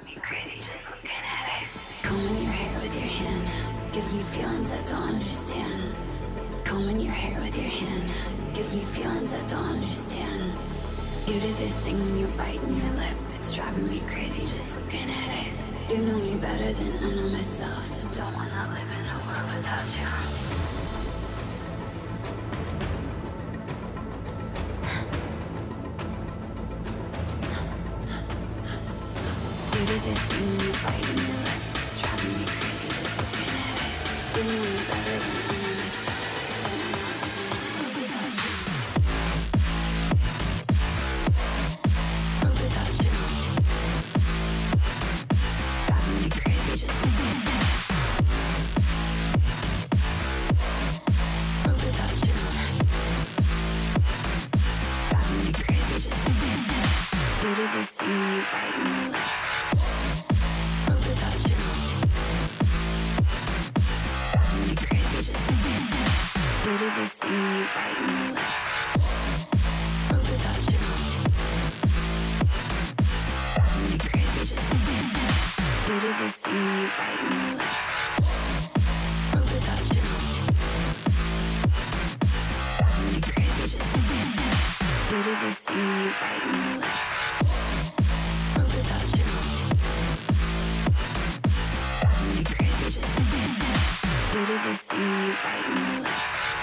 me crazy just looking at it. Combing your hair with your hand gives me feelings I don't understand. Combing your hair with your hand gives me feelings I don't understand. You do this thing when you're biting your lip, it's driving me crazy just looking at it. You know me better than I know myself. I don't wanna live in a world without you. You do this thing when you're biting your lip, it's driving me crazy just looking at it. You know me better than I know myself. I don't wanna live in a world without you. World without you. Driving me crazy just looking at it. World without you. Driving me crazy just looking at it. You do this thing when you're biting your lip. You do this thing when you bite me lip. But without you, driving me crazy just looking at it. You do this thing when you bite me lip. But without you, driving me crazy just looking at it. You do this thing when you bite me lip. But without you, driving me crazy just looking at it. You do this thing when you bite me lip.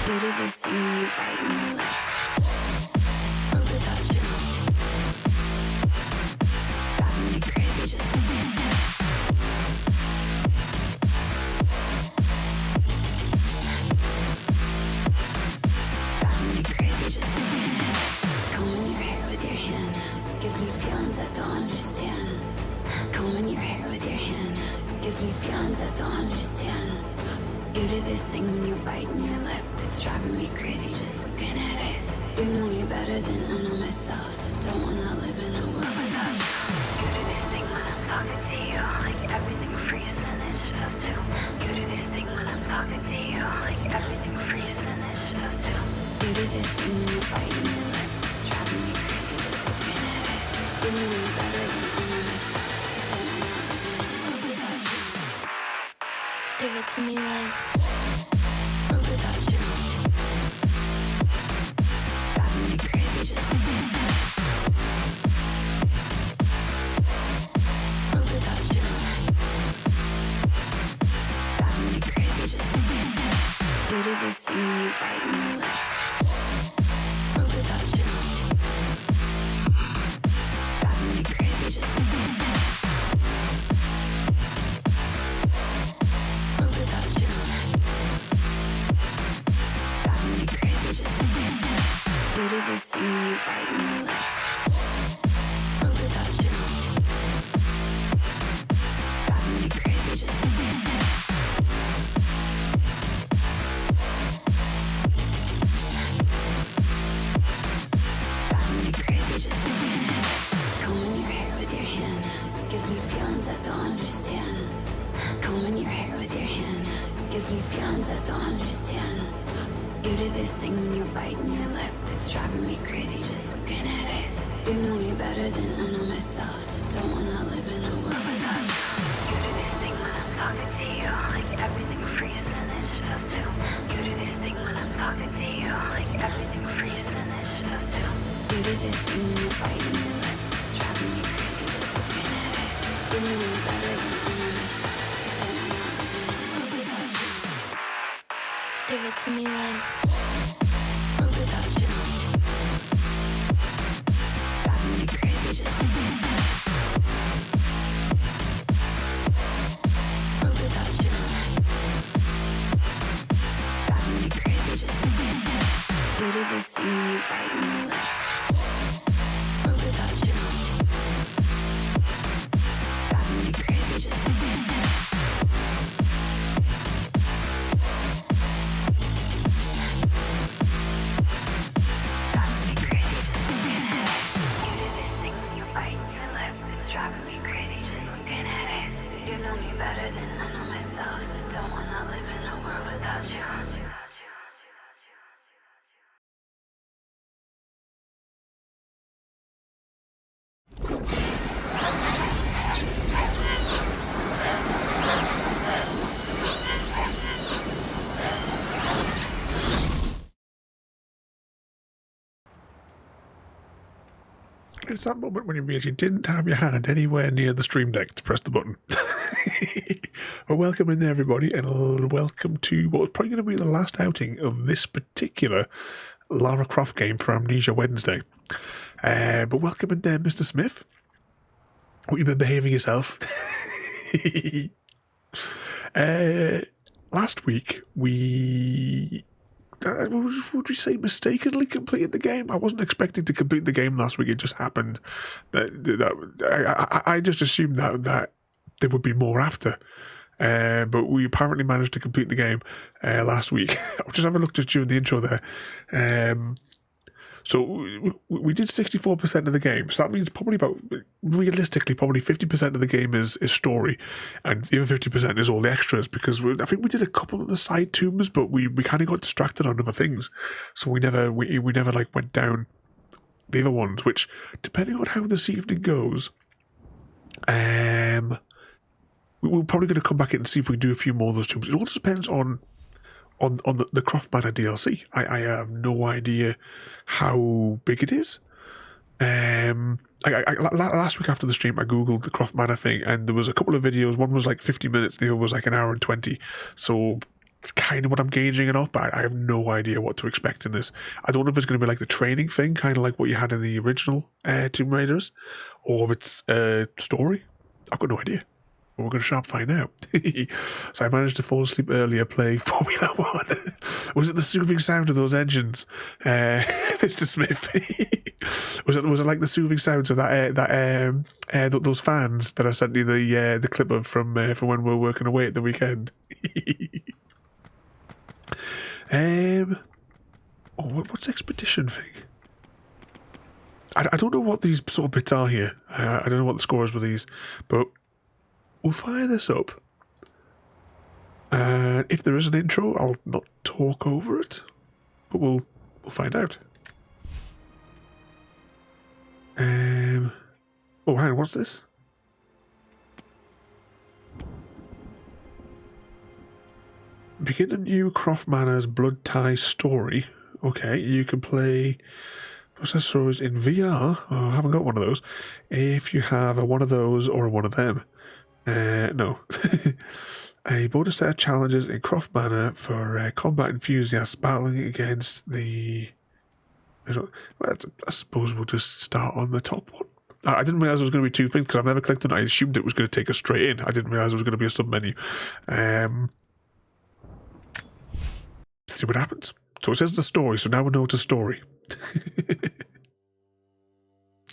You do this thing when you bite me lip. But without you, driving me crazy just looking at it. Driving me crazy just looking at it. Combing your hair with your hand gives me feelings I don't understand. Combing your hair with your hand gives me feelings I don't understand. You do this thing when you're biting your lip, it's driving me crazy just looking at it. You know me better than I know myself. I don't wanna live in a world without you. You do this thing when I'm talking to you, like everything freezes and it's just you. You do this thing when I'm talking to you, like everything freezes and it's just you. You do this thing when you're biting your lip, it's driving me crazy just looking at it. You know me better than I know myself. I don't wanna live in a world without you. Give it to me like world without you. Driving me crazy just looking at it. World without you. Driving me crazy just looking at it. You do this thing when you bite me lip. World without you. Driving me crazy just looking at it. Without you, driving me crazy just looking at it. You do this thing when you bite me lip. But without you, driving me crazy just looking at it. Driving me crazy just looking at it. Combing your hair with your hand gives me feelings I don't understand. Combing your hair with your hand gives me feelings I don't understand. You do this thing when you're biting your lip, it's driving me crazy just looking at it. You know me better than I know myself. I don't wanna live in a world without you. You do this thing when I'm talking to you, like everything freezes and it's just you. You do this thing when I'm talking to you, like everything freezes and it's just you. You do this thing when you're biting your lip, it's driving me crazy just looking at it. You know me better than I know myself. Give it to me like world without you. Driving me crazy just looking at it. World without you. Driving me crazy just looking at it. You do this thing when you bite me lip. World without you. Driving me crazy just looking at it. Driving me crazy just looking at it. You know me better than I know myself. I don't wanna live in a world without you. It's that moment when you realize you didn't have your hand anywhere near the stream deck to press the button. Well, welcome in there, everybody, and welcome to what's probably going to be the last outing of this particular Lara Croft game for Amnesia Wednesday. But welcome in there, Mr. Smith. What you been behaving yourself? Last week we would we say mistakenly completed the game? I wasn't expecting to complete the game last week. It just happened that I just assumed that there would be more after. But we apparently managed to complete the game last week. I'll just have a look just during the intro there. So we did 64% of the game. So that means probably realistically, probably 50% of the game is story. And the other 50% is all the extras, because I think we did a couple of the side tombs, but we kind of got distracted on other things. So we never like went down the other ones, which, depending on how this evening goes, we're probably going to come back in and see if we can do a few more of those tombs. It all just depends on the Croft Manor DLC. I have no idea how big it is. Last week after the stream, I googled the Croft Manor thing, and there was a couple of videos. One was like 50 minutes, the other was like an hour and 20. So it's kind of what I'm gauging it off, but I have no idea what to expect in this. I don't know if it's going to be like the training thing, kind of like what you had in the original Tomb Raiders, or if it's story. I've got no idea. We're going to sharp find out. So I managed to fall asleep earlier playing Formula 1. Was it the soothing sound of those engines, Mr. Smith? was it like the soothing sounds of those fans that I sent you the clip of from when we were working away at the weekend? What's expedition thing? I don't know what these sort of bits are here. I don't know what the score is with these, but we'll fire this up, and if there is an intro, I'll not talk over it, but we'll find out. Oh, hang on, what's this? Begin a new Croft Manor's Blood Tie story. Okay, you can play process stories in VR. Oh, I haven't got one of those. If you have one of those or one of them. No. A bonus set of challenges in Croft Manor for combat enthusiasts battling against the... I suppose we'll just start on the top one. I didn't realise there was going to be two things, because I've never clicked on it. I assumed it was going to take us straight in. I didn't realise there was going to be a sub-menu. See what happens. So it says the story, so now we know it's a story.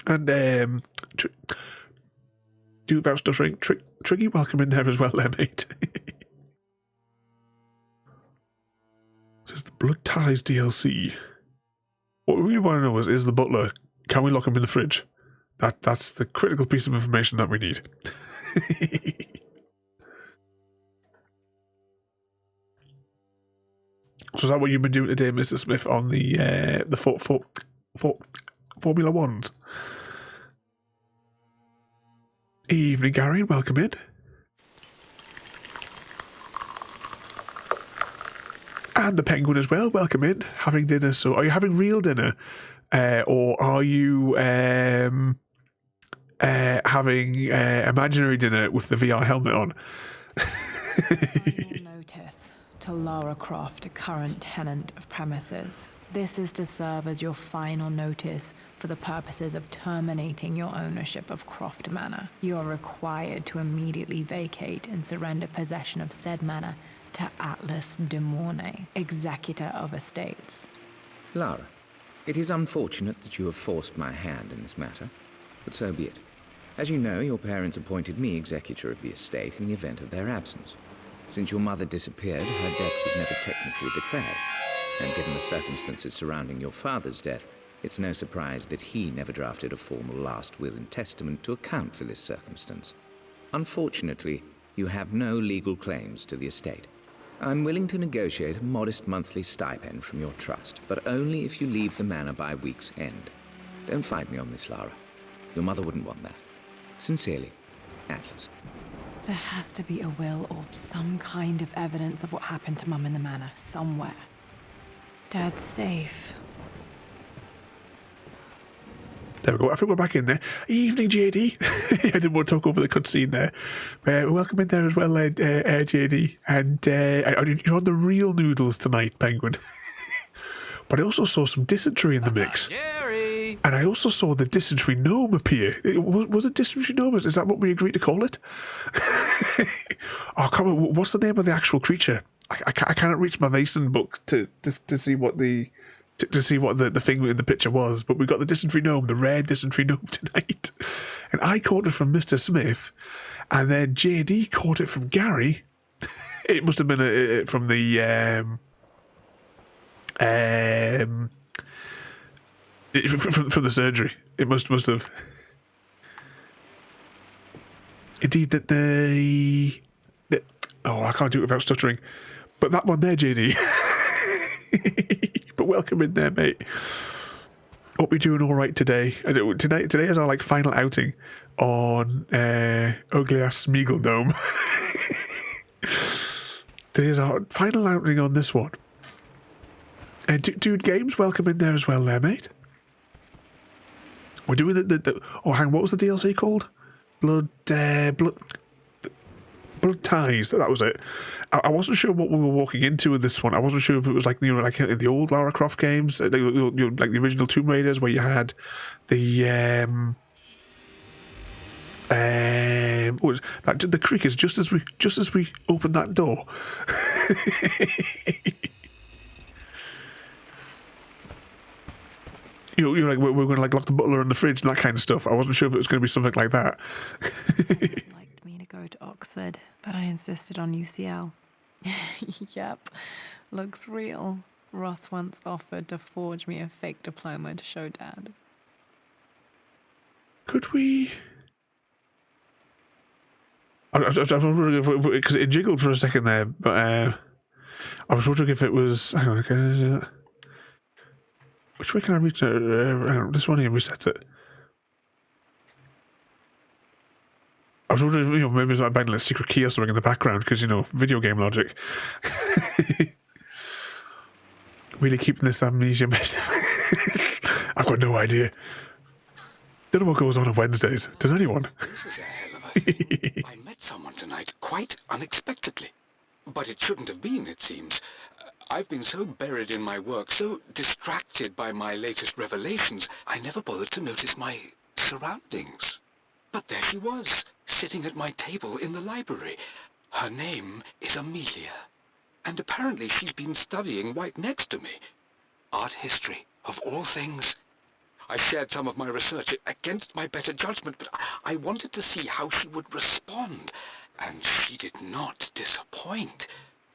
And, do without stuttering. Triggy, welcome in there as well there, mate. This is the Blood Ties DLC. What we really want to know is the butler, can we lock him in the fridge? That's the critical piece of information that we need. So is that what you've been doing today, Mr. Smith, on the Formula 1s? Evening, Gary, welcome in. And the penguin as well, welcome in. Having dinner, so are you having real dinner? Or are you having imaginary dinner with the VR helmet on? Final notice to Lara Croft, a current tenant of premises. This is to serve as your final notice for the purposes of terminating your ownership of Croft Manor. You are required to immediately vacate and surrender possession of said manor to Atlas de Mornay, executor of estates. Lara, it is unfortunate that you have forced my hand in this matter, but so be it. As you know, your parents appointed me executor of the estate in the event of their absence. Since your mother disappeared, her death was never technically declared. And given the circumstances surrounding your father's death, it's no surprise that he never drafted a formal last will and testament to account for this circumstance. Unfortunately, you have no legal claims to the estate. I'm willing to negotiate a modest monthly stipend from your trust, but only if you leave the manor by week's end. Don't fight me on this, Lara. Your mother wouldn't want that. Sincerely, Atlas. There has to be a will or some kind of evidence of what happened to Mum in the manor somewhere. Dad's safe. There we go. I think we're back in there. Evening, JD. I didn't want to talk over the cutscene there. Welcome in there as well, JD. And you're on the real noodles tonight, Penguin. But I also saw some dysentery in the mix. Jerry! And I also saw the dysentery gnome appear. Was it dysentery gnome? Is that what we agreed to call it? Oh, come on. What's the name of the actual creature? I cannot reach my Mason book to see what the... To see what the thing in the picture was, but we got the dysentery gnome, the rare dysentery gnome tonight. And I caught it from Mr. Smith, and then JD caught it from Gary. It must have been from the from the surgery. It must have. Indeed, that oh, I can't do it without stuttering. But that one there, JD. But welcome in there, mate. Hope you're doing all right today. Today is our final outing on Ugly Ass Smeagol Dome. Today's our final outing on this one. And Dude Games, welcome in there as well, there, mate. We're doing the oh, hang on, what was the DLC called? Blood Ties. That was it. I wasn't sure what we were walking into with this one. I wasn't sure if it was like like in the old Lara Croft games, like the original Tomb Raiders, where you had the the creakers just as we opened that door. You're like we're going to lock the butler in the fridge and that kind of stuff. I wasn't sure if it was going to be something like that. Liked me to go to Oxford, but I insisted on UCL. Yep, looks real. Roth once offered to forge me a fake diploma to show Dad. Could we? I was wondering because it jiggled for a second there, but I was wondering if it was. Hang on, can I do that? Which way can I reach? Hang on, this one here resets it. I was wondering if maybe it's like banging a secret key or something in the background because video game logic. Really keeping this amnesia mess. I've got no idea. Don't know what goes on Wednesdays. Does anyone? This is a hell of a thing. I met someone tonight, quite unexpectedly. But it shouldn't have been, it seems. I've been so buried in my work, so distracted by my latest revelations, I never bothered to notice my surroundings. But there she was, sitting at my table in the library. Her name is Amelia. And apparently she's been studying right next to me. Art history, of all things. I shared some of my research against my better judgment, but I wanted to see how she would respond. And she did not disappoint.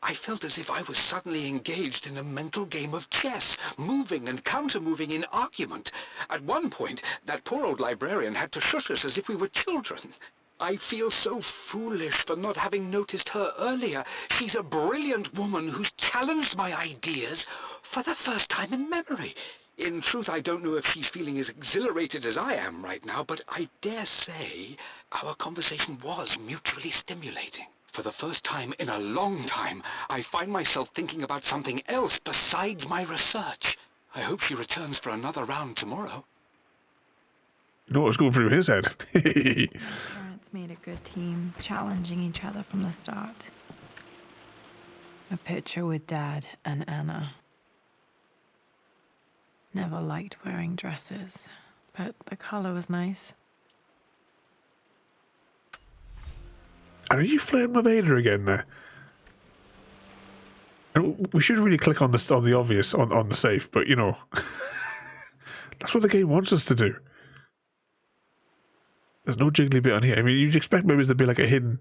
I felt as if I was suddenly engaged in a mental game of chess, moving and counter-moving in argument. At one point, that poor old librarian had to shush us as if we were children. I feel so foolish for not having noticed her earlier. She's a brilliant woman who's challenged my ideas for the first time in memory. In truth, I don't know if she's feeling as exhilarated as I am right now, but I dare say our conversation was mutually stimulating. For the first time in a long time, I find myself thinking about something else besides my research. I hope she returns for another round tomorrow. You know what's going through his head? My parents made a good team, challenging each other from the start. A picture with Dad and Anna. Never liked wearing dresses, but the color was nice. And are you flirting with Ada again there? And we should really click on the obvious on the safe, but that's what the game wants us to do. There's no jiggly bit on here. I mean, you'd expect maybe there'd be like a hidden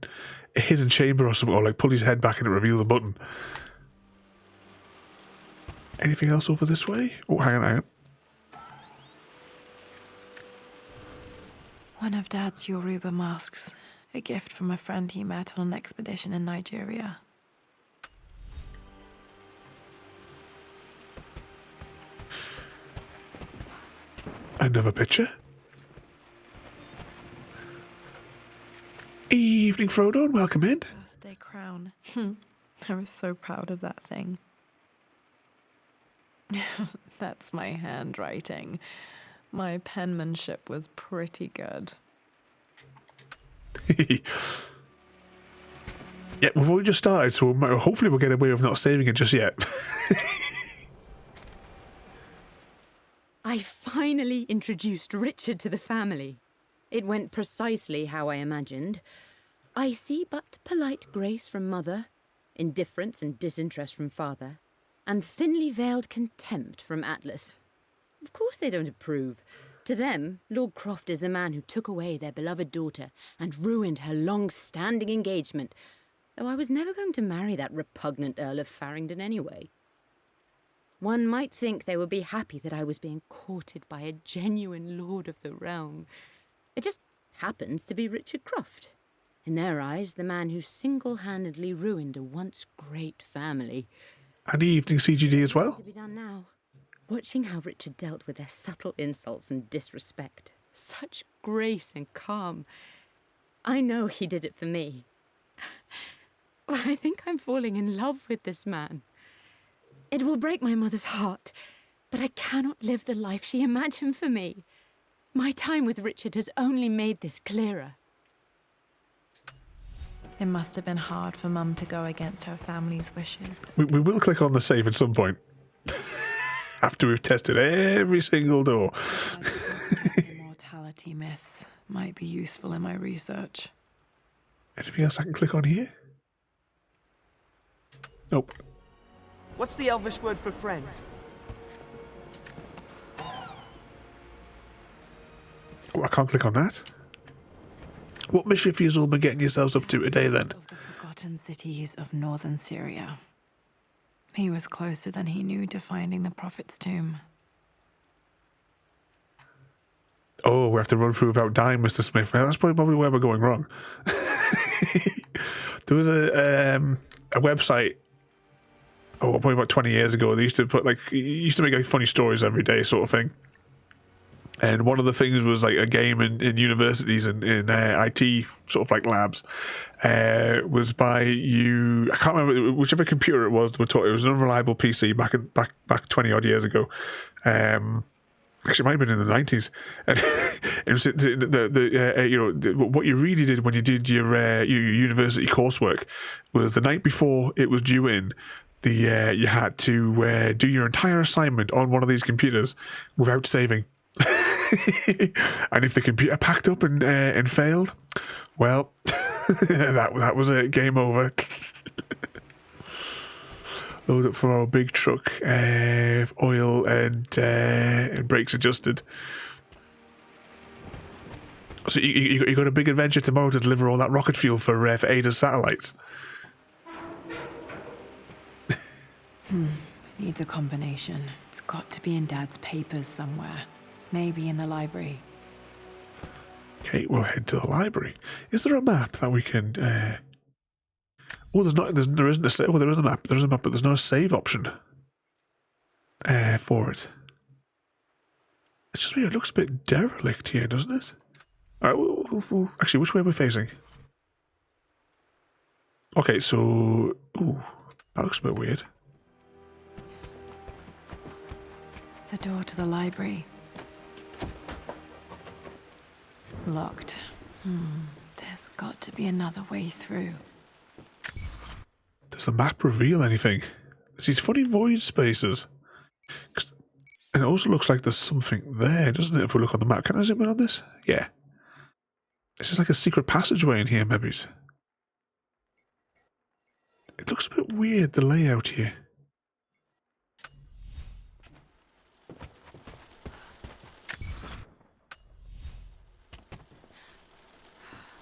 chamber or something, or like pull his head back and it reveal the button. Anything else over this way? Oh, hang on. One of Dad's Yoruba masks. A gift from a friend he met on an expedition in Nigeria. Another picture. Evening, Frodo, and welcome in. Birthday crown. I was so proud of that thing. That's my handwriting. My penmanship was pretty good. Yeah, we've only just started, so hopefully we'll get away with not saving it just yet. I finally introduced Richard to the family. It went precisely how I imagined. I see but polite grace from mother, indifference and disinterest from father, and thinly veiled contempt from Atlas. Of course they don't approve. To them, Lord Croft is the man who took away their beloved daughter and ruined her long-standing engagement, though I was never going to marry that repugnant Earl of Farringdon anyway. One might think they would be happy that I was being courted by a genuine lord of the realm. It just happens to be Richard Croft. In their eyes, the man who single-handedly ruined a once great family. And evening CGD as well. To be done now. Watching how Richard dealt with their subtle insults and disrespect. Such grace and calm. I know he did it for me. I think I'm falling in love with this man. It will break my mother's heart, but I cannot live the life she imagined for me. My time with Richard has only made this clearer. It must have been hard for Mum to go against her family's wishes. We will click on the save at some point. After we've tested every single door. Immortality myths might be useful in my research. Anything else I can click on here? Nope. What's the Elvish word for friend? Oh, I can't click on that. What mischief have you all been getting yourselves up to today then? Of the forgotten cities of northern Syria. He was closer than he knew to finding the Prophet's tomb. Oh, we have to run through without dying, Mr. Smith. Well, that's probably where we're going wrong. There was a website, probably about 20 years ago. They used to make like funny stories every day, sort of thing. And one of the things was like a game in universities and in IT sort of like labs was by you. I can't remember whichever computer it was. It was an unreliable PC back 20 odd years ago. Actually, it might have been in the 90s. And it was what you really did when you did your university coursework was the night before it was due in. You had to do your entire assignment on one of these computers without saving. And if the computer packed up and failed, well, that was it. Game over. Load up for our big truck, oil and brakes adjusted. So you got a big adventure tomorrow to deliver all that rocket fuel for Ada's satellites. Needs a combination. It's got to be in Dad's papers somewhere. Maybe in the library. Okay, we'll head to the library. Is there a map that we can... there isn't a save. Oh, there is a map. There is a map, but there's no save option for it. It's just weird. It looks a bit derelict here, doesn't it? All right, we'll actually, which way are we facing? Okay, so... Ooh, that looks a bit weird. The door to the library. Locked. There's got to be another way through. Does the map reveal anything? There's these funny void spaces. And it also looks like there's something there, doesn't it, if we look on the map? Can I zoom in on this? Yeah. It's just like a secret passageway in here, maybe. It looks a bit weird, the layout here.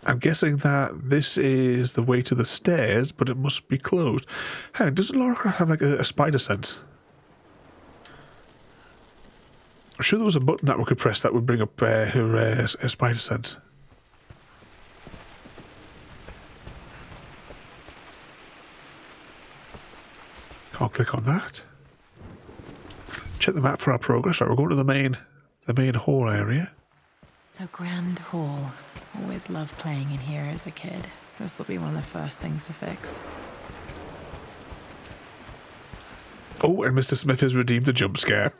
I'm guessing that this is the way to the stairs, but it must be closed. Hey, doesn't Lara have like a spider sense? I'm sure there was a button that we could press that would bring up her spider sense. Can't click on that. Check the map for our progress. Right, we're going to the main hall area. The Grand Hall. Always loved playing in here as a kid. This will be one of the first things to fix. Oh, and Mr. Smith has redeemed the jump scare.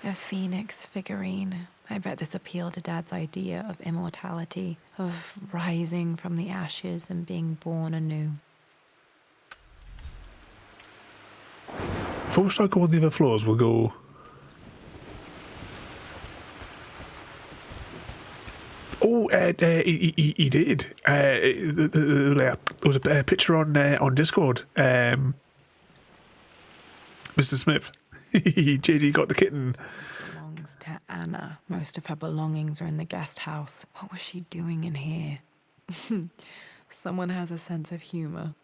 A phoenix figurine. I bet this appealed to Dad's idea of immortality, of rising from the ashes and being born anew. Before we start going on the other floors, we'll go... Oh, he did. There was a picture on Discord. Mr. Smith. JD got the kitten. Belongs to Anna. Most of her belongings are in the guest house. What was she doing in here? Someone has a sense of humor.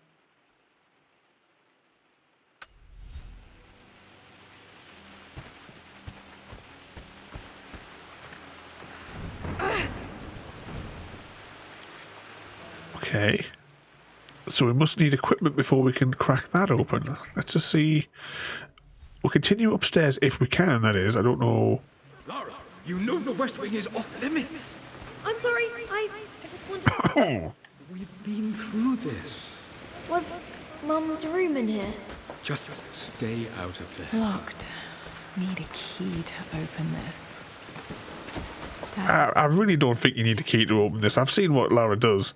Okay. So we must need equipment before we can crack that open. Let's just see. We'll continue upstairs if we can, that is. I don't know. Lara, you know the West Wing is off limits. I'm sorry, I just wanted... Oh, We've been through this. Was Mum's room in here? Just stay out of there. Locked. Need a key to open this. Dad, I really don't think you need a key to open this. I've seen what Lara does.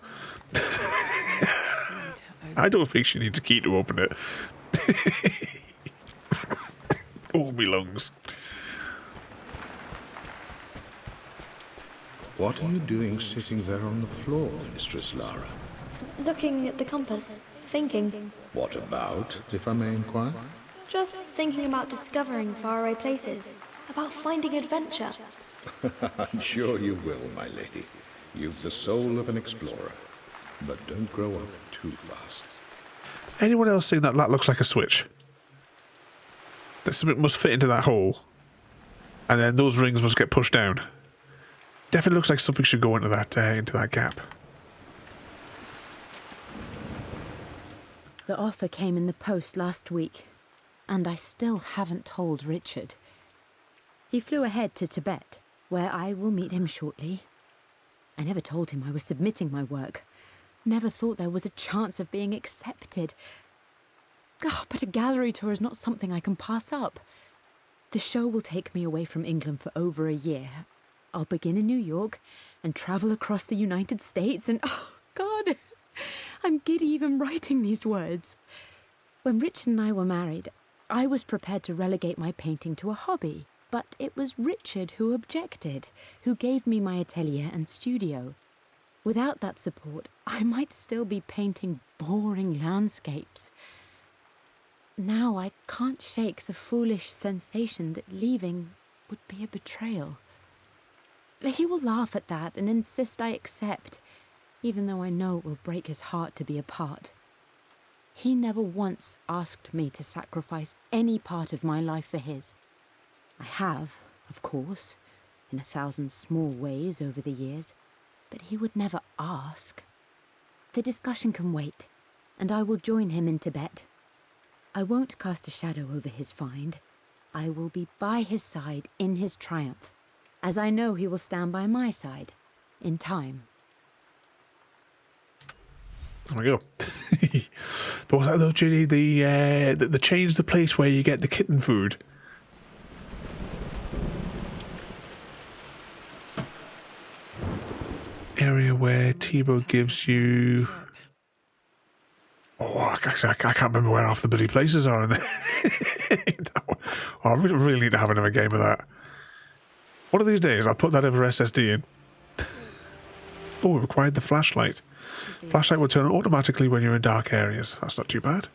I don't think she needs a key to open it. Oh, me lungs. What are you doing sitting there on the floor, Mistress Lara? Looking at the compass, thinking. What about, if I may inquire? Just thinking about discovering faraway places, about finding adventure. I'm sure you will, my lady. You've the soul of an explorer. But don't grow up too fast. Anyone else saying that looks like a switch? That something must fit into that hole. And then those rings must get pushed down. Definitely looks like something should go into that gap. The offer came in the post last week, and I still haven't told Richard. He flew ahead to Tibet, where I will meet him shortly. I never told him I was submitting my work. Never thought there was a chance of being accepted. Oh, but a gallery tour is not something I can pass up. The show will take me away from England for over a year. I'll begin in New York and travel across the United States and, oh, God, I'm giddy even writing these words. When Richard and I were married, I was prepared to relegate my painting to a hobby, but it was Richard who objected, who gave me my atelier and studio. Without that support, I might still be painting boring landscapes. Now I can't shake the foolish sensation that leaving would be a betrayal. He will laugh at that and insist I accept, even though I know it will break his heart to be apart. He never once asked me to sacrifice any part of my life for his. I have, of course, in 1,000 small ways over the years, but he would never ask. The discussion can wait, and I will join him in Tibet. I won't cast a shadow over his find. I will be by his side in his triumph, as I know he will stand by my side, in time. There we go. But what's that though, Judy? The change the place where you get the kitten food. Area where Tebow gives you... Oh, I can't remember where half the bloody places are in there. I really need to have another game of that. One of these days, I'll put that over SSD in. Oh, it required the flashlight. Flashlight will turn on automatically when you're in dark areas. That's not too bad.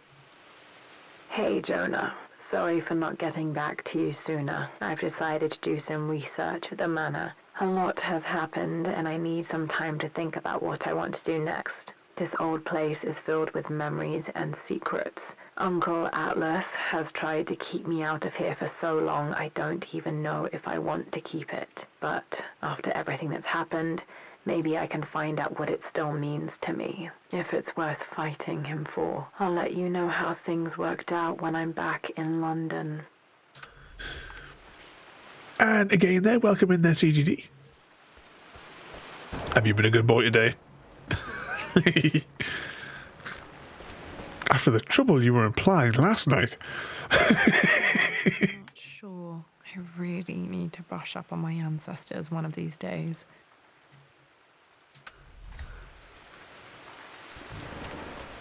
Hey, Jonah. Sorry for not getting back to you sooner. I've decided to do some research at the manor. A lot has happened, and I need some time to think about what I want to do next. This old place is filled with memories and secrets. Uncle Atlas has tried to keep me out of here for so long I don't even know if I want to keep it. But after everything that's happened, maybe I can find out what it still means to me. If it's worth fighting him for. I'll let you know how things worked out when I'm back in London. And again, they're welcome in their CGD. Have you been a good boy today? After the trouble you were implying last night. Not sure I really need to brush up on my ancestors one of these days.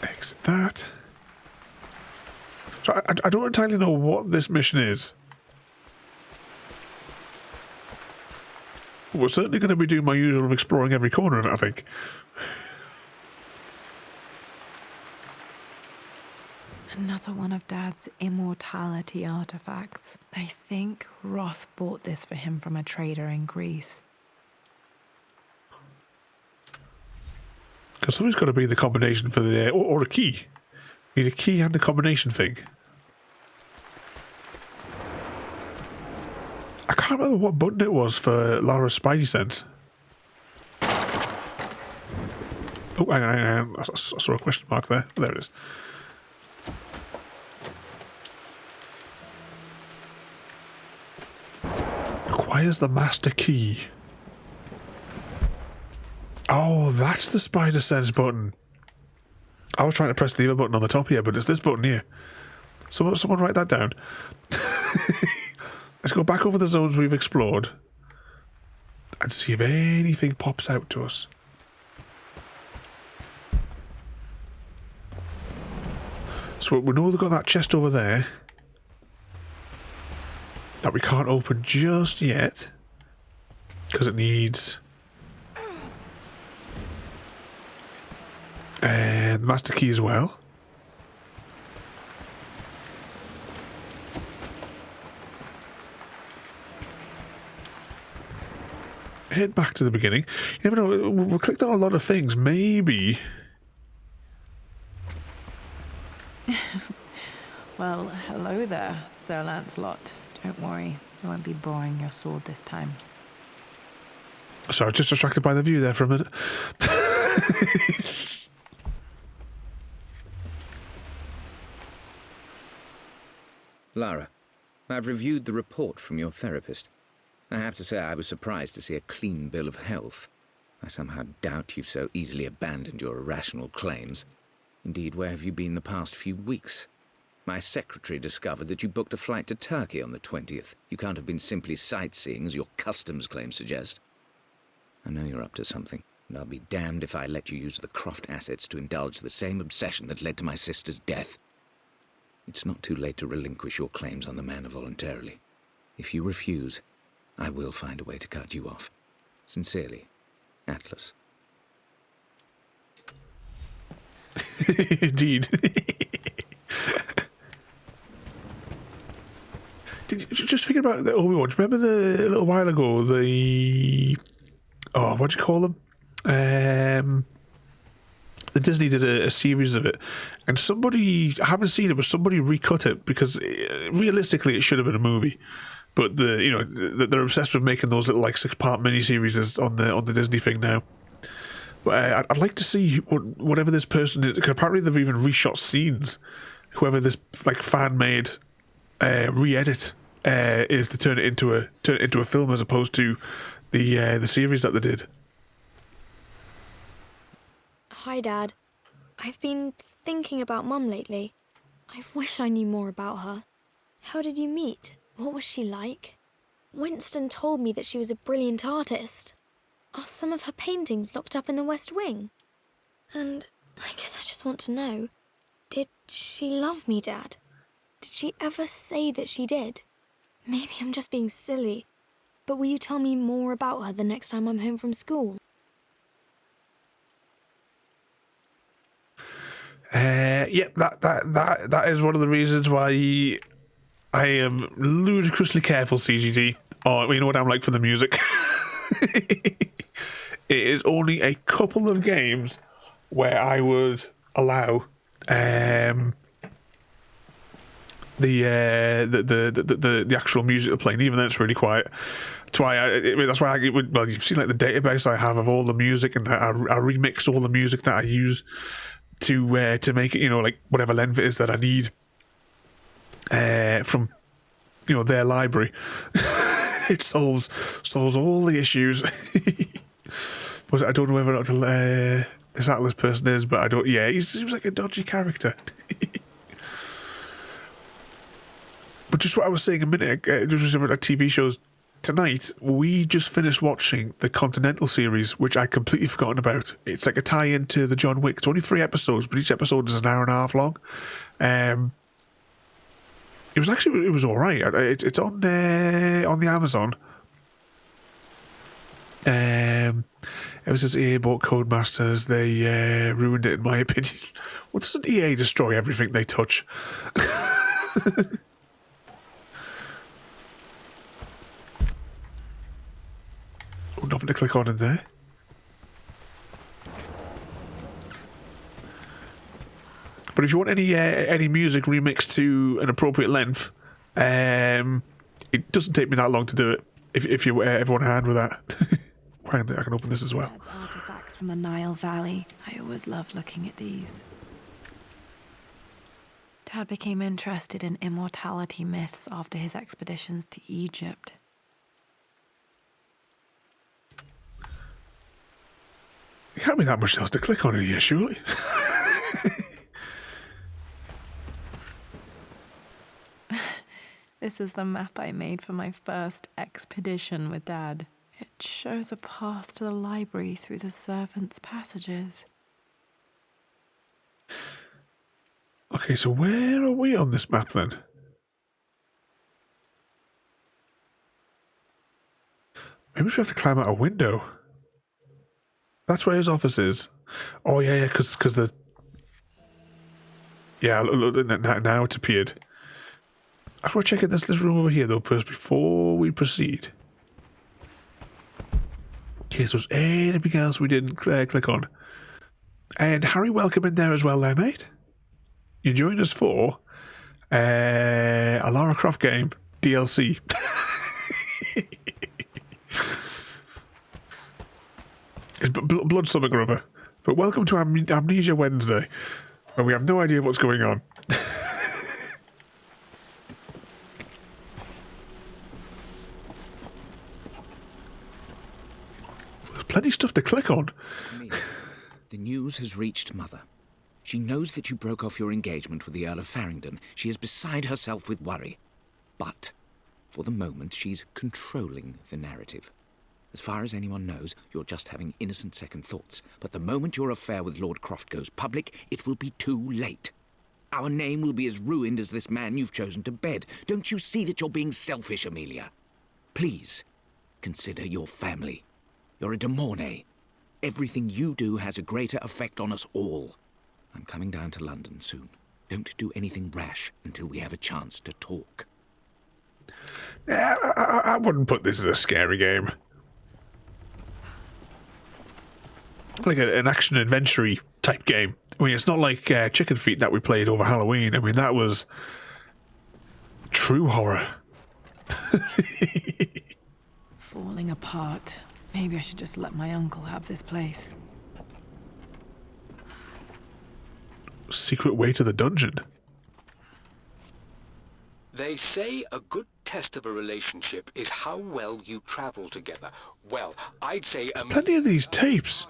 Exit that. So I don't entirely know what this mission is. We're certainly going to be doing my usual of exploring every corner of it, I think. Another one of Dad's immortality artifacts. I think Roth bought this for him from a trader in Greece. Because something's got to be the combination for the... Or a key. Need a key and a combination thing. I can't remember what button it was for Lara's Spidey sense. Oh, hang on. I saw a question mark there. There it is. Requires the master key. Oh, that's the spider sense button. I was trying to press the other button on the top here, but it's this button here. Someone write that down. Let's go back over the zones we've explored and see if anything pops out to us. So we know they've got that chest over there that we can't open just yet because it needs the master key as well. Head back to the beginning. You never know, we clicked on a lot of things. Maybe. Well, hello there, Sir Lancelot. Don't worry, I won't be boring your sword this time. Sorry, just distracted by the view there for a minute. Lara, I've reviewed the report from your therapist. I have to say I was surprised to see a clean bill of health. I somehow doubt you've so easily abandoned your irrational claims. Indeed, where have you been the past few weeks? My secretary discovered that you booked a flight to Turkey on the 20th. You can't have been simply sightseeing, as your customs claims suggest. I know you're up to something, and I'll be damned if I let you use the Croft assets to indulge the same obsession that led to my sister's death. It's not too late to relinquish your claims on the manor voluntarily. If you refuse, I will find a way to cut you off. Sincerely, Atlas. Indeed. Did you just think about the Obi-Wan? Remember a little while ago, what do you call them? The Disney did a series of it, and somebody, I haven't seen it, but somebody recut it because realistically it should have been a movie. But they're obsessed with making those little like 6-part miniseries on the Disney thing now. But I'd like to see whatever this person did. Apparently they've even reshot scenes. Whoever this like fan made re-edit is to turn it into a film as opposed to the series that they did. Hi, Dad. I've been thinking about Mum lately. I wish I knew more about her. How did you meet? What was she like? Winston told me that she was a brilliant artist. Are some of her paintings locked up in the West Wing? And I guess I just want to know, did she love me, Dad? Did she ever say that she did? Maybe I'm just being silly, but will you tell me more about her the next time I'm home from school? That is one of the reasons why I am ludicrously careful, CGD. Oh, you know what I'm like for the music. It is only a couple of games where I would allow the actual music to play, and even then it's really quiet. That's why you've seen like the database I have of all the music, and I remix all the music that I use to make it, like whatever length it is that I need from their library. It solves all the issues. But I don't know whether or not this Atlas person is, but I don't. Yeah, he seems like a dodgy character. But just what I was saying a minute ago, just about TV shows. Tonight, we just finished watching the Continental series, which I'd completely forgotten about. It's like a tie-in to the John Wick. It's only 3 episodes, but each episode is an hour and a half long. It was all right. It's on the Amazon. Ever since EA bought Codemasters, they ruined it, in my opinion. Well, doesn't EA destroy everything they touch? Oh, nothing to click on in there. But if you want any music remixed to an appropriate length, it doesn't take me that long to do it. If you ever want a hand with that, I can open this as well. Dad's artifacts from the Nile Valley. I always loved looking at these. Dad became interested in immortality myths after his expeditions to Egypt. There can't be that much else to click on in here, surely. This is the map I made for my first expedition with Dad. It shows a path to the library through the servants' passages. Okay, so where are we on this map then? Maybe we have to climb out a window. That's where his office is. Oh yeah, because the... Yeah, look, now it's appeared. I want to check in this room over here though first before we proceed. Okay, so there's anything else we didn't click on. And Harry, welcome in there as well there, mate. You joined us for a Lara Croft game DLC. It's blood something or other. But welcome to Amnesia Wednesday, where we have no idea what's going on. There's plenty of stuff to click on. The news has reached Mother. She knows that you broke off your engagement with the Earl of Farringdon. She is beside herself with worry. But, for the moment, she's controlling the narrative. As far as anyone knows, you're just having innocent second thoughts. But the moment your affair with Lord Croft goes public, it will be too late. Our name will be as ruined as this man you've chosen to bed. Don't you see that you're being selfish, Amelia? Please, consider your family. You're a de Mornay. Everything you do has a greater effect on us all. I'm coming down to London soon. Don't do anything rash until we have a chance to talk. I wouldn't put this as a scary game. Like an action-adventure type game. I mean, it's not like Chicken Feet that we played over Halloween. I mean, that was true horror. Falling apart. Maybe I should just let my uncle have this place. Secret way to the dungeon. They say a good test of a relationship is how well you travel together. Well, I'd say... There's plenty of these tapes.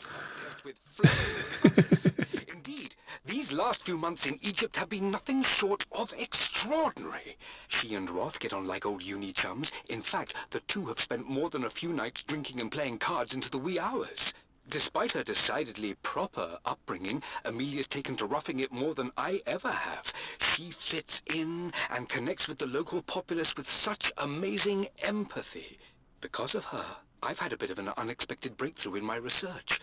Indeed, these last few months in Egypt have been nothing short of extraordinary. She and Roth get on like old uni chums. In fact, the two have spent more than a few nights drinking and playing cards into the wee hours. Despite her decidedly proper upbringing, Amelia's taken to roughing it more than I ever have. She fits in and connects with the local populace with such amazing empathy. Because of her, I've had a bit of an unexpected breakthrough in my research.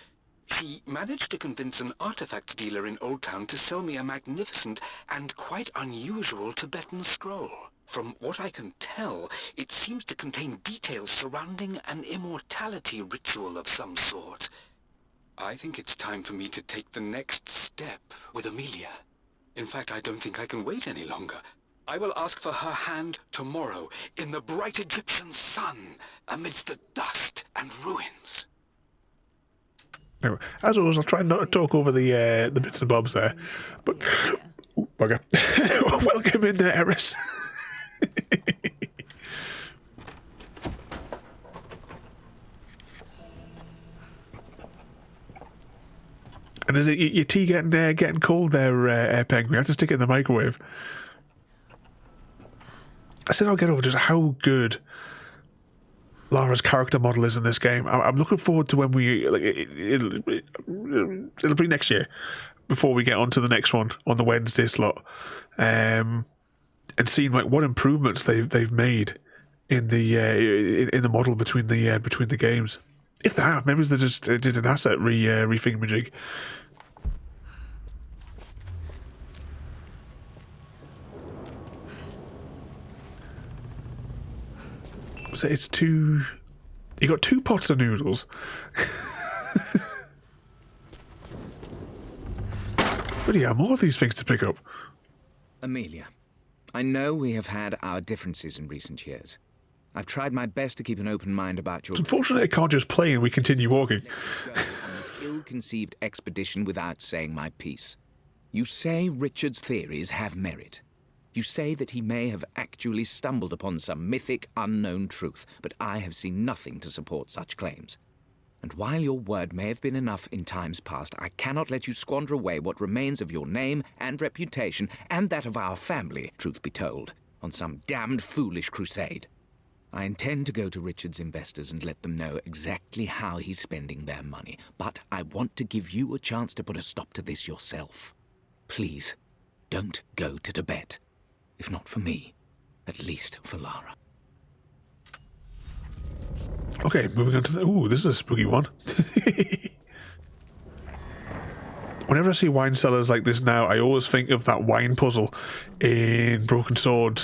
She managed to convince an artifact dealer in Old Town to sell me a magnificent and quite unusual Tibetan scroll. From what I can tell, it seems to contain details surrounding an immortality ritual of some sort. I think it's time for me to take the next step with Amelia. In fact, I don't think I can wait any longer. I will ask for her hand tomorrow in the bright Egyptian sun amidst the dust and ruins. Anyway, as always, I'll try not to talk over the bits and bobs there. But, ooh, bugger. Welcome in there, Eris. And is it your tea getting cold there, Penguin? You have to stick it in the microwave. I still don't get over just how good Lara's character model is in this game. I'm looking forward to when we it'll be next year before we get on to the next one on the Wednesday slot, and seeing like what improvements they've made in the model between the games. If they have, maybe they just did an asset re-thingamajig. So it's two. You got 2 pots of noodles. But yeah, more of these things to pick up. Amelia, I know we have had our differences in recent years. I've tried my best to keep an open mind about your... It's unfortunate I can't just play and we continue walking. Let me go on this ill-conceived expedition without saying my piece. You say Richard's theories have merit. You say that he may have actually stumbled upon some mythic, unknown truth, but I have seen nothing to support such claims. And while your word may have been enough in times past, I cannot let you squander away what remains of your name and reputation, and that of our family, truth be told, on some damned foolish crusade. I intend to go to Richard's investors and let them know exactly how he's spending their money, but I want to give you a chance to put a stop to this yourself. Please, don't go to Tibet. If not for me, at least for Lara. Okay, moving on to the... Ooh, this is a spooky one. Whenever I see wine cellars like this now, I always think of that wine puzzle in Broken Sword.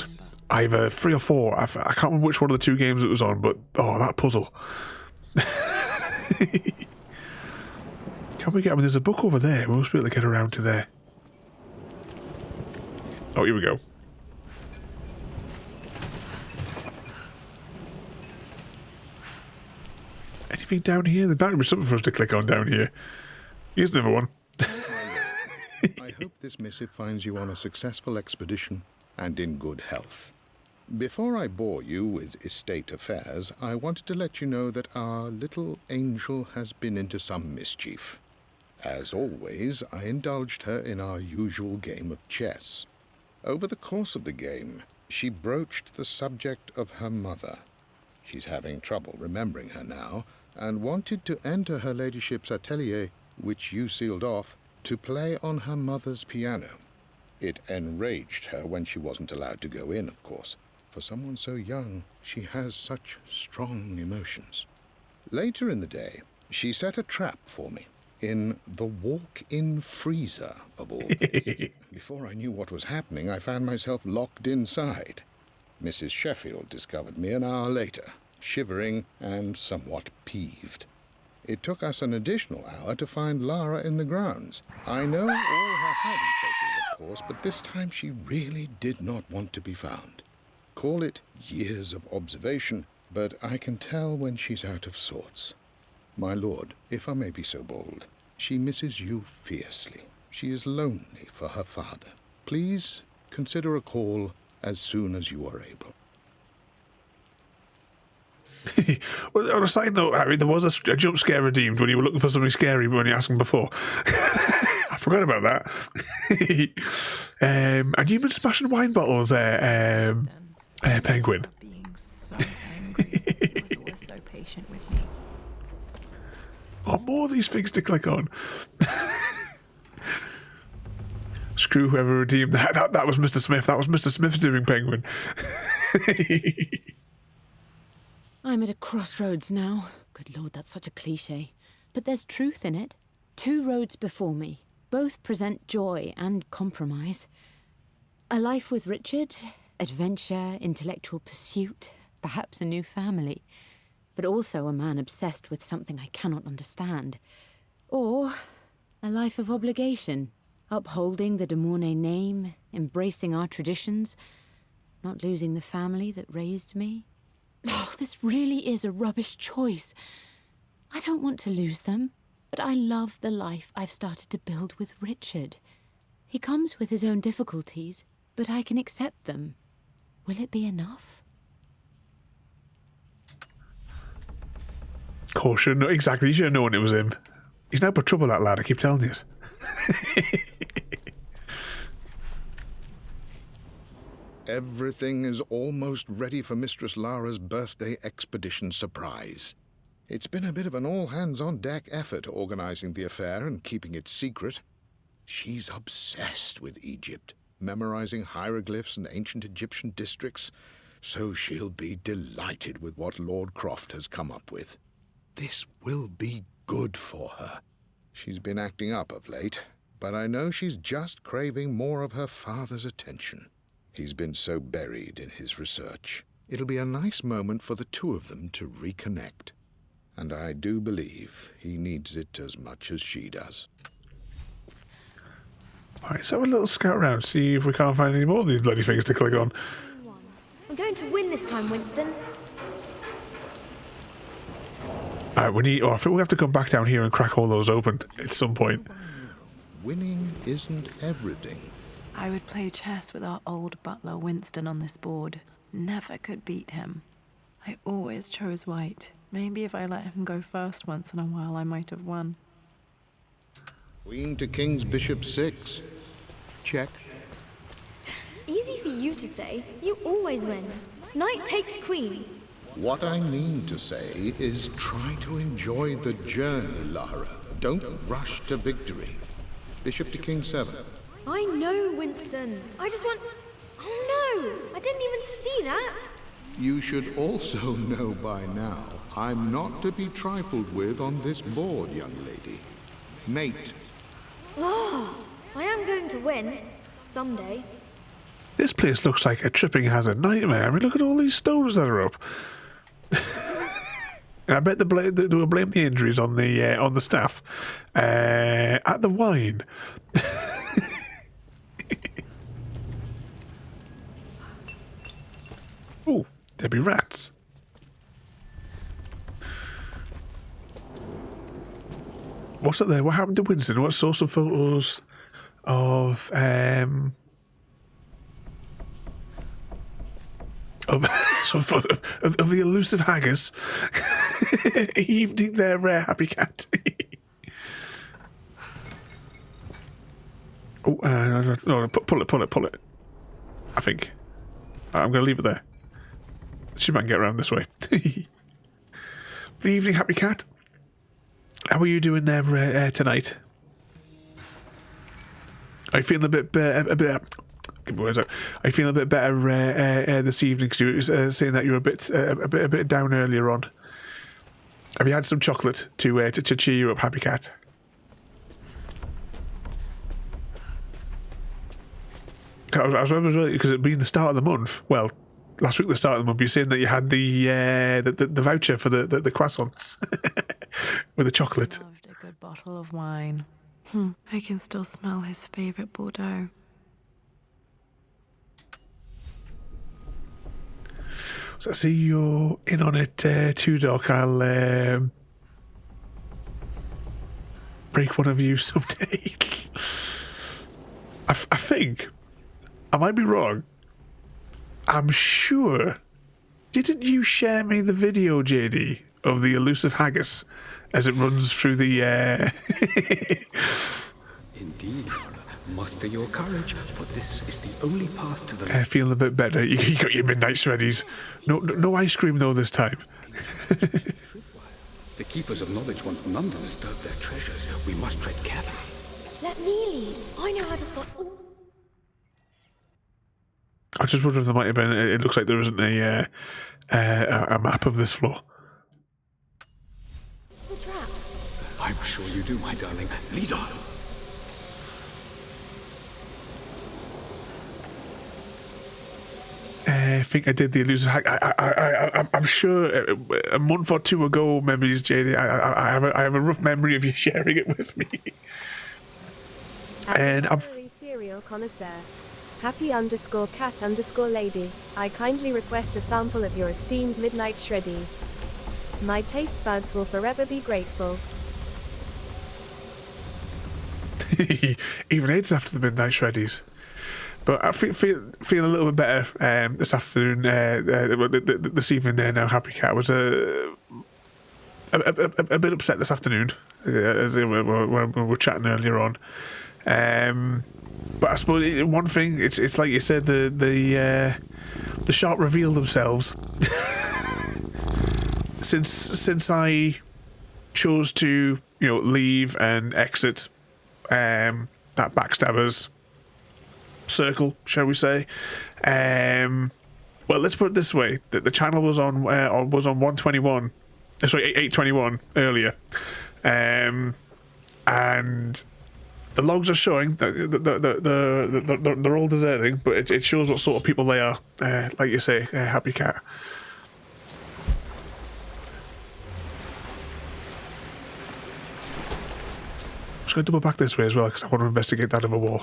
Either 3 or 4. I can't remember which one of the 2 games it was on, but... Oh, that puzzle. Can we get... I mean, there's a book over there. We must be able to get around to there. Oh, here we go. Anything down here? There's bound to be something for us to click on down here. Here's another one. I hope this missive finds you on a successful expedition and in good health. Before I bore you with estate affairs, I wanted to let you know that our little angel has been into some mischief. As always, I indulged her in our usual game of chess. Over the course of the game, she broached the subject of her mother. She's having trouble remembering her now, and wanted to enter her ladyship's atelier, which you sealed off, to play on her mother's piano. It enraged her when she wasn't allowed to go in, of course. For someone so young, she has such strong emotions. Later in the day, she set a trap for me in the walk-in freezer, of all places. Before I knew what was happening, I found myself locked inside. Mrs. Sheffield discovered me an hour later, shivering and somewhat peeved. It took us an additional hour to find Lara in the grounds. I know all her hiding places, of course, but this time she really did not want to be found. Call it years of observation, but I can tell when she's out of sorts. My lord, if I may be so bold, she misses you fiercely. She is lonely for her father. Please consider a call as soon as you are able. Well, on a side note, Harry, there was a jump scare redeemed when you were looking for something scary when you asked him before. I forgot about that. And you've been smashing wine bottles there, Penguin. Being so angry. He was always so patient with me. Oh, more of these things to click on. Screw whoever redeemed that. That was Mr. Smith. That was Mr. Smith doing Penguin. I'm at a crossroads now. Good Lord, that's such a cliche. But there's truth in it. 2 roads before me. Both present joy and compromise. A life with Richard, adventure, intellectual pursuit, perhaps a new family. But also a man obsessed with something I cannot understand. Or a life of obligation, upholding the de Mornay name, embracing our traditions, not losing the family that raised me. Oh, this really is a rubbish choice. I don't want to lose them, but I love the life I've started to build with Richard. He comes with his own difficulties, but I can accept them. Will it be enough? Caution, not exactly. You should have known it was him. He's now put trouble, that lad, I keep telling you. Everything is almost ready for Mistress Lara's birthday expedition surprise. It's been a bit of an all-hands-on-deck effort organizing the affair and keeping it secret. She's obsessed with Egypt, memorizing hieroglyphs and ancient Egyptian districts, so she'll be delighted with what Lord Croft has come up with. This will be good for her. She's been acting up of late, but I know she's just craving more of her father's attention. He's been so buried in his research. It'll be a nice moment for the two of them to reconnect. And I do believe he needs it as much as she does. Alright, so have a little scout around, see if we can't find any more of these bloody things to click on. I'm going to win this time, Winston. Alright, I think we have to come back down here and crack all those open at some point. Winning isn't everything. I would play chess with our old butler Winston on this board. Never could beat him. I always chose white. Maybe if I let him go first once in a while, I might have won. Queen to King's Bishop 6. Check. Easy for you to say. You always win. Knight takes queen. What I mean to say is try to enjoy the journey, Lara. Don't rush to victory. Bishop to King 7. I know, Winston. I just want... Oh no! I didn't even see that! You should also know by now, I'm not to be trifled with on this board, young lady. Mate. Oh, I am going to win. Someday. This place looks like a tripping hazard nightmare. I mean, look at all these stones that are up. I bet they will blame the injuries on the staff at the wine. Oh, there'll be rats. What's up there? What happened to Winston? What saw some photos of of the elusive haggis evening their rare happy cat. Oh, no, pull it. I think I'm going to leave it there. She might get around this way. Good evening, happy cat. How are you doing there tonight? Are you feeling a bit Are you feeling a bit better this evening? Because you were saying that you were a bit down earlier on. Have you had some chocolate to cheer you up, happy cat? I was wondering because it being the start of the month. Well, last week the start of the month, you're saying that you had the voucher for the croissants with the chocolate. Loved a good bottle of wine. I can still smell his favourite Bordeaux. So I see you're in on it too, Doc. I'll break one of you someday. I think, I might be wrong, I'm sure, didn't you share me the video, JD, of the elusive haggis as it runs through the Indeed, Lara. Muster your courage, for this is the only path to the... Feeling a bit better. You got your midnight shreddies. No ice cream, though, this time. The keepers of knowledge want none to disturb their treasures. We must tread carefully. Let me lead. I know how to spot all... I just wonder if there might have been... It looks like there isn't a map of this floor. The traps. I'm sure you do, my darling. Lead on. I think I did the elusive hack. I'm sure a month or two ago, memories, JD. I have a rough memory of you sharing it with me. And I'm serial connoisseur. Happy_cat_lady. I kindly request a sample of your esteemed midnight shreddies. My taste buds will forever be grateful. even ages after the midnight shreddies. But I feel a little bit better this afternoon, this evening there now, Happy Cat. I was a bit upset this afternoon when we were chatting earlier on. But I suppose one thing, it's like you said, the shop revealed themselves. since I chose to leave and exit that backstabbers circle, shall we say? Well, let's put it this way: that the channel was on 121, sorry, 821 earlier, and the logs are showing that they're all deserting, but it shows what sort of people they are. Like you say, Happy Cat. I'm just going to double back this way as well because I want to investigate that other wall.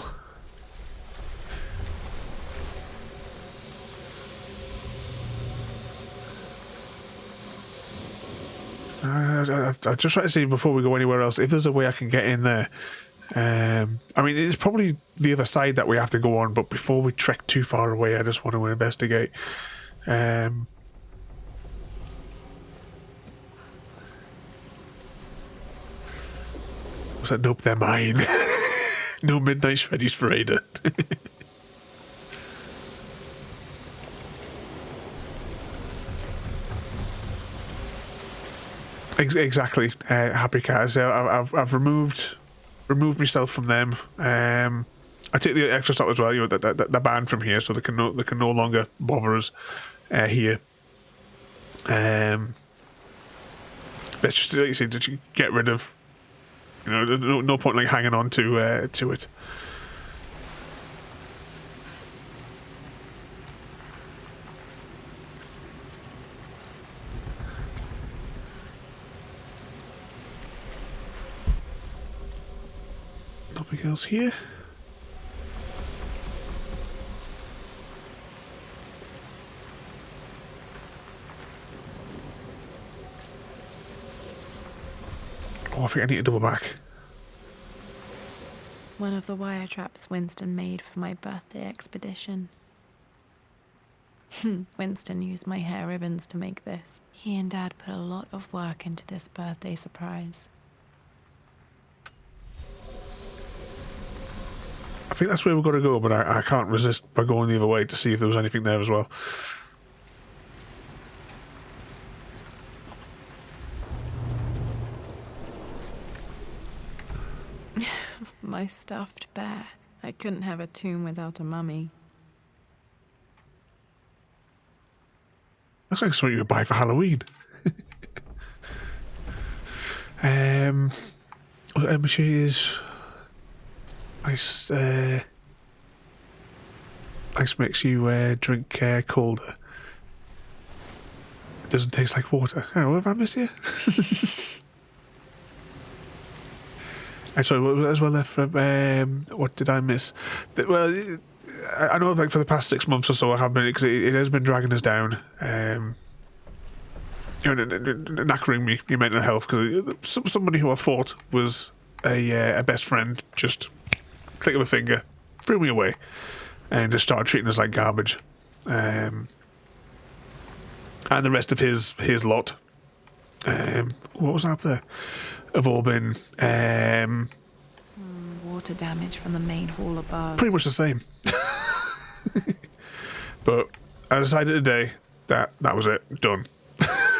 I just try to see before we go anywhere else if there's a way I can get in there. I mean, it's probably the other side that we have to go on, but before we trek too far away, I just want to investigate. Was that? Nope, they're mine. No midnight shreddies for Ada. Exactly, Happy Cat. So I've removed myself from them. I take the extra stop as well. They're banned from here, so they can no longer bother us here. Let's just, like you say, just get rid of. No point like hanging on to it. Nothing else here. Oh, I think I need to double back. One of the wire traps Winston made for my birthday expedition. Winston used my hair ribbons to make this. He and Dad put a lot of work into this birthday surprise. I think that's where we've got to go, but I can't resist by going the other way to see if there was anything there as well. My stuffed bear. I couldn't have a tomb without a mummy. That's like something you would buy for Halloween. She is... Ice makes you drink colder. It doesn't taste like water. Oh, what have I missed here? And sorry, what was that as well there from, what did I miss? Well, I know like for the past 6 months or so I have been, because it has been dragging us down. Knackering me, your mental health, because somebody who I thought was a best friend just click of a finger, threw me away, and just started treating us like garbage. And the rest of his lot, what was up there? Have all been water damage from the main hall above. Pretty much the same. But I decided today that was it, done.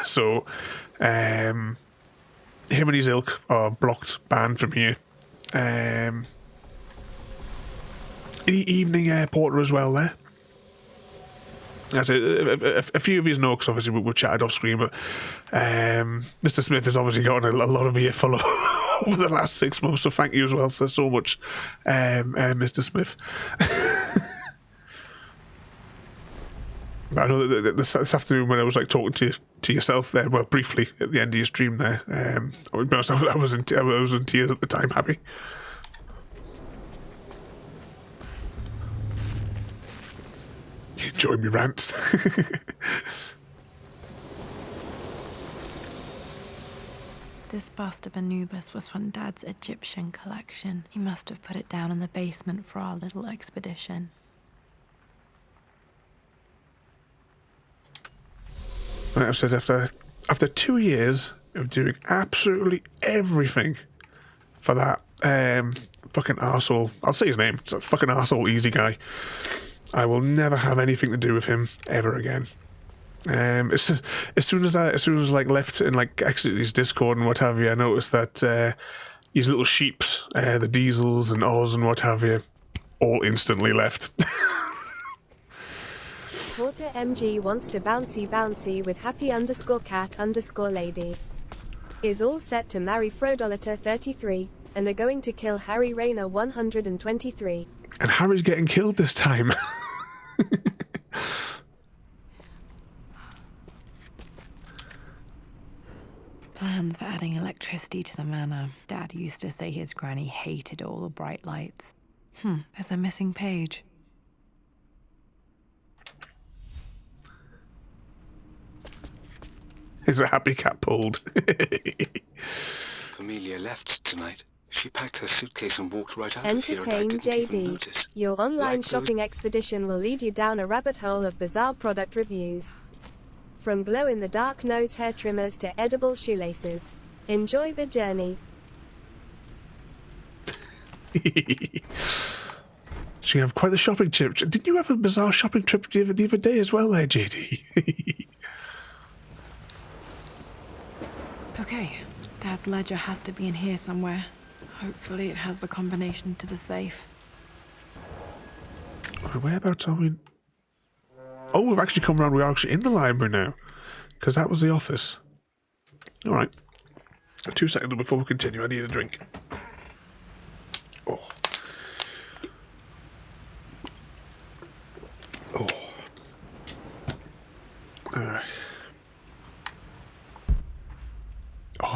So him and his ilk are blocked, banned from here. Evening porter as well there. As a few of you know, because obviously we chatted off screen, but Mr. Smith has obviously gotten a lot of earful over the last 6 months, so thank you as well so much, Mr. Smith. But I know that this afternoon when I was like talking to yourself there, well, briefly at the end of your stream there, I would be honest, I was in tears at the time, Happy. You enjoy me rants. This bust of Anubis was from Dad's Egyptian collection. He must have put it down in the basement for our little expedition. Like I've said, after 2 years of doing absolutely everything for that fucking arsehole. I'll say his name. It's a fucking arsehole easy guy. I will never have anything to do with him ever again. As soon as I like left and like exited his Discord and what have you, I noticed that his little sheeps, the Diesels and Oz and what have you, all instantly left. Porter MG wants to bouncy with happy_cat_lady. Is all set to marry Frodoliter 33, and are going to kill Harry Rayner 123. And Harry's getting killed this time. Plans for adding electricity to the manor. Dad used to say his granny hated all the bright lights. There's a missing page. Is a happy cat pulled? Amelia left tonight. She packed her suitcase and walked right out Entertain of here, and I didn't even JD. notice. Your online Like shopping expedition will lead you down a rabbit hole of bizarre product reviews. From glow-in-the-dark nose hair trimmers to edible shoelaces. Enjoy the journey. So you have quite the shopping trip. Didn't you have a bizarre shopping trip the other day as well there, JD? Okay, Dad's ledger has to be in here somewhere. Hopefully it has the combination to the safe. Whereabouts are we? Oh, we've actually come around. We're actually in the library now. Because that was the office. Alright. 2 seconds before we continue. I need a drink. Oh. Oh.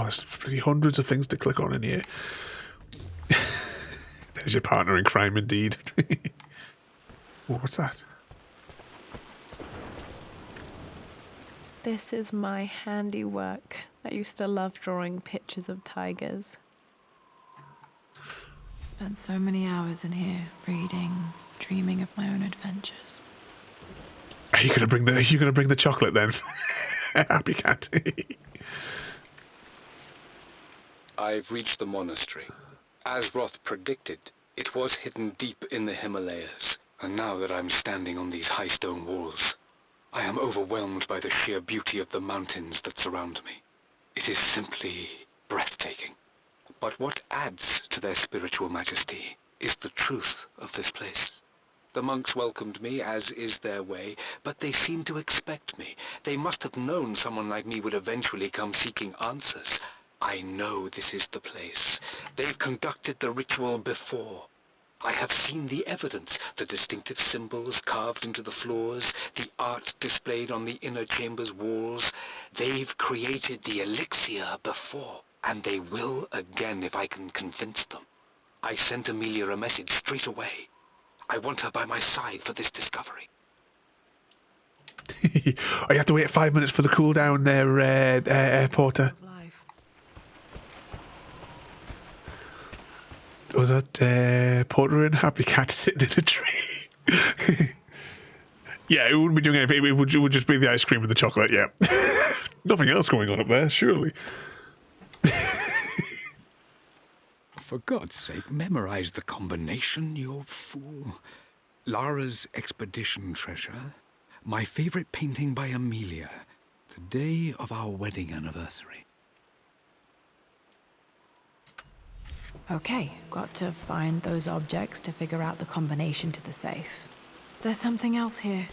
There's pretty hundreds of things to click on in here. There's your partner in crime, indeed. Oh, what's that? This is my handiwork. I used to love drawing pictures of tigers. Spent so many hours in here, reading, dreaming of my own adventures. Are you gonna bring the chocolate then? Happy cat. I've reached the monastery. As Roth predicted, it was hidden deep in the Himalayas, and now that I'm standing on these high stone walls, I am overwhelmed by the sheer beauty of the mountains that surround me. It is simply breathtaking. But what adds to their spiritual majesty is the truth of this place. The monks welcomed me, as is their way, but they seemed to expect me. They must have known someone like me would eventually come seeking answers. I know this is the place. They've conducted the ritual before. I have seen the evidence, the distinctive symbols carved into the floors, the art displayed on the inner chamber's walls. They've created the elixir before, and they will again if I can convince them. I sent Amelia a message straight away. I want her by my side for this discovery. You have to wait 5 minutes for the cooldown there, Porter. Was that Porter and Happy Cat sitting in a tree? Yeah, it wouldn't be doing anything. It would just be the ice cream and the chocolate, yeah. Nothing else going on up there, surely. For God's sake, memorize the combination, you fool. Lara's expedition treasure, my favorite painting by Amelia, the day of our wedding anniversary. Okay, got to find those objects to figure out the combination to the safe. There's something else here.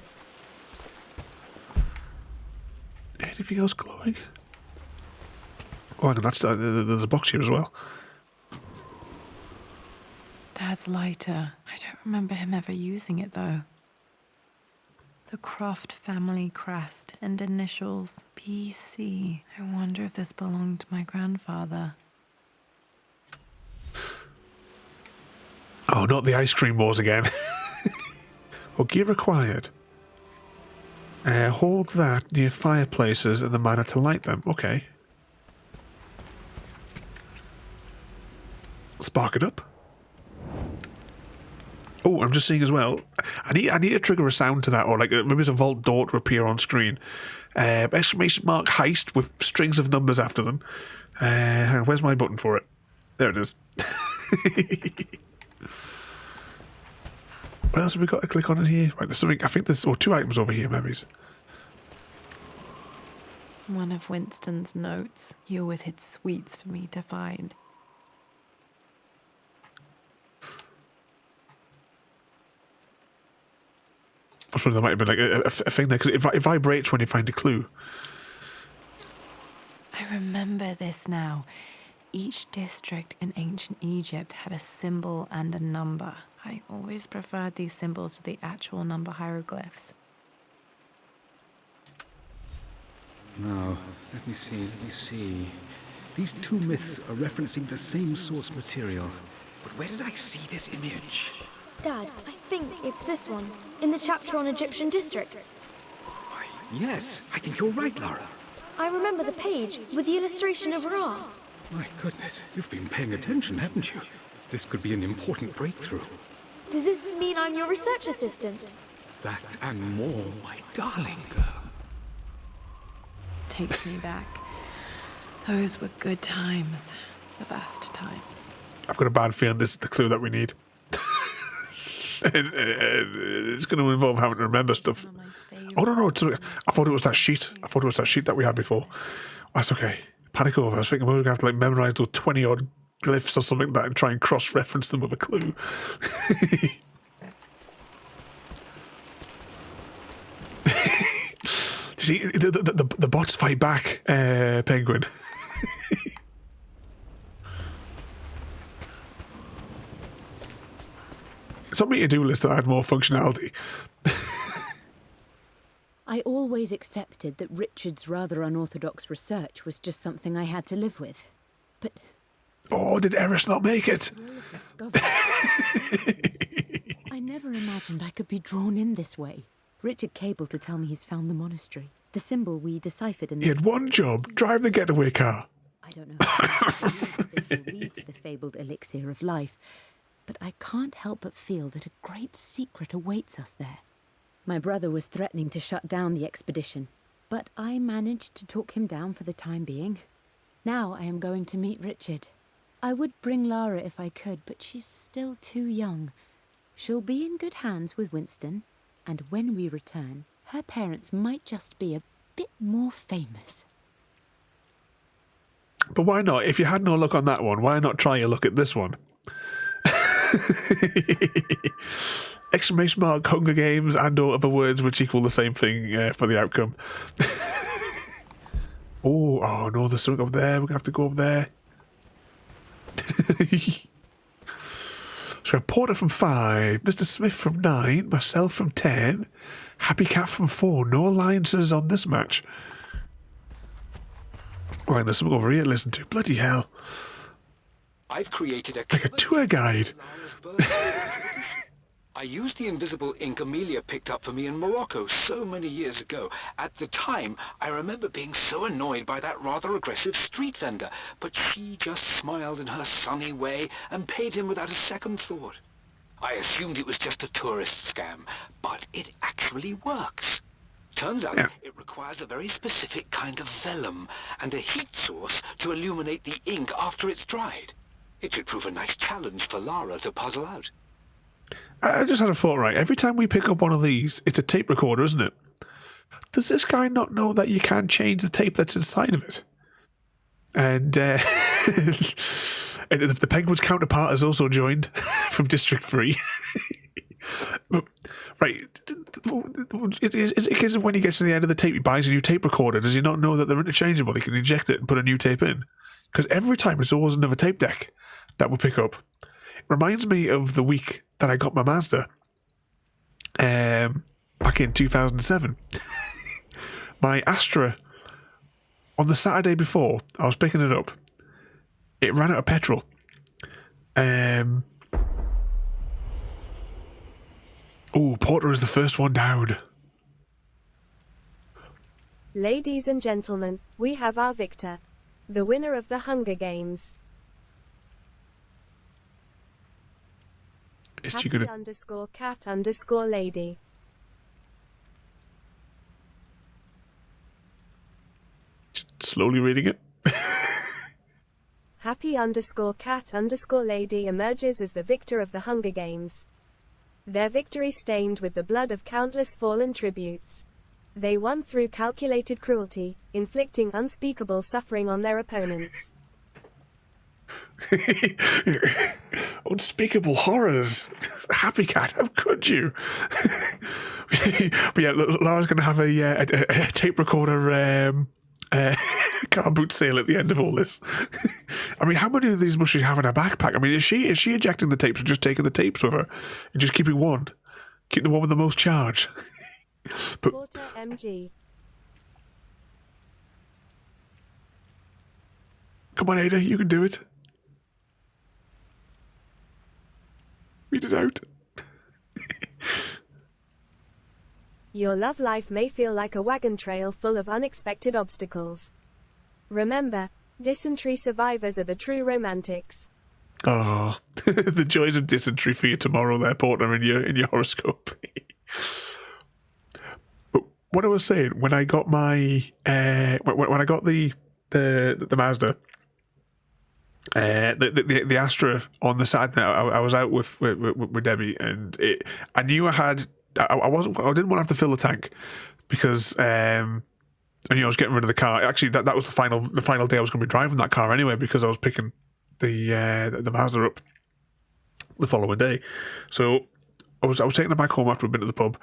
Anything else glowing? Oh, hang on, there's a box here as well. Dad's lighter. I don't remember him ever using it, though. The Croft family crest and initials BC. I wonder if this belonged to my grandfather. Oh, not the ice cream wars again. Well, gear required. Hold that near fireplaces in the manor to light them. Okay. Spark it up. Oh, I'm just seeing as well. I need to trigger a sound to that, or like maybe there's a vault door to appear on screen. Exclamation mark heist with strings of numbers after them. Hang on, where's my button for it? There it is. What else have we got to click on in here? Right, there's something. I think there's 2 items over here, maybe. One of Winston's notes. He always hid sweets for me to find. I was wondering there might have been like a thing there, because it vibrates when you find a clue. I remember this now. Each district in ancient Egypt had a symbol and a number. I always preferred these symbols to the actual number hieroglyphs. Now, let me see. These 2 myths are referencing the same source material. But where did I see this image? Dad, I think it's this one, in the chapter on Egyptian districts. Why, yes, I think you're right, Lara. I remember the page with the illustration of Ra. My goodness, you've been paying attention, haven't you? This could be an important breakthrough. Does this mean I'm your research assistant? That and more, my darling girl. Takes me back. Those were good times. The best times. I've got a bad feeling this is the clue that we need. It's going to involve having to remember stuff. Oh, no. I thought it was that sheet. That we had before. That's okay. Panic over. I was thinking we were going to have to like memorize those 20-odd glyphs or something like that and try and cross-reference them with a clue. See, the bots fight back, Penguin. It's on my to-do list that had more functionality. I always accepted that Richard's rather unorthodox research was just something I had to live with. But... Oh, did Eris not make it? I never imagined I could be drawn in this way. Richard cabled to tell me he's found the monastery. The symbol we deciphered in the... He had one job, drive the getaway car. I don't know how this will lead to the fabled elixir of life, but I can't help but feel that a great secret awaits us there. My brother was threatening to shut down the expedition, but I managed to talk him down for the time being. Now I am going to meet Richard. I would bring Lara if I could, but she's still too young. She'll be in good hands with Winston, and when we return, her parents might just be a bit more famous. But why not? If you had no luck on that one, why not try a look at this one? Exclamation mark, Hunger Games and or other words which equal the same thing for the outcome. Oh no, there's something up there. We're going to have to go up there. So Porter from 5, Mr. Smith from 9, myself from 10, Happy Cat from 4. No alliances on this match. Right, there's something over here to listen to. Bloody hell. I've created Like a tour guide. I used the invisible ink Amelia picked up for me in Morocco so many years ago. At the time, I remember being so annoyed by that rather aggressive street vendor, but she just smiled in her sunny way and paid him without a second thought. I assumed it was just a tourist scam, but it actually works. Turns out it requires a very specific kind of vellum and a heat source to illuminate the ink after it's dried. It should prove a nice challenge for Lara to puzzle out. I just had a thought, right? Every time we pick up one of these, it's a tape recorder, isn't it? Does this guy not know that you can change the tape that's inside of it? And the Penguin's counterpart has also joined from District 3. Right. Is it when he gets to the end of the tape, he buys a new tape recorder? Does he not know that they're interchangeable? He can eject it and put a new tape in? Because every time it's always another tape deck that we'll pick up. It reminds me of the week that I got my Mazda back in 2007. My Astra, on the Saturday before I was picking it up, it ran out of petrol. Porter is the first one down. Ladies and gentlemen, we have our victor. The winner of the Hunger Games. Is Happy she gonna... _cat_lady. Slowly reading it. happy_cat_lady emerges as the victor of the Hunger Games. Their victory stained with the blood of countless fallen tributes. They won through calculated cruelty, inflicting unspeakable suffering on their opponents. Unspeakable horrors. Happy Cat, how could you? But yeah, Lara's going to have a tape recorder car boot sale at the end of all this. I mean, how many of these must she have in her backpack? I mean, is she ejecting the tapes and just taking the tapes with her and just keeping one? Keep the one with the most charge. But, Quarter MG. come on, Ada, you can do it. Read it out. Your love life may feel like a wagon trail full of unexpected obstacles. Remember, dysentery survivors are the true romantics. Oh, the joys of dysentery for you tomorrow there, partner, in your horoscope. But what I was saying, when I got my when I got the Mazda, the Astra on the side there, I was out with Debbie, and I knew I didn't want to have to fill the tank because and I was getting rid of the car. Actually, that was the final day I was going to be driving that car anyway, because I was picking the Mazda up the following day. So I was taking it back home after we'd been to the pub,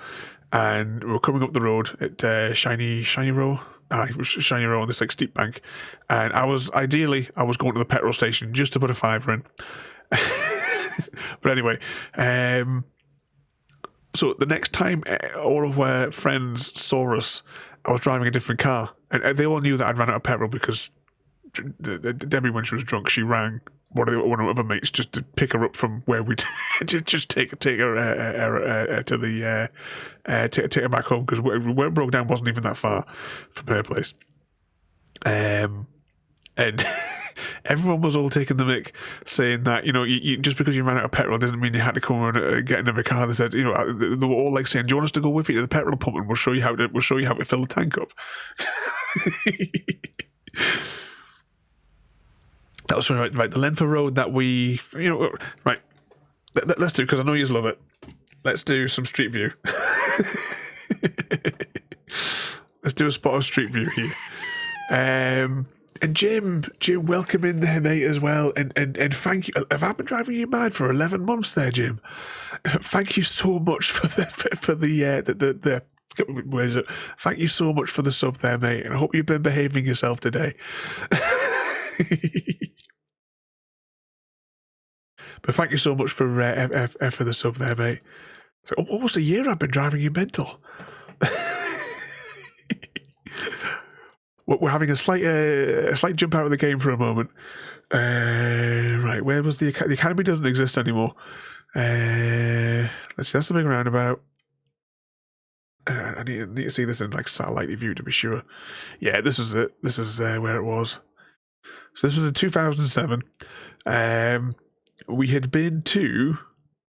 and we were coming up the road at Shiny Row. It was Shiny Row on this steep bank, and I was going to the petrol station just to put a fiver in. But anyway, so the next time all of our friends saw us, I was driving a different car, and they all knew that I'd run out of petrol because Debbie, when she was drunk, she rang one of her other mates just to pick her up from where we'd just take her take her back home, because where it broke down wasn't even that far from her place. And everyone was all taking the mick, saying that, you just because you ran out of petrol doesn't mean you had to come and get another car. They said, they were all like saying, "Do you want us to go with you to the petrol pump and we'll show you how to fill the tank up." That was right. The length of road that we, right. Let's do, because I know you love it. Let's do some Street View. Let's do a spot of Street View here. And Jim, welcome in there, mate, as well. And thank you. Have I been driving you mad for 11 months there, Jim? Thank you so much for the where is it? Thank you so much for the sub there, mate. And I hope you've been behaving yourself today. But thank you so much for the sub there, mate. So almost a year I've been driving you mental. We're having a slight jump out of the game for a moment. Right, where was the academy? Doesn't exist anymore. Let's see, that's the big roundabout. I need to see this in satellite view to be sure. Yeah, this was it. This is where it was. So this was in 2007. We had been to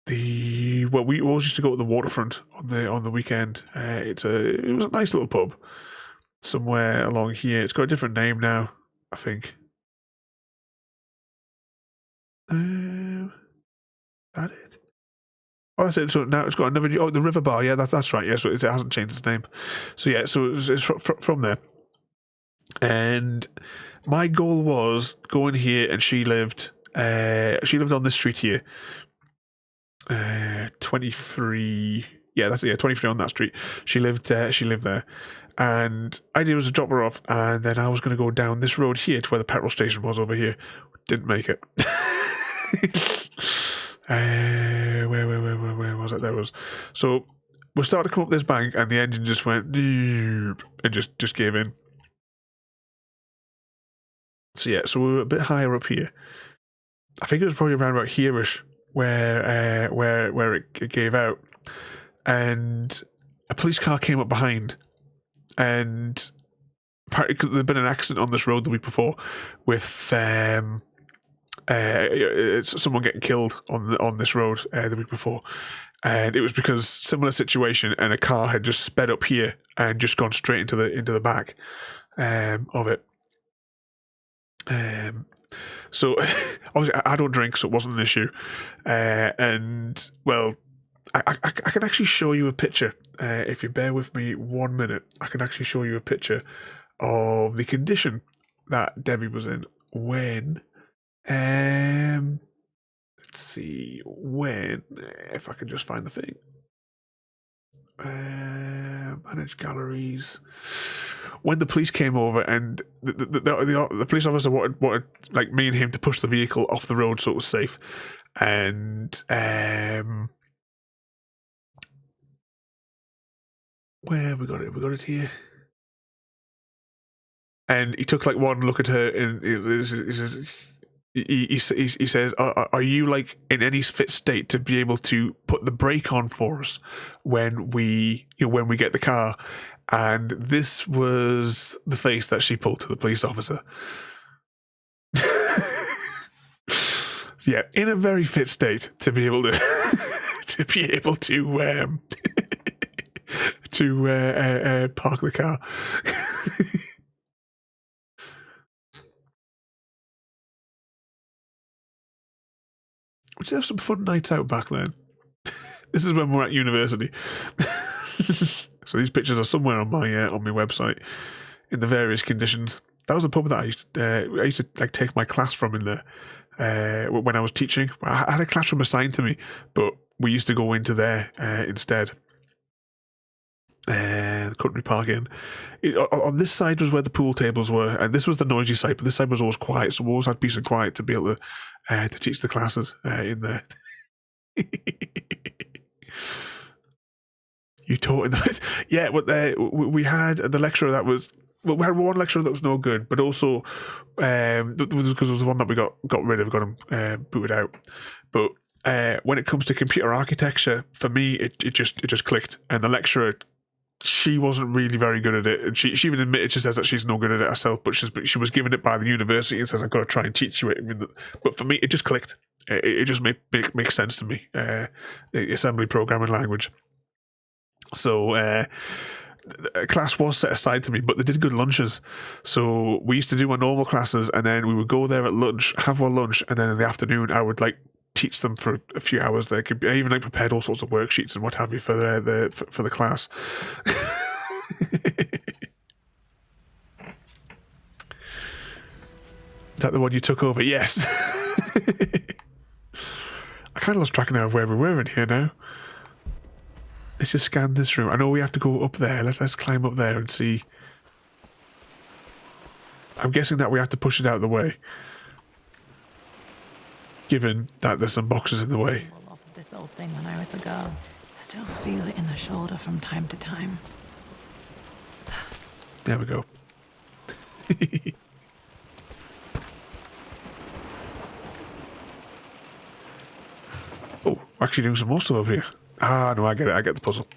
we always used to go to the waterfront on the weekend. It was a nice little pub somewhere along here. It's got a different name now, I think. That it? Oh, that's it. So now it's got another. Oh, the River Bar. Yeah, that's right. Yeah, so it hasn't changed its name. So yeah, so it's from there. And my goal was going here, and she lived on this street here. 23. Yeah, that's it. Yeah, 23 on that street. She lived there. And idea was to drop her off, and then I was going to go down this road here to where the petrol station was over here. Didn't make it. Where was it? There was. So we started to come up this bank, and the engine just went and just gave in. So yeah, so we were a bit higher up here. I think it was probably around about here-ish where it gave out, and a police car came up behind, and apparently there'd been an accident on this road the week before with someone getting killed on this road the week before, and it was because similar situation, and a car had just sped up here and just gone straight into the back of it. So, obviously, I don't drink, so it wasn't an issue. And, well, I can actually show you a picture. If you bear with me 1 minute, I can actually show you a picture of the condition that Debbie was in when... let's see, when... If I can just find the thing. Manage galleries. When the police came over and the police officer wanted like me and him to push the vehicle off the road so it was safe, and where have we got it? We got it here. And he took like one look at her, and he says, "Are you like in any fit state to be able to put the brake on for us when we get the car?" And this was the face that she pulled to the police officer. Yeah, in a very fit state to be able to park the car. We did have some fun nights out back then. This is when we were at university. So these pictures are somewhere on my website in the various conditions. That was a pub that I used to like take my class from in there when I was teaching. I had a classroom assigned to me, but we used to go into there instead. The country park inn. On this side was where the pool tables were, and this was the noisy side, but this side was always quiet, so we always had peace and quiet to be able to teach the classes in there. You taught in the... Yeah, but we had the lecturer that was... Well, we had one lecturer that was no good, but also because it was the one that we got rid of, got him booted out. But when it comes to computer architecture, for me, it just clicked. And the lecturer, she wasn't really very good at it. And she even admitted, she says that she's no good at it herself, but she was given it by the university and says, I've got to try and teach you it. But for me, it just clicked. It just makes sense to me. The assembly programming language. So a class was set aside to me, but they did good lunches. So we used to do our normal classes, and then we would go there at lunch, have our lunch, and then in the afternoon I would like teach them for a few hours. I even like prepared all sorts of worksheets and what have you for the class. Is that the one you took over? Yes. I kind of lost track now of where we were in here now. Let's just scan this room. I know we have to go up there. Let's climb up there and see. I'm guessing that we have to push it out of the way, given that there's some boxes in the way. Off of this old thing when I was a girl. Still feel it in the shoulder from time to time. There we go. Oh, we're actually doing some more stuff up here. Ah, no, I get it. I get the puzzle.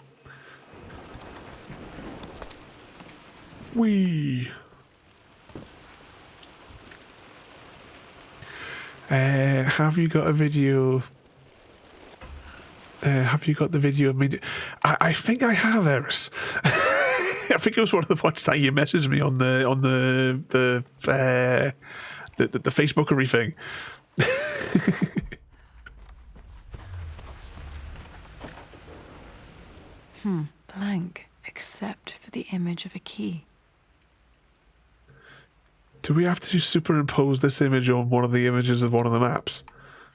Whee! Have you got a video? Have you got the video of me? I think I have, Eris. I think it was one of the points that you messaged me on the Facebookery thing. Blank, except for the image of a key. Do we have to superimpose this image on one of the images of one of the maps?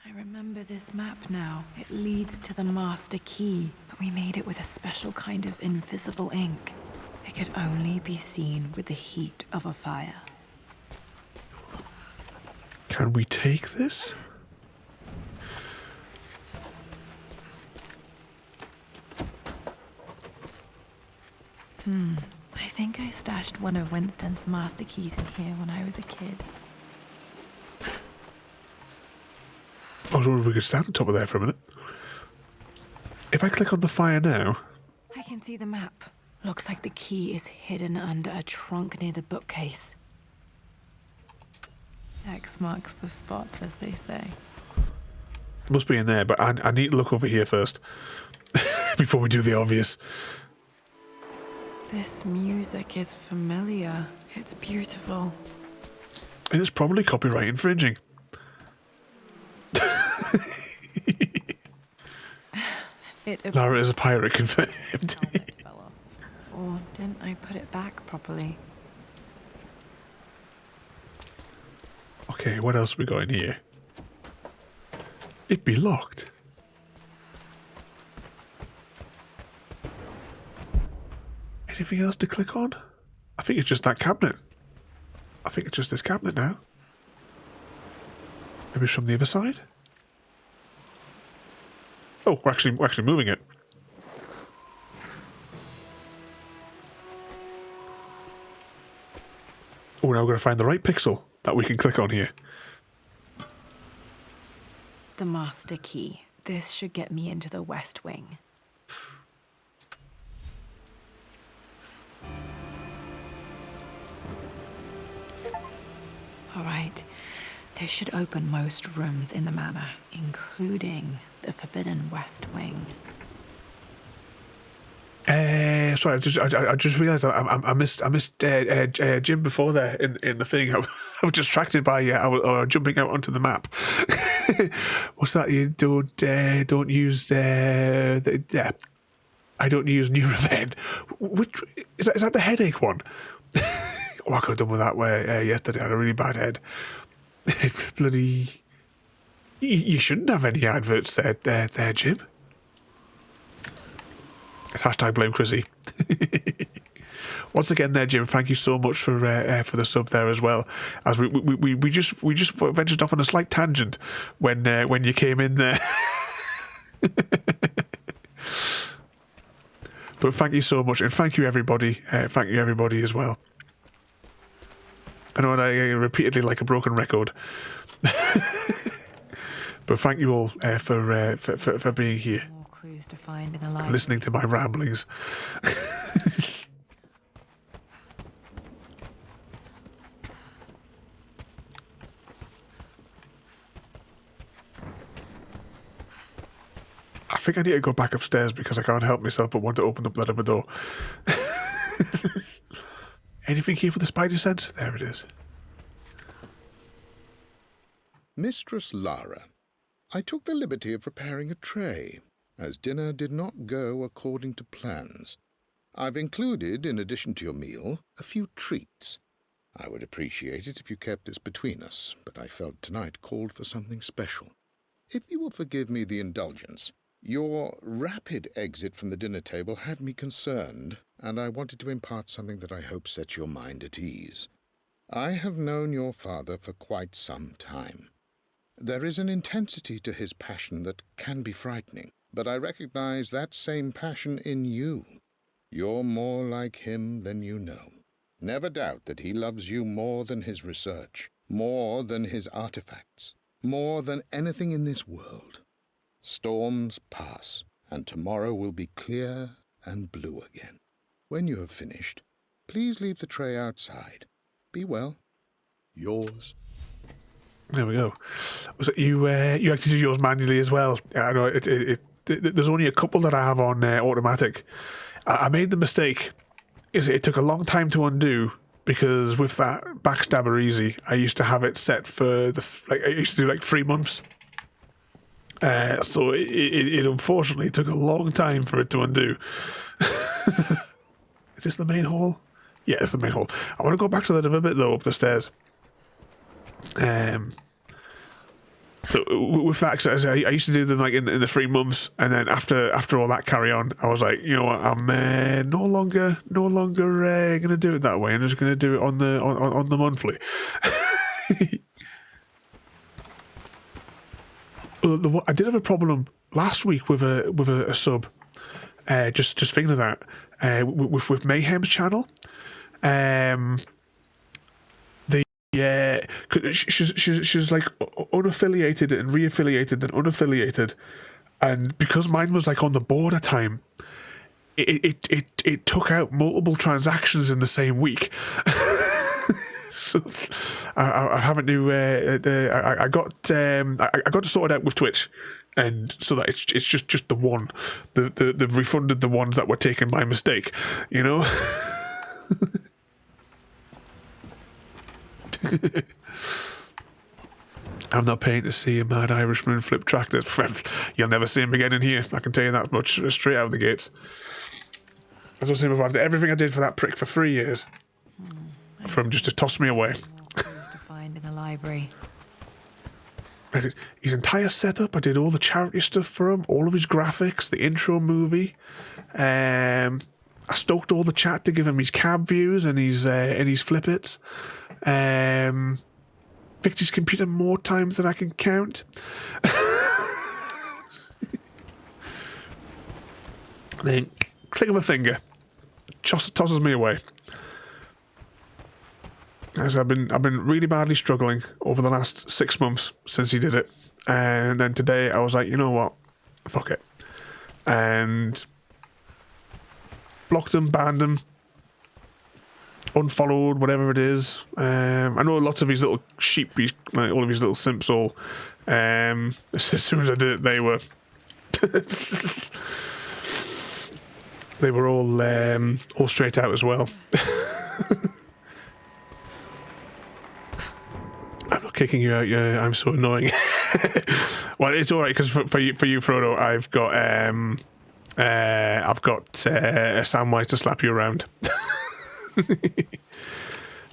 I remember this map now. It leads to the master key, but we made it with a special kind of invisible ink. It could only be seen with the heat of a fire. Can we take this? I think I stashed one of Winston's master keys in here when I was a kid. I was wondering if we could stand on top of there for a minute. If I click on the fire now... I can see the map. Looks like the key is hidden under a trunk near the bookcase. X marks the spot, as they say. It must be in there, but I need to look over here first. Before we do the obvious. This music is familiar. It's beautiful. It's probably copyright infringing. Lara is a pirate, confirmed. Helmet fell off. Or didn't I put it back properly? Okay, what else we got in here? It'd be locked. Anything else to click on? I think it's just that cabinet. I think it's just this cabinet now. Maybe it's from the other side? Oh, we're actually moving it. Oh, now we're going to find the right pixel that we can click on here. The master key. This should get me into the West Wing. All right. This should open most rooms in the manor, including the Forbidden West Wing. Sorry, I just realised I missed Jim before there in the thing. I was distracted by jumping out onto the map. What's that? You don't use I don't use Neuroven. Which is that the headache one? Oh, I could have done with that yesterday. I had a really bad head. It's bloody. You shouldn't have any adverts there, Jim. Hashtag blame Chrissy. Once again, there, Jim. Thank you so much for the sub there as well. As we just ventured off on a slight tangent when you came in there. But thank you so much, and thank you everybody. Thank you everybody as well. I know I repeatedly like a broken record. But thank you all for being here. More clues to find in the library. Listening to my ramblings. I think I need to go back upstairs because I can't help myself but want to open up that other door. Anything here for the spider sense? There it is. Mistress Lara, I took the liberty of preparing a tray, as dinner did not go according to plans. I've included, in addition to your meal, a few treats. I would appreciate it if you kept this between us, but I felt tonight called for something special. If you will forgive me the indulgence, your rapid exit from the dinner table had me concerned, and I wanted to impart something that I hope sets your mind at ease. I have known your father for quite some time. There is an intensity to his passion that can be frightening, but I recognize that same passion in you. You're more like him than you know. Never doubt that he loves you more than his research, more than his artifacts, more than anything in this world. Storms pass, and tomorrow will be clear and blue again. When you have finished, please leave the tray outside. Be well. Yours. There we go. So you actually do yours manually as well. I know there's only a couple that I have on automatic. I made the mistake. It took a long time to undo because with that Backstabber Easy, I used to have it set for I used to do like 3 months. So it unfortunately took a long time for it to undo. Is this the main hall? Yeah, it's the main hall. I want to go back to that other bit though, up the stairs. So with that, cause I used to do them like in the 3 months, and then after all that carry on, I was like, you know what, I'm no longer gonna do it that way. I'm just gonna do it on the monthly. I did have a problem last week with a sub. Just thinking of that with Mayhem's channel. She's like unaffiliated and reaffiliated and unaffiliated, and because mine was like on the border time, it took out multiple transactions in the same week. So I haven't I got to sort it out with Twitch, and so that it's just the one. They've refunded the ones that were taken by mistake, you know. I'm not paying to see a mad Irishman flip tractors. You'll never see him again in here. I can tell you that much straight out of the gates. As I was saying before, I did everything I did for that prick for 3 years. For him just to toss me away. To find in the library. I did his entire setup. I did all the charity stuff for him. All of his graphics. The intro movie. I stoked all the chat to give him his cab views and his flippets. Fixed his computer more times than I can count. Then, click of a finger, tosses me away. As I've been really badly struggling over the last 6 months since he did it, and then today I was like, you know what, fuck it, and blocked him, banned him. Unfollowed, whatever it is. I know lots of these little sheep, all of these little simps all, as soon as I did it, they were they were all straight out as well. I'm not kicking you out, yeah, I'm so annoying. Well, it's alright, because for you, Frodo, I've got a Samwise to slap you around.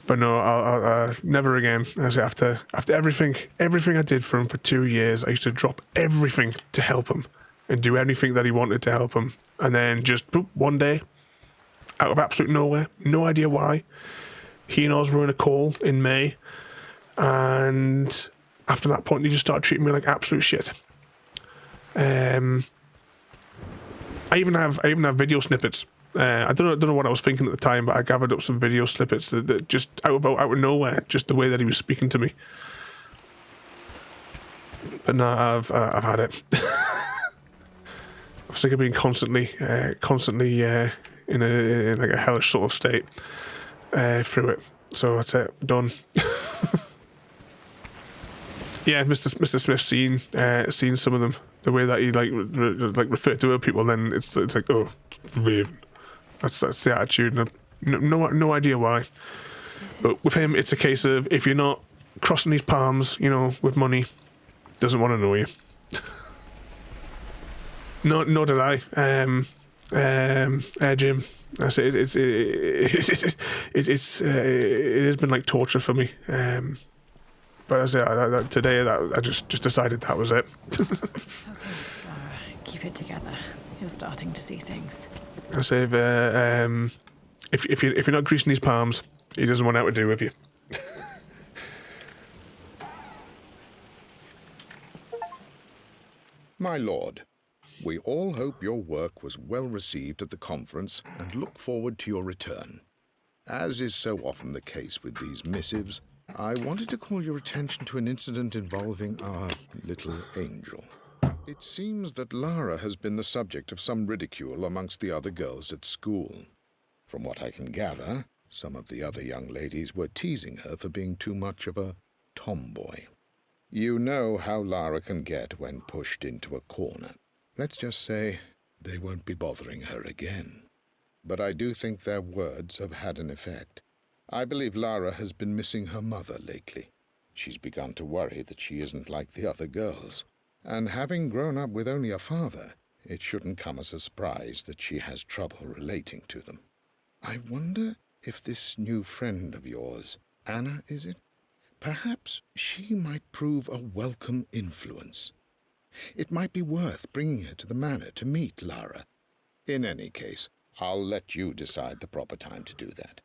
But no, I'll never again. As after everything I did for him for 2 years, I used to drop everything to help him and do anything that he wanted to help him, and then just boop, one day, out of absolute nowhere, no idea why, he and Oz were in a call in May, and after that point, he just started treating me like absolute shit. I even have video snippets. I don't know what I was thinking at the time, but I gathered up some video snippets that just out of nowhere, just the way that he was speaking to me. But no, I've had it. I was sick of being constantly in like a hellish sort of state through it. So that's it, done. Yeah, Mr. Smith's seen some of them. The way that he like referred to other people, then it's like, oh, Raven. That's the attitude. No idea why. But with him, it's a case of if you're not crossing his palms, with money, doesn't want to know you. Nor did I. Jim. I say it has been like torture for me. But as I today, I just decided that was it. Okay, Lara, keep it together. You're starting to see things. I say if you're not greasing his palms, he doesn't want out to do with you. My lord, we all hope your work was well received at the conference and look forward to your return. As is so often the case with these missives, I wanted to call your attention to an incident involving our little angel. It seems that Lara has been the subject of some ridicule amongst the other girls at school. From what I can gather, some of the other young ladies were teasing her for being too much of a tomboy. You know how Lara can get when pushed into a corner. Let's just say they won't be bothering her again. But I do think their words have had an effect. I believe Lara has been missing her mother lately. She's begun to worry that she isn't like the other girls. And having grown up with only a father, it shouldn't come as a surprise that she has trouble relating to them. I wonder if this new friend of yours, Anna, is it? Perhaps she might prove a welcome influence. It might be worth bringing her to the manor to meet Lara. In any case, I'll let you decide the proper time to do that.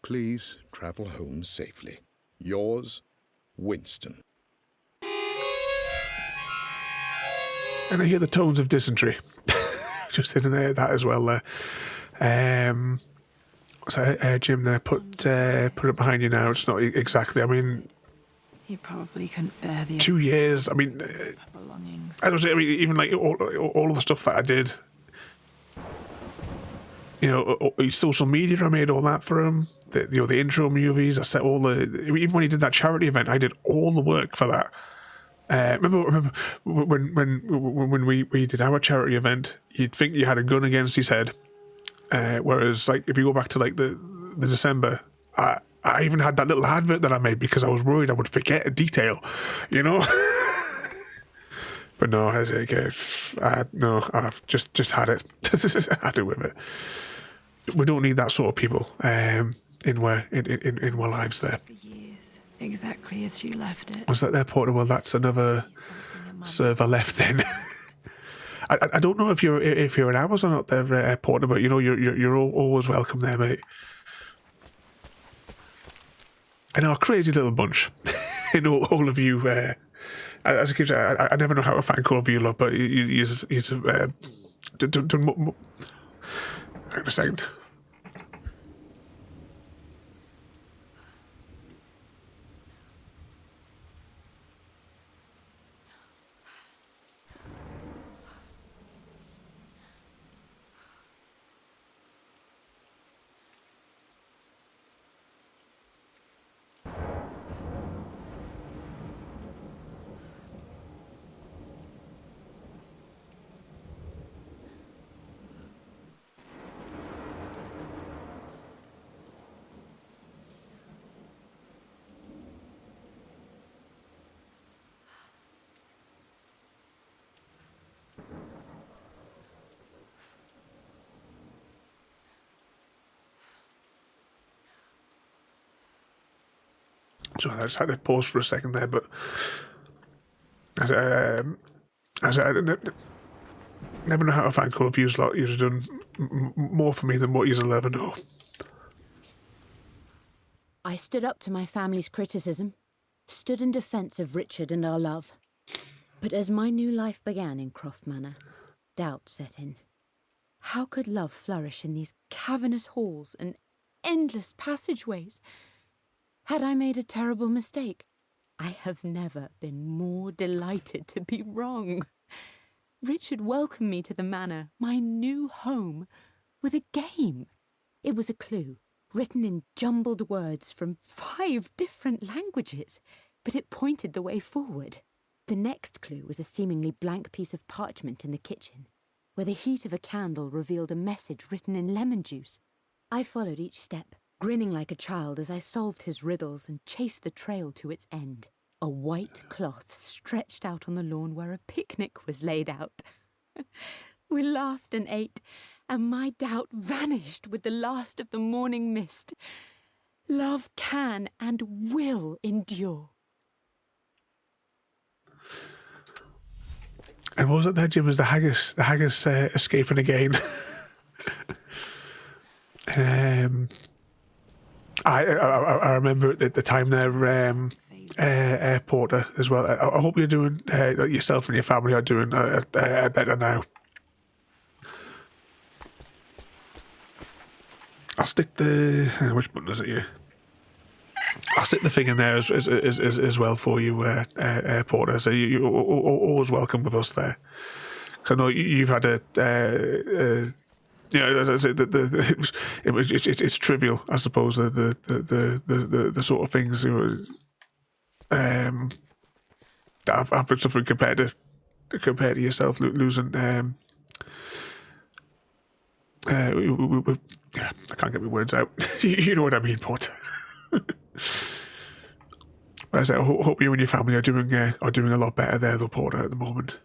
Please travel home safely. Yours, Winston. And I hear the tones of dysentery. Just in there, that as well there. Jim there, put it behind you now. It's not exactly, I mean... You probably couldn't bear the... 2 years, I mean... belongings. I even like all of the stuff that I did. Social media, I made all that for him. The intro movies, I set all the... Even when he did that charity event, I did all the work for that. Remember when we did our charity event, you'd think you had a gun against his head. Whereas, like, if you go back to, like, the December, I even had that little advert that I made because I was worried I would forget a detail, you know. But no, I've just had it. Had it with it. We don't need that sort of people in our lives there. For years, exactly as you left it. Was that their portal? Well, that's another server left then. I don't know if you're an Amazon up there, Porter, but you know you're always welcome there, mate. And our crazy little bunch, and all of you. As I keep saying, I never know how to thank all of you lot, but you done more. Hang on a second. So I just had to pause for a second there, but as I never know how to thank all of you lot. You've done more for me than what you'll ever know. I stood up to my family's criticism, stood in defence of Richard and our love. But as my new life began in Croft Manor, doubt set in. How could love flourish in these cavernous halls and endless passageways? Had I made a terrible mistake? I have never been more delighted to be wrong. Richard welcomed me to the manor, my new home, with a game. It was a clue, written in jumbled words from 5 different languages, but it pointed the way forward. The next clue was a seemingly blank piece of parchment in the kitchen, where the heat of a candle revealed a message written in lemon juice. I followed each step, grinning like a child as I solved his riddles and chased the trail to its end. A white cloth stretched out on the lawn where a picnic was laid out. We laughed and ate, and my doubt vanished with the last of the morning mist. Love can and will endure. And what was it there, Jim? Was the haggis escaping again? I remember at the time there, Porter, as well. I hope you're doing, yourself and your family are doing better now. I'll stick the, which button is it here? I'll stick the thing in there as well for you, Porter. So you're always welcome with us there. Because I know you've had it's trivial, I suppose. The sort of things that I've been suffering compared to yourself losing. I can't get my words out. You know what I mean, Porter. But I say, I hope you and your family are doing a lot better there, though, Porter, at the moment.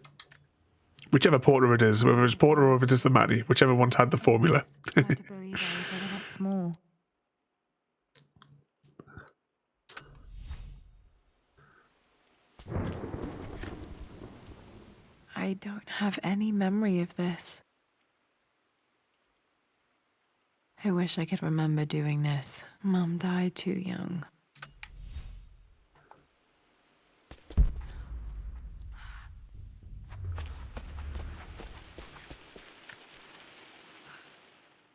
Whichever Porter it is, whether it's Porter or if it is the Manny, whichever one's had the formula. Hard to believe I was ever that small. I don't have any memory of this. I wish I could remember doing this. Mum died too young.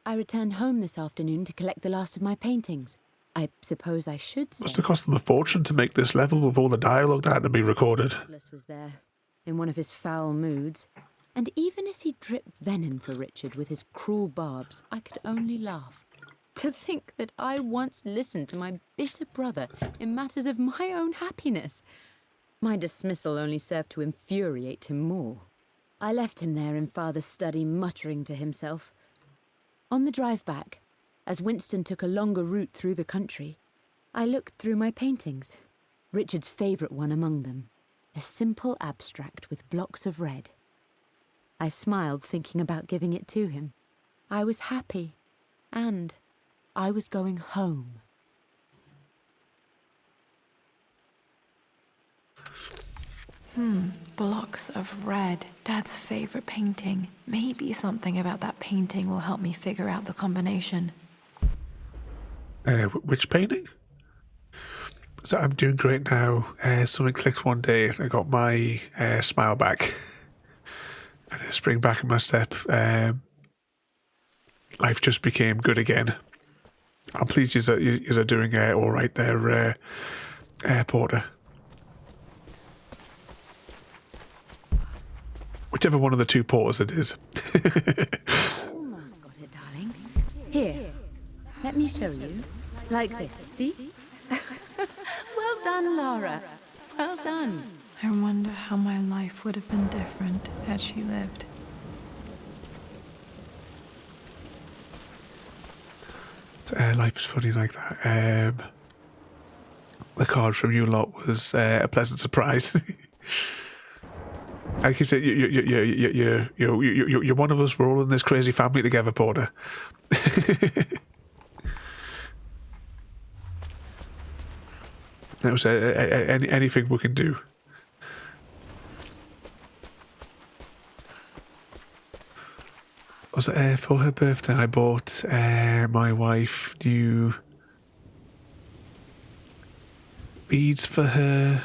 I returned home this afternoon to collect the last of my paintings. I suppose I should say... Must have cost them a fortune to make this level with all the dialogue that had to be recorded. Ruthless was there, in one of his foul moods, and even as he dripped venom for Richard with his cruel barbs, I could only laugh. To think that I once listened to my bitter brother in matters of my own happiness. My dismissal only served to infuriate him more. I left him there in Father's study, muttering to himself. On the drive back, as Winston took a longer route through the country, I looked through my paintings, Richard's favourite one among them, a simple abstract with blocks of red. I smiled, thinking about giving it to him. I was happy, and I was going home. Blocks of red. Dad's favorite painting. Maybe something about that painting will help me figure out the combination. Which painting? So I'm doing great now. Something clicked one day and I got my smile back. And a spring back in my step. Life just became good again. I'm pleased you're doing all right there, Porter. Whichever one of the two Porters it is. Almost got it, darling. Here, let me show you. Like this, see? Well done, Lara. Well done. I wonder how my life would have been different had she lived. Life is funny like that. The card from you lot was a pleasant surprise. I keep saying you're one of us. We're all in this crazy family together, Porter. That was anything we can do. Was it for her birthday? I bought my wife new beads for her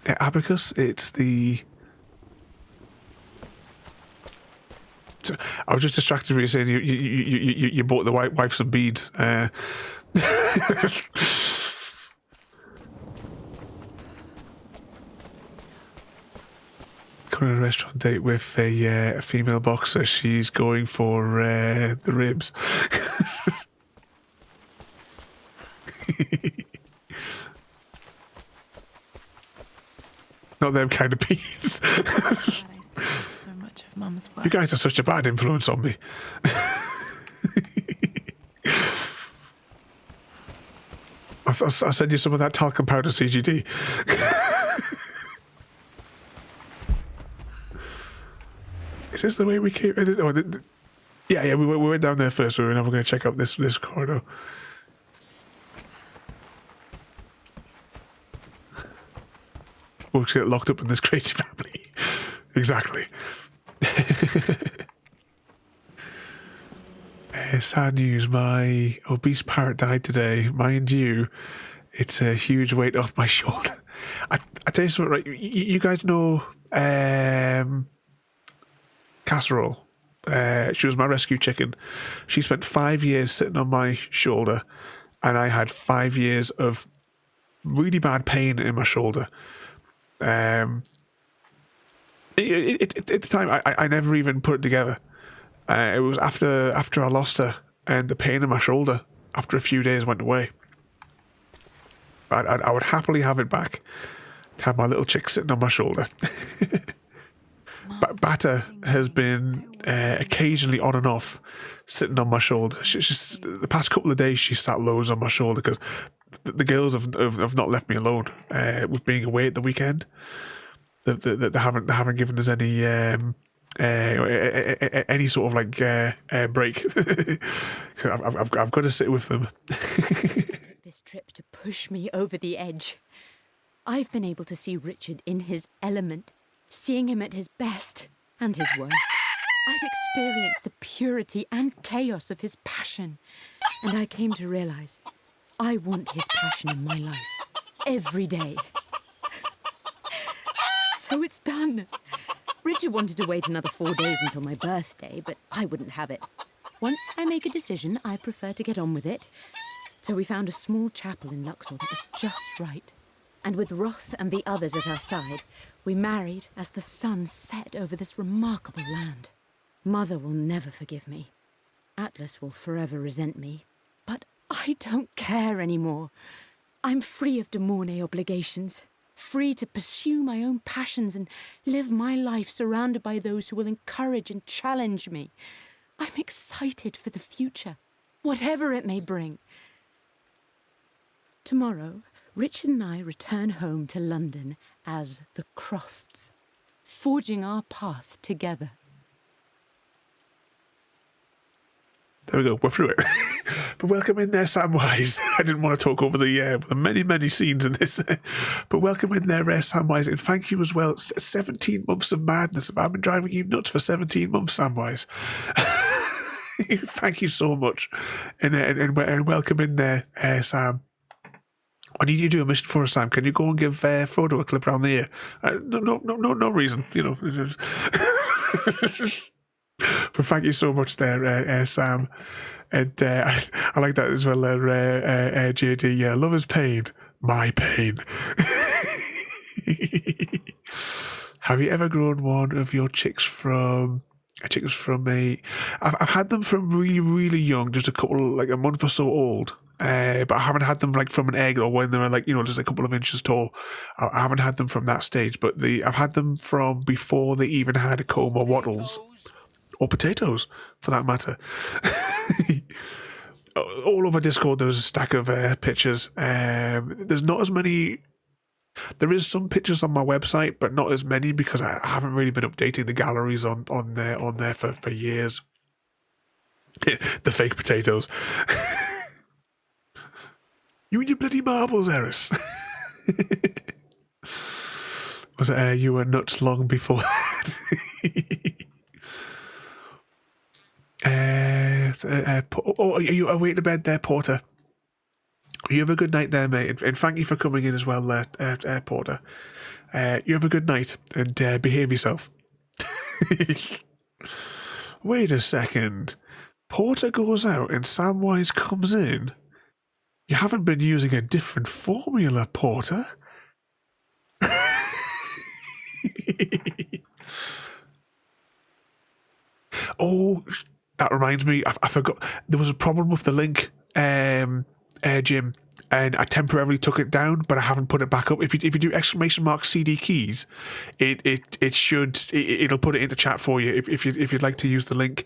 abacus. It's the. I was just distracted when you saying you bought the wife some beads. Going on a restaurant date with a female boxer. She's going for the ribs. Not them kind of beads. So much of Mum's work. You guys are such a bad influence on me. I'll send you some of that talcum powder, CGD. Is this the way we came? Yeah, we went down there first. We're going to check out this corridor. We'll get locked up in this crazy family. Exactly. Sad news. My obese parrot died today. Mind you, it's a huge weight off my shoulder. I tell you something, right? You guys know Casserole. She was my rescue chicken. She spent 5 years sitting on my shoulder, and I had 5 years of really bad pain in my shoulder. At the time, I never even put it together. It was after I lost her, and the pain in my shoulder after a few days went away. I would happily have it back to have my little chick sitting on my shoulder. Batter has been occasionally on and off sitting on my shoulder. She's the past couple of days she sat loads on my shoulder because the girls have not left me alone with being away at the weekend. They haven't given us any sort of like break. I've got to sit with them. This trip to push me over the edge. I've been able to see Richard in his element, seeing him at his best and his worst. I've experienced the purity and chaos of his passion, and I came to realise I want his passion in my life every day. So it's done. Richard wanted to wait another 4 days until my birthday, but I wouldn't have it. Once I make a decision, I prefer to get on with it. So we found a small chapel in Luxor that was just right. And with Roth and the others at our side, we married as the sun set over this remarkable land. Mother will never forgive me. Atlas will forever resent me. But I don't care anymore. I'm free of de Mornay obligations. Free to pursue my own passions and live my life surrounded by those who will encourage and challenge me. I'm excited for the future, whatever it may bring. Tomorrow, Richard and I return home to London as the Crofts, forging our path together. There we go, we're through it. But welcome in there, Samwise. I didn't want to talk over the many, many scenes in this. But welcome in there, Samwise. And thank you as well. 17 months of madness. I've been driving you nuts for 17 months, Samwise. Thank you so much. And welcome in there, Sam. I need you to do a mission for us, Sam. Can you go and give Frodo a clip around the ear? No reason, you know. But thank you so much there, Sam. And I like that as well, JD. Love is pain, my pain. Have you ever grown one of your chicks from a... I've had them from really, really young, just a month or so old. But I haven't had them like from an egg or when they were just a couple of inches tall. I haven't had them from that stage, but I've had them from before they even had a comb or wattles. Or potatoes, for that matter. All over Discord, there's a stack of pictures. There's not as many... There is some pictures on my website, but not as many because I haven't really been updating the galleries on there for years. The fake potatoes. You and your bloody marbles, Eris. Was it you were nuts long before that? Are you awake to bed there, Porter? You have a good night there, mate, and thank you for coming in as well, Porter. You have a good night, and behave yourself. Wait a second. Porter goes out and Samwise comes in. You haven't been using a different formula, Porter. Oh, that reminds me, I forgot. There was a problem with the link, Jim, and I temporarily took it down, but I haven't put it back up. If you do !CD keys, it'll put it in the chat for you. If you'd like to use the link,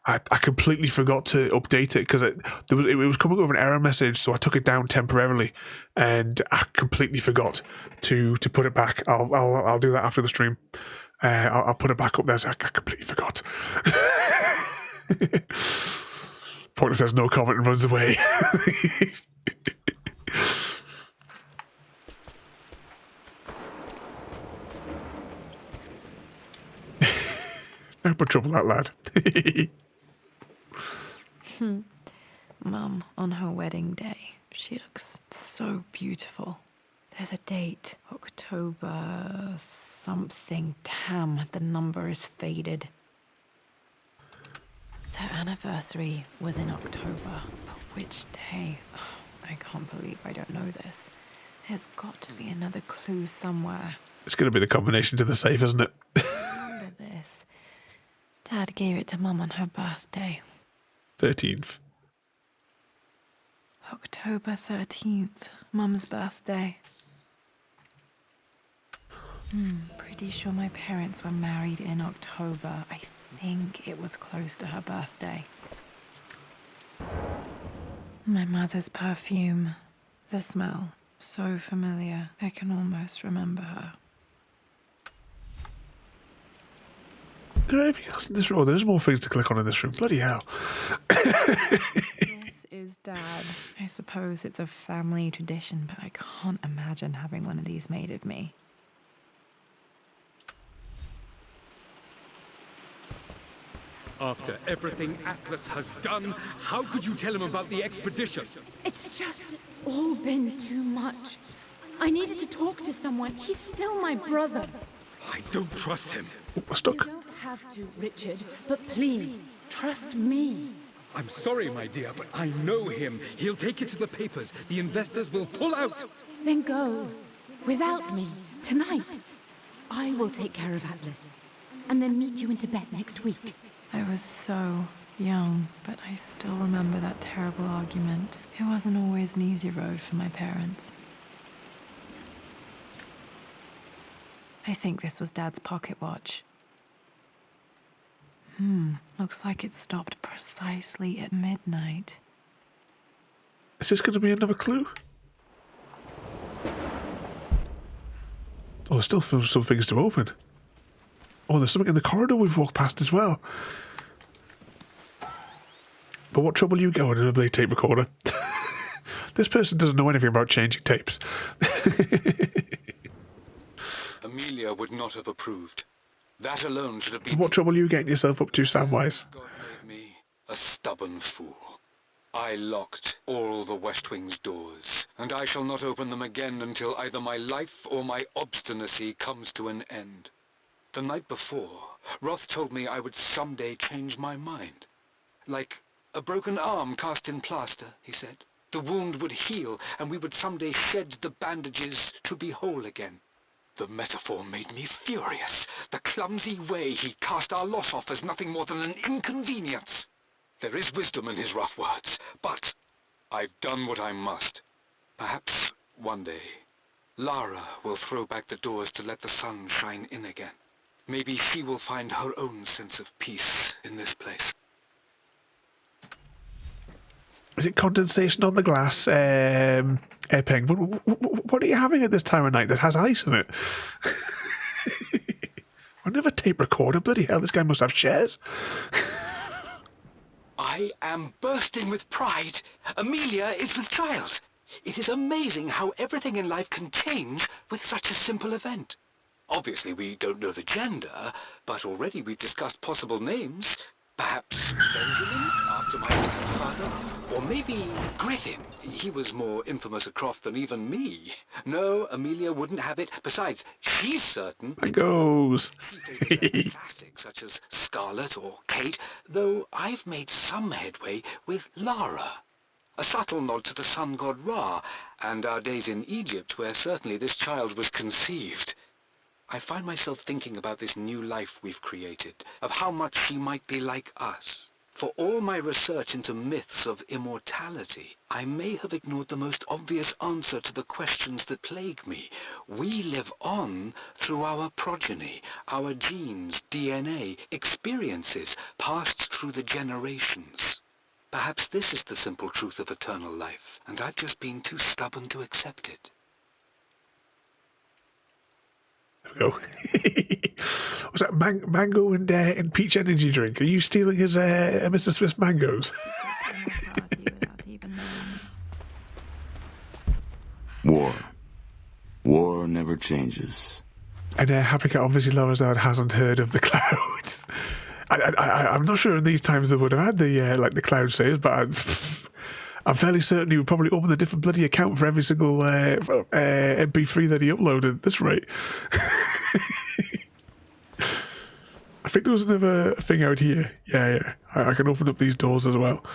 I completely forgot to update it because it was coming over an error message, so I took it down temporarily, and I completely forgot to put it back. I'll do that after the stream. I'll put it back up there. So I completely forgot. Porter says no comment and runs away. No put trouble, that lad. Mum, on her wedding day, she looks so beautiful. There's a date, October something. Damn, the number is faded. Their anniversary was in October, but which day? Oh, I can't believe I don't know this. There's got to be another clue somewhere. It's going to be the combination to the safe, isn't it? Remember this. Dad gave it to Mum on her birthday. 13th. October 13th, Mum's birthday. Pretty sure my parents were married in October. I think it was close to her birthday. My mother's perfume. The smell. So familiar. I can almost remember her. Is there anything else in this room? There's more things to click on in this room. Bloody hell. This is Dad. I suppose it's a family tradition, but I can't imagine having one of these made of me. After everything Atlas has done, how could you tell him about the expedition? It's just all been too much. I needed to talk to someone. He's still my brother. I don't trust him. We're stuck. You don't have to, Richard, but please, trust me. I'm sorry, my dear, but I know him. He'll take it to the papers. The investors will pull out. Then go. Without me. Tonight. I will take care of Atlas. And then meet you in Tibet next week. I was so young, but I still remember that terrible argument. It wasn't always an easy road for my parents. I think this was Dad's pocket watch. Looks like it stopped precisely at midnight. Is this going to be another clue? Oh, there's still some things to open. Oh, there's something in the corridor we've walked past as well. But what trouble you go in a blade tape recorder? This person doesn't know anything about changing tapes. Amelia would not have approved. That alone should have been... What trouble are you getting yourself up to, Samwise? God made me a stubborn fool. I locked all the West Wing's doors, and I shall not open them again until either my life or my obstinacy comes to an end. The night before, Roth told me I would someday change my mind. Like a broken arm cast in plaster, he said. The wound would heal, and we would someday shed the bandages to be whole again. The metaphor made me furious. The clumsy way he cast our loss off as nothing more than an inconvenience. There is wisdom in his rough words, but I've done what I must. Perhaps one day, Lara will throw back the doors to let the sun shine in again. Maybe she will find her own sense of peace in this place. Is it condensation on the glass, Peng? What are you having at this time of night that has ice in it? I never tape recorder. Bloody hell, this guy must have shares. I am bursting with pride. Amelia is with child. It is amazing how everything in life can change with such a simple event. Obviously, we don't know the gender, but already we've discussed possible names. Perhaps Benjamin, after my grandfather, or maybe Griffin. He was more infamous at Croft than even me. No, Amelia wouldn't have it. Besides, she's certain... It goes. Classics such as Scarlet or Kate, though I've made some headway with Lara. A subtle nod to the sun god Ra, and our days in Egypt, where certainly this child was conceived. I find myself thinking about this new life we've created, of how much she might be like us. For all my research into myths of immortality, I may have ignored the most obvious answer to the questions that plague me. We live on through our progeny, our genes, DNA, experiences passed through the generations. Perhaps this is the simple truth of eternal life, and I've just been too stubborn to accept it. There we go. Was that mango and peach energy drink? Are you stealing his Mr. Smith's mangoes? War never changes. And Happy Cat obviously Laura's dad hasn't heard of the clouds. I'm not sure in these times they would have had the cloud saves, but I'm fairly certain he would probably open a different bloody account for every single MP3 that he uploaded at this rate. I think there was another thing out here. Yeah. I can open up these doors as well.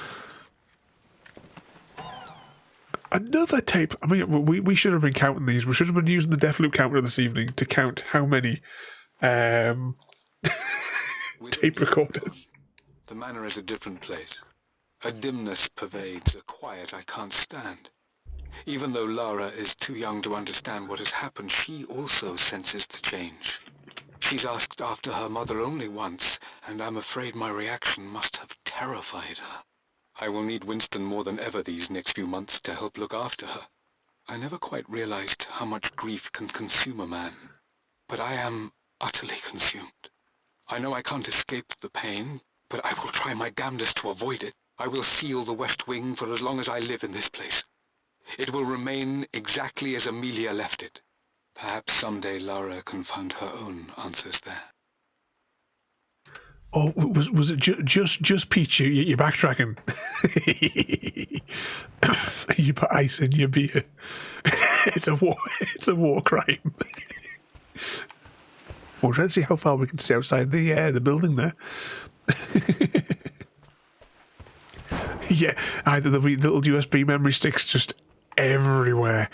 Another tape. I mean, we should have been counting these. We should have been using the Deathloop counter this evening to count how many tape recorders. The manor is a different place. A dimness pervades, a quiet I can't stand. Even though Lara is too young to understand what has happened, she also senses the change. She's asked after her mother only once, and I'm afraid my reaction must have terrified her. I will need Winston more than ever these next few months to help look after her. I never quite realized how much grief can consume a man, but I am utterly consumed. I know I can't escape the pain, but I will try my damnedest to avoid it. I will seal the West Wing for as long as I live in this place. It will remain exactly as Amelia left it. Perhaps someday Lara can find her own answers there. Oh, was it just Peach? You're backtracking. You put ice in your beer. It's a war crime. We're trying to see how far we can see outside the building there. Yeah, there'll be little USB memory sticks just everywhere.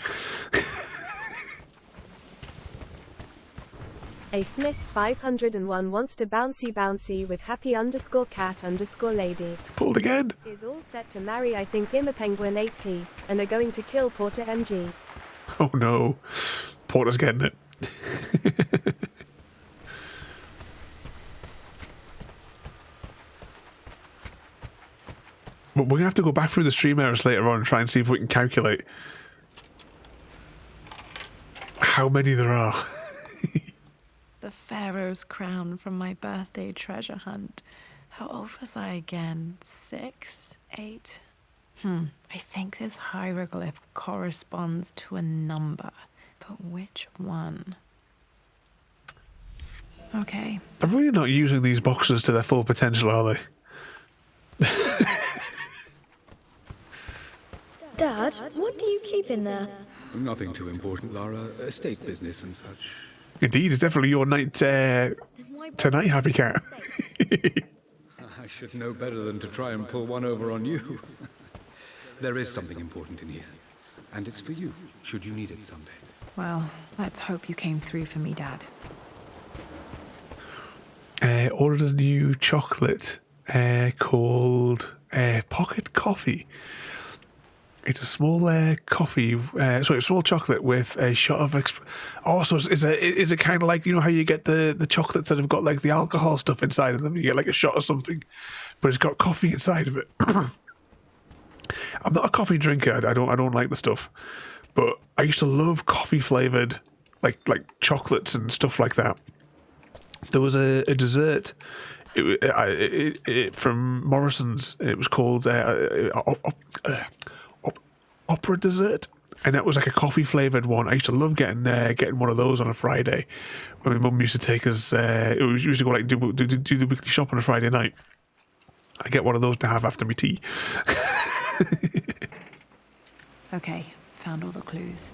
A Smith 501 wants to bouncy with happy_cat_lady. Pulled again. Is all set to marry I think Penguin 8p, and are going to kill Porter MG. Oh no. Porter's getting it. But we're going to have to go back through the stream errors later on and try and see if we can calculate how many there are. pharaoh's crown from my birthday treasure hunt. How old was I again? 6? 8? I think this hieroglyph corresponds to a number, but which one? Okay. They're really not using these boxes to their full potential, are they? Dad, what do you keep in there? Nothing too important, Lara. Estate business and such. Indeed, it's definitely your night tonight, Happy Cat. I should know better than to try and pull one over on you. There is something important in here, and it's for you, should you need it someday. Well, let's hope you came through for me, Dad. Ordered a new chocolate called Pocket Coffee. It's a small a small chocolate with a shot of so is it kind of like, you know how you get the chocolates that have got like the alcohol stuff inside of them? You get like a shot or something, but it's got coffee inside of it. I'm not a coffee drinker. I don't like the stuff, but I used to love coffee flavored like chocolates and stuff like that. There was a dessert from Morrison's. It was called Opera Dessert, and that was like a coffee flavored one. I used to love getting one of those on a Friday when my mum used to take us. It was used to go like do the weekly shop on a Friday night. I get one of those to have after my tea. Okay, found all the clues.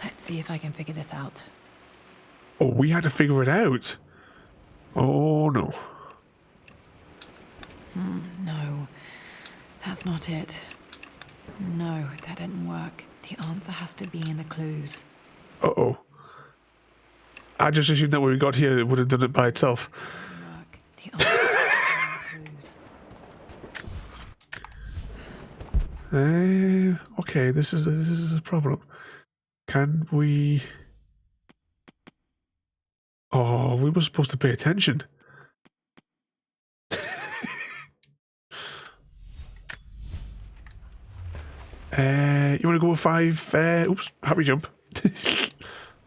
Let's see if I can figure this out. Oh, we had to figure it out. Oh no. No, that's not it. No, that didn't work. The answer has to be in the clues. Uh-oh. I just assumed that when we got here, it would have done it by itself. The answer has to be in the clues. Okay, this is a problem. Can we... Oh, we were supposed to pay attention. You want to go with 5? Oops, happy jump.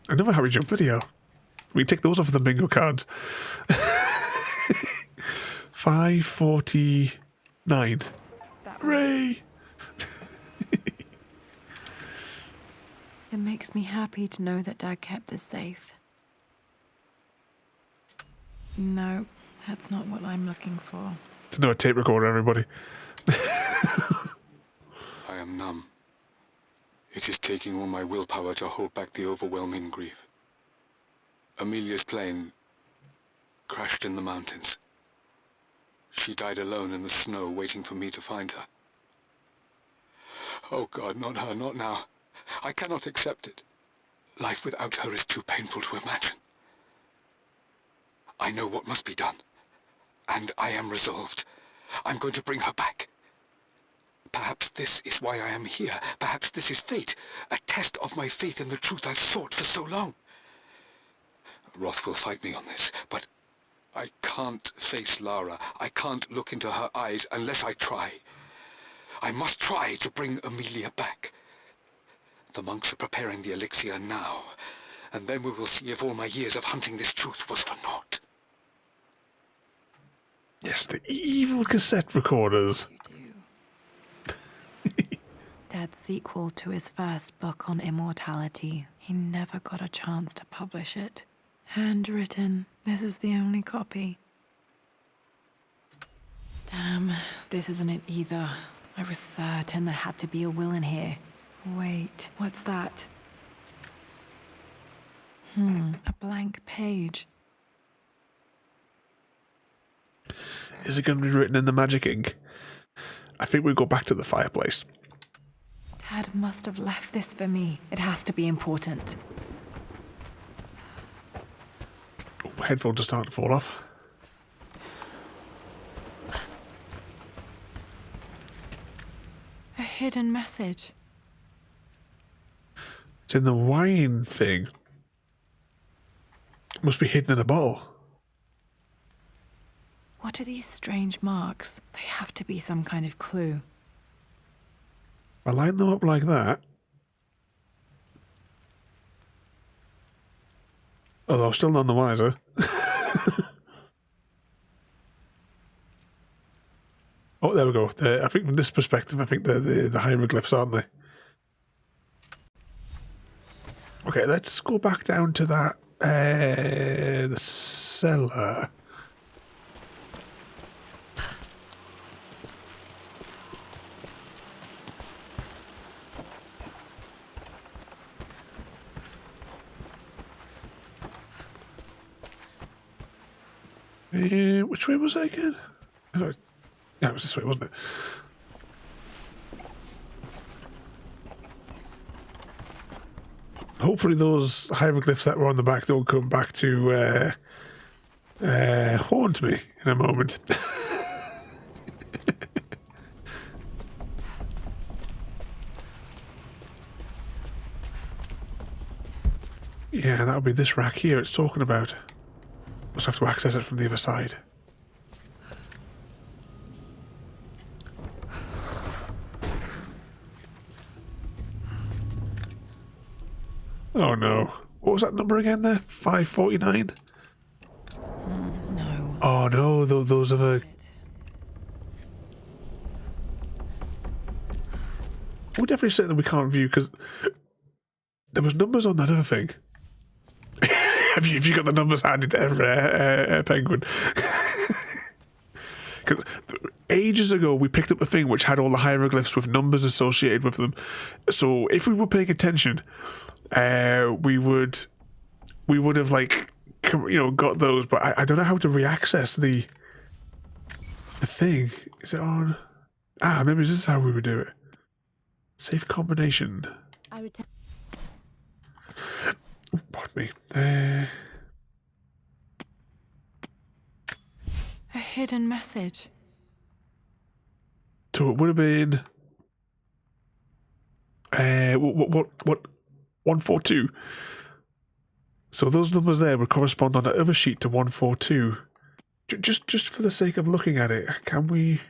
Another happy jump, bloody hell. We take those off of the bingo cards. 549. Hooray! It makes me happy to know that Dad kept this safe. No, that's not what I'm looking for. It's not a tape recorder, everybody. I am numb. It is taking all my willpower to hold back the overwhelming grief. Amelia's plane crashed in the mountains. She died alone in the snow, waiting for me to find her. Oh God, not her, not now. I cannot accept it. Life without her is too painful to imagine. I know what must be done, and I am resolved. I'm going to bring her back. Perhaps this is why I am here. Perhaps this is fate, a test of my faith in the truth I've sought for so long. Roth will fight me on this, but I can't face Lara. I can't look into her eyes unless I try. I must try to bring Amelia back. The monks are preparing the elixir now, and then we will see if all my years of hunting this truth was for naught. Yes, the evil cassette recorders. Dad's sequel to his first book on immortality. He never got a chance to publish it. Handwritten. This is the only copy. Damn, this isn't it either. I was certain there had to be a will in here. Wait, what's that? A blank page. Is it going to be written in the magic ink? I think we go back to the fireplace. Dad must have left this for me. It has to be important. Oh, headphones are starting to fall off. A hidden message. It's in the wine thing. It must be hidden in a bottle. What are these strange marks? They have to be some kind of clue. I line them up like that. Although still none the wiser. Oh, there we go. I think from this perspective, I think they're the hieroglyphs, aren't they? Okay, let's go back down to that, the cellar. Which way was I again? Yeah, it was this way, wasn't it? Hopefully those hieroglyphs that were on the back don't come back to haunt me in a moment. Yeah, that'll be this rack here it's talking about. Must have to access it from the other side. Oh no. What was that number again there? 549? No. Oh no, those are the... We're definitely saying that we can't view because there was numbers on that other thing. have you got the numbers handy there, Penguin? Because ages ago we picked up the thing which had all the hieroglyphs with numbers associated with them. So if we were paying attention, we would have like got those. But I don't know how to reaccess the thing. Is it on? Maybe this is how we would do it. Safe combination. Pardon me. A hidden message. So it would have been what 142. So those numbers there would correspond on the other sheet to 142. Just for the sake of looking at it, can we?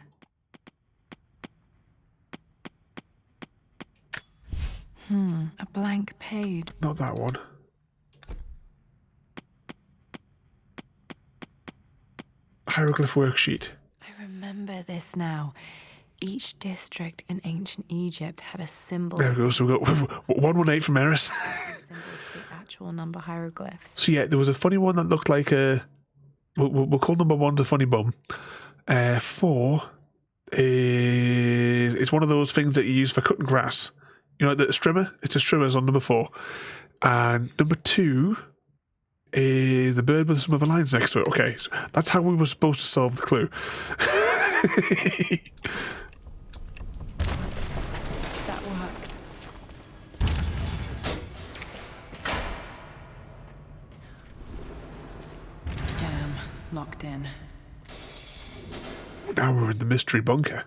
A blank page. Not that one. Hieroglyph worksheet. I remember this now. Each district in ancient Egypt had a symbol. There we go. So we got 118 from Eris. Symbol to the actual number hieroglyphs. So yeah, there was a funny one that looked like a. We'll call number 1 the funny bum. 4 is it's one of those things that you use for cutting grass. You know, the strimmer. It's a strimmer's on number 4, and number 2 is the bird with some other lines next to it. Okay, so that's how we were supposed to solve the clue. That worked. Damn, locked in. Now we're in the mystery bunker.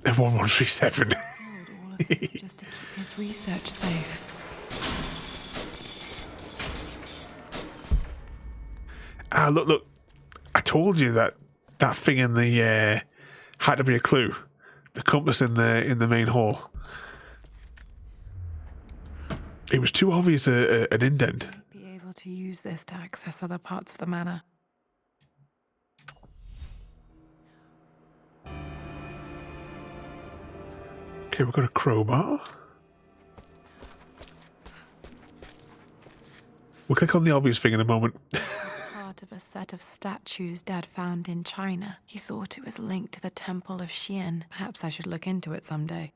1137. All of this just to keep his research safe. Look. I told you that thing in the had to be a clue. The compass in the main hall. It was too obvious an indent. Might be able to use this to access other parts of the manor. Okay, we've got a crowbar. We'll click on the obvious thing in a moment. Part of a set of statues Dad found in China. He thought it was linked to the Temple of Xian. Perhaps I should look into it someday.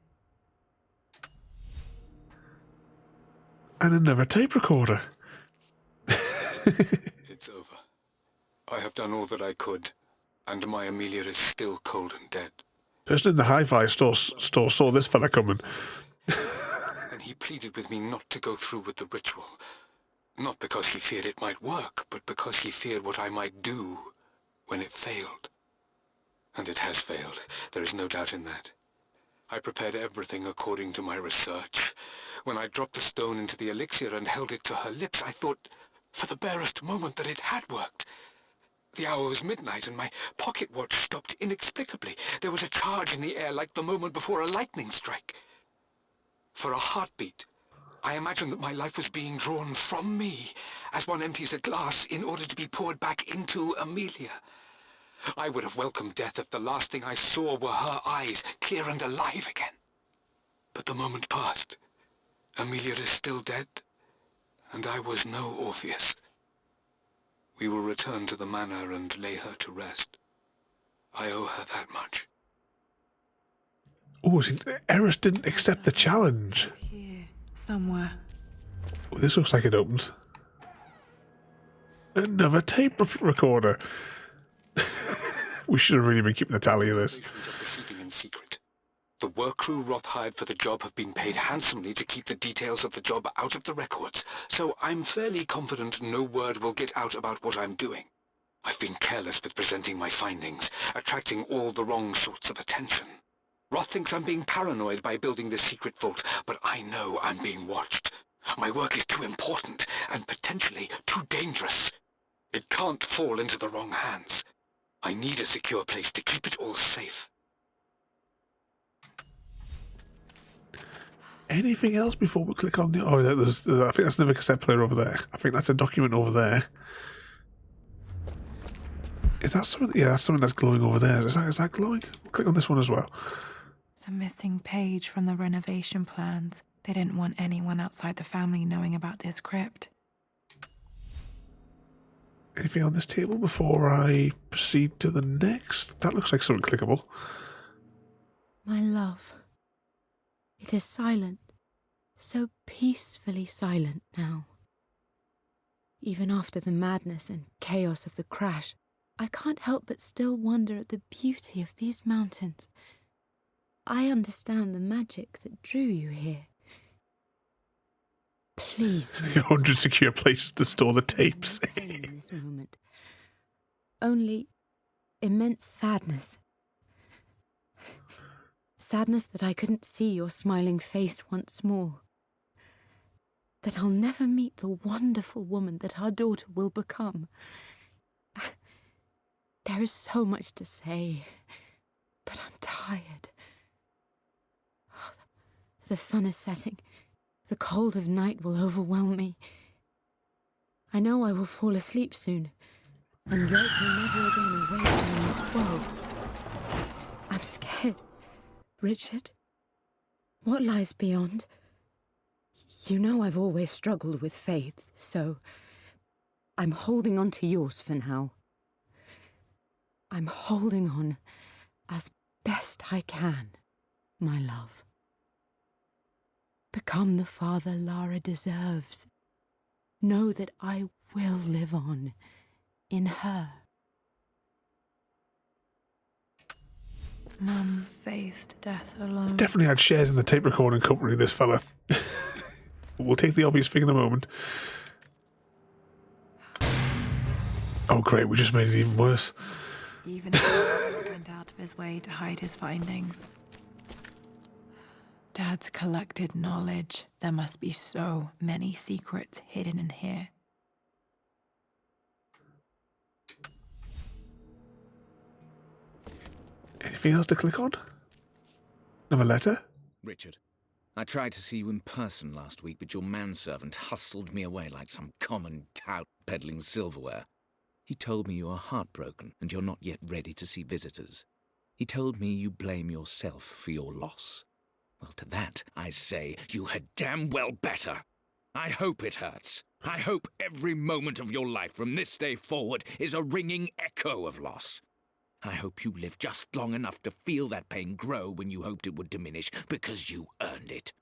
And another tape recorder. It's over. I have done all that I could, and my Amelia is still cold and dead. Person in the hi-fi store saw this fella coming. And he pleaded with me not to go through with the ritual. Not because he feared it might work, but because he feared what I might do when it failed. And it has failed. There is no doubt in that. I prepared everything according to my research. When I dropped the stone into the elixir and held it to her lips, I thought for the barest moment that it had worked. The hour was midnight and my pocket watch stopped inexplicably. There was a charge in the air like the moment before a lightning strike. For a heartbeat, I imagined that my life was being drawn from me, as one empties a glass in order to be poured back into Amelia. I would have welcomed death if the last thing I saw were her eyes, clear and alive again. But the moment passed. Amelia is still dead, and I was no Orpheus. We will return to the manor and lay her to rest. I owe her that much. Oh, Eris didn't accept the challenge. Here, somewhere. Oh, this looks like it opens. Another tape recorder. We should have really been keeping the tally of this. Proceeding in secret. The work crew Roth hired for the job have been paid handsomely to keep the details of the job out of the records, so I'm fairly confident no word will get out about what I'm doing. I've been careless with presenting my findings, attracting all the wrong sorts of attention. Roth thinks I'm being paranoid by building this secret vault, but I know I'm being watched. My work is too important and potentially too dangerous. It can't fall into the wrong hands. I need a secure place to keep it all safe. Anything else before we click on the... Oh, I think that's another cassette player over there. I think that's a document over there. Is that something? Yeah, that's something that's glowing over there. Is that glowing? We'll click on this one as well. The missing page from the renovation plans. They didn't want anyone outside the family knowing about this crypt. Anything on this table before I proceed to the next? That looks like something clickable. My love. It is silent. So peacefully silent now. Even after the madness and chaos of the crash, I can't help but still wonder at the beauty of these mountains. I understand the magic that drew you here. Please. 100 secure places to store the tapes. In this moment. Only immense sadness. Sadness that I couldn't see your smiling face once more. That I'll never meet the wonderful woman that our daughter will become. There is so much to say, but I'm tired. The sun is setting. The cold of night will overwhelm me. I know I will fall asleep soon, and likely never again awake from this world. I'm scared. Richard, what lies beyond? You know I've always struggled with faith, so I'm holding on to yours for now. I'm holding on as best I can, my love. Become the father Lara deserves. Know that I will live on in her. Mum faced death alone. Definitely had shares in the tape recording company, this fella. We'll take the obvious thing in a moment. Oh great, we just made it even worse. Even if he went out of his way to hide his findings. Dad's collected knowledge. There must be so many secrets hidden in here. Anything else to click on? Another letter? Richard, I tried to see you in person last week, but your manservant hustled me away like some common tout peddling silverware. He told me you are heartbroken and you're not yet ready to see visitors. He told me you blame yourself for your loss. Well, to that, I say, you had damn well better. I hope it hurts. I hope every moment of your life from this day forward is a ringing echo of loss. I hope you live just long enough to feel that pain grow when you hoped it would diminish, because you earned it.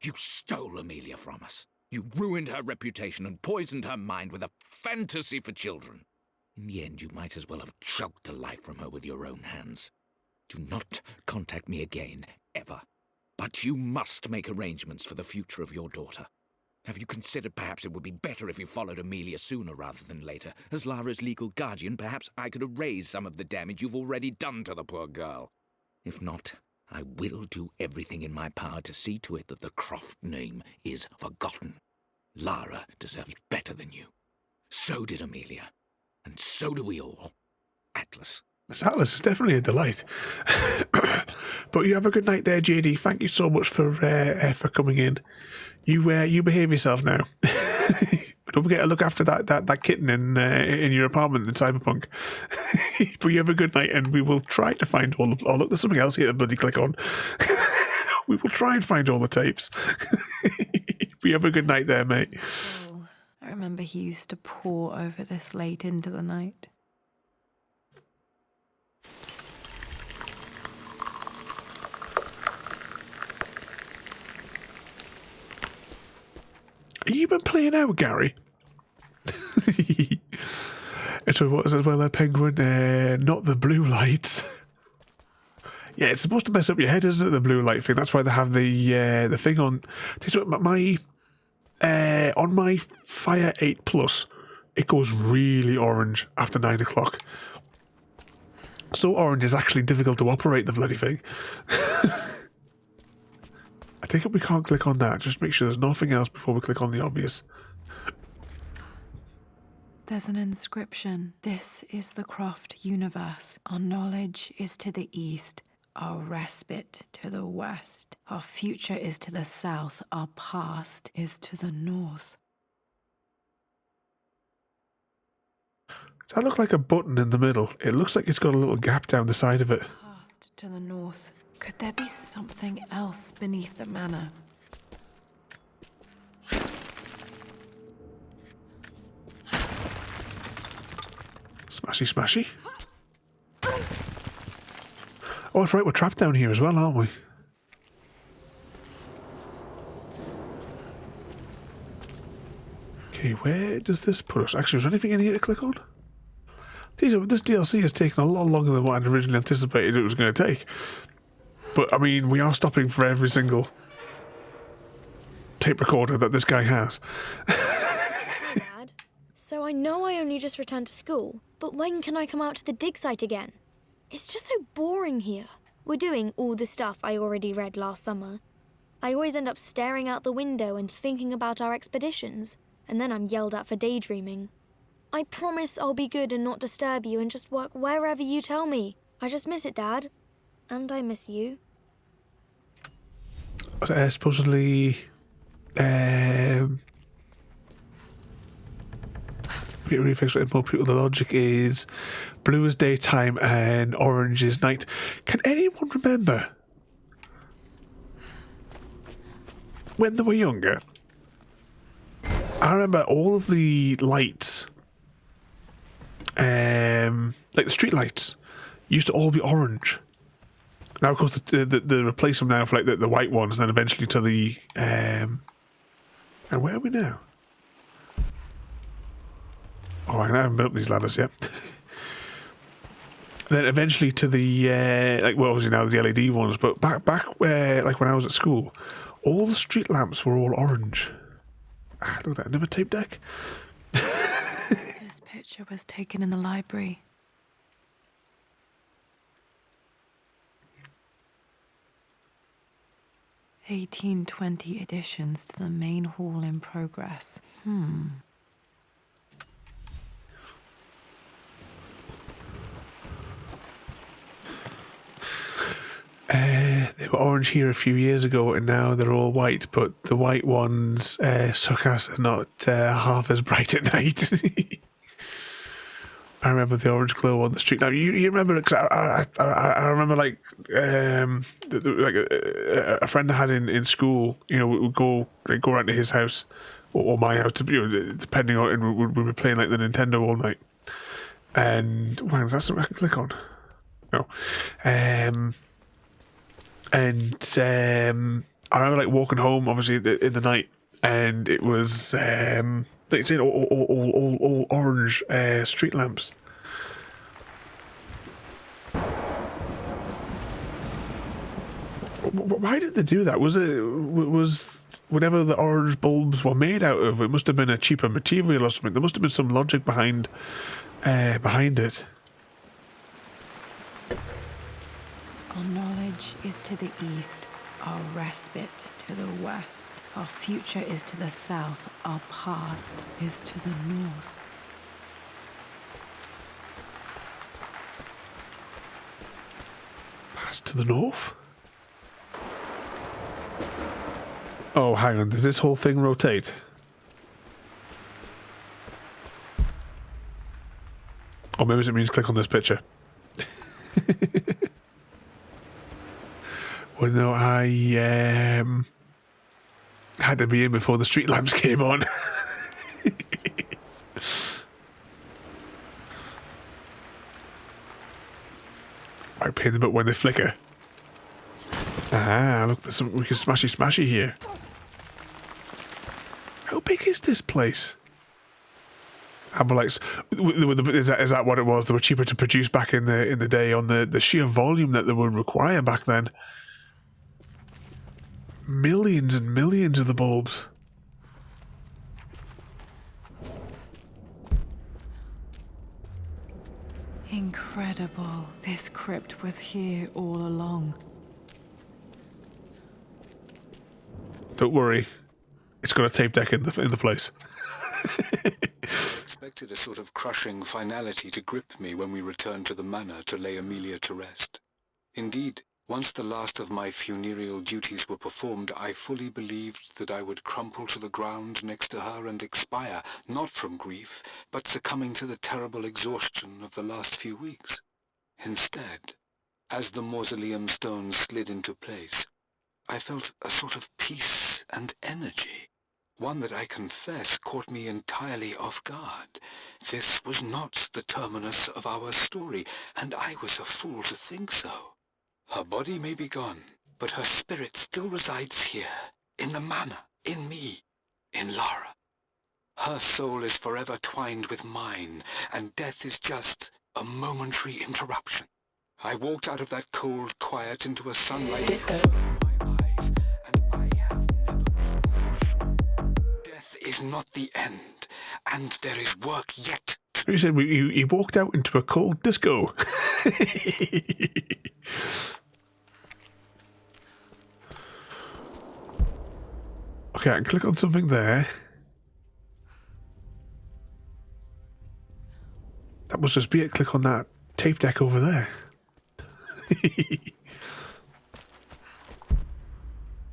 You stole Amelia from us. You ruined her reputation and poisoned her mind with a fantasy for children. In the end, you might as well have choked the life from her with your own hands. Do not contact me again, ever. But you must make arrangements for the future of your daughter. Have you considered perhaps it would be better if you followed Amelia sooner rather than later? As Lara's legal guardian, perhaps I could erase some of the damage you've already done to the poor girl. If not, I will do everything in my power to see to it that the Croft name is forgotten. Lara deserves better than you. So did Amelia. And so do we all. Atlas. This atlas is definitely a delight. But you have a good night there, JD. Thank you so much for coming in. You behave yourself now. Don't forget to look after that kitten in your apartment in Cyberpunk. But you have a good night, and we will try to find all of... Oh, look, there's something else here to bloody click on. We will try and find all the tapes. But you have a good night there, mate. Oh, I remember he used to pore over this late into the night. Have you been playing out, Gary? So what is it? Well, penguin, not the blue lights. Yeah, it's supposed to mess up your head, isn't it? The blue light thing. That's why they have the thing on. On my Fire 8 Plus, it goes really orange after 9 o'clock. So orange is actually difficult to operate the bloody thing. I take it we can't click on that. Just make sure there's nothing else before we click on the obvious. There's an inscription. This is the Croft universe. Our knowledge is to the east. Our respite to the west. Our future is to the south. Our past is to the north. Does that look like a button in the middle? It looks like it's got a little gap down the side of it. Past to the north. Could there be something else beneath the manor? Smashy, smashy. Oh, that's right, we're trapped down here as well, aren't we? Okay, where does this put us? Actually, is there anything in here to click on? This DLC has taken a lot longer than what I'd originally anticipated it was going to take. But, I mean, we are stopping for every single tape recorder that this guy has. Dad, so I know I only just returned to school, but when can I come out to the dig site again? It's just so boring here. We're doing all the stuff I already read last summer. I always end up staring out the window and thinking about our expeditions, and then I'm yelled at for daydreaming. I promise I'll be good and not disturb you and just work wherever you tell me. I just miss it, Dad. And I miss you. Supposedly... more people, the logic is blue is daytime and orange is night. Can anyone remember when they were younger? I remember all of the lights, like the street lights, used to all be orange. Now, of course, they replace them now for like the white ones, and then eventually to the and where are we now? Oh, I haven't been up these ladders yet. Then eventually to the obviously now the LED ones, but back where like when I was at school, all the street lamps were all orange. Look at that, another tape deck. This picture was taken in the library. (1820) additions to the main hall in progress. They were orange here a few years ago, and now they're all white. But the white ones, suck ass, are not half as bright at night. I remember the orange glow on the street. Now you remember it, because I remember like a friend I had in school. You know, we would go around to his house or my house, depending on, and we'd be playing like the Nintendo all night. And wow, is that something I can click on? No. I remember like walking home, obviously in the night, and it was like I said, all orange street lamps. Why did they do that? Was whatever the orange bulbs were made out of? It must have been a cheaper material or something. There must have been some logic behind it. Our knowledge is to the east, our respite to the west. Our future is to the south, our past is to the north. That's to the north. Oh, hang on. Does this whole thing rotate? Or maybe it means click on this picture. Well, no, I had to be in before the street lamps came on. I pain them up when they flicker. Ah, look, there's some, we can smashy here. How big is this place? Ambolites, is that what it was? They were cheaper to produce back in the day on the sheer volume that they would require back then. Millions and millions of the bulbs. Incredible. This crypt was here all along. Don't worry. It's got a tape deck in the place. Expected a sort of crushing finality to grip me when we returned to the manor to lay Amelia to rest. Indeed, once the last of my funereal duties were performed, I fully believed that I would crumple to the ground next to her and expire, not from grief, but succumbing to the terrible exhaustion of the last few weeks. Instead, as the mausoleum stones slid into place, I felt a sort of peace and energy, one that I confess caught me entirely off guard. This was not the terminus of our story, and I was a fool to think so. Her body may be gone, but her spirit still resides here, in the manor, in me, in Lara. Her soul is forever twined with mine, and death is just a momentary interruption. I walked out of that cold quiet into a sunlight Disco. my eyes, and I have never been more sure. Death is not the end, and there is work yet. You said he walked out into a cold disco. Okay, I can click on something there. That must just be it. Click on that tape deck over there.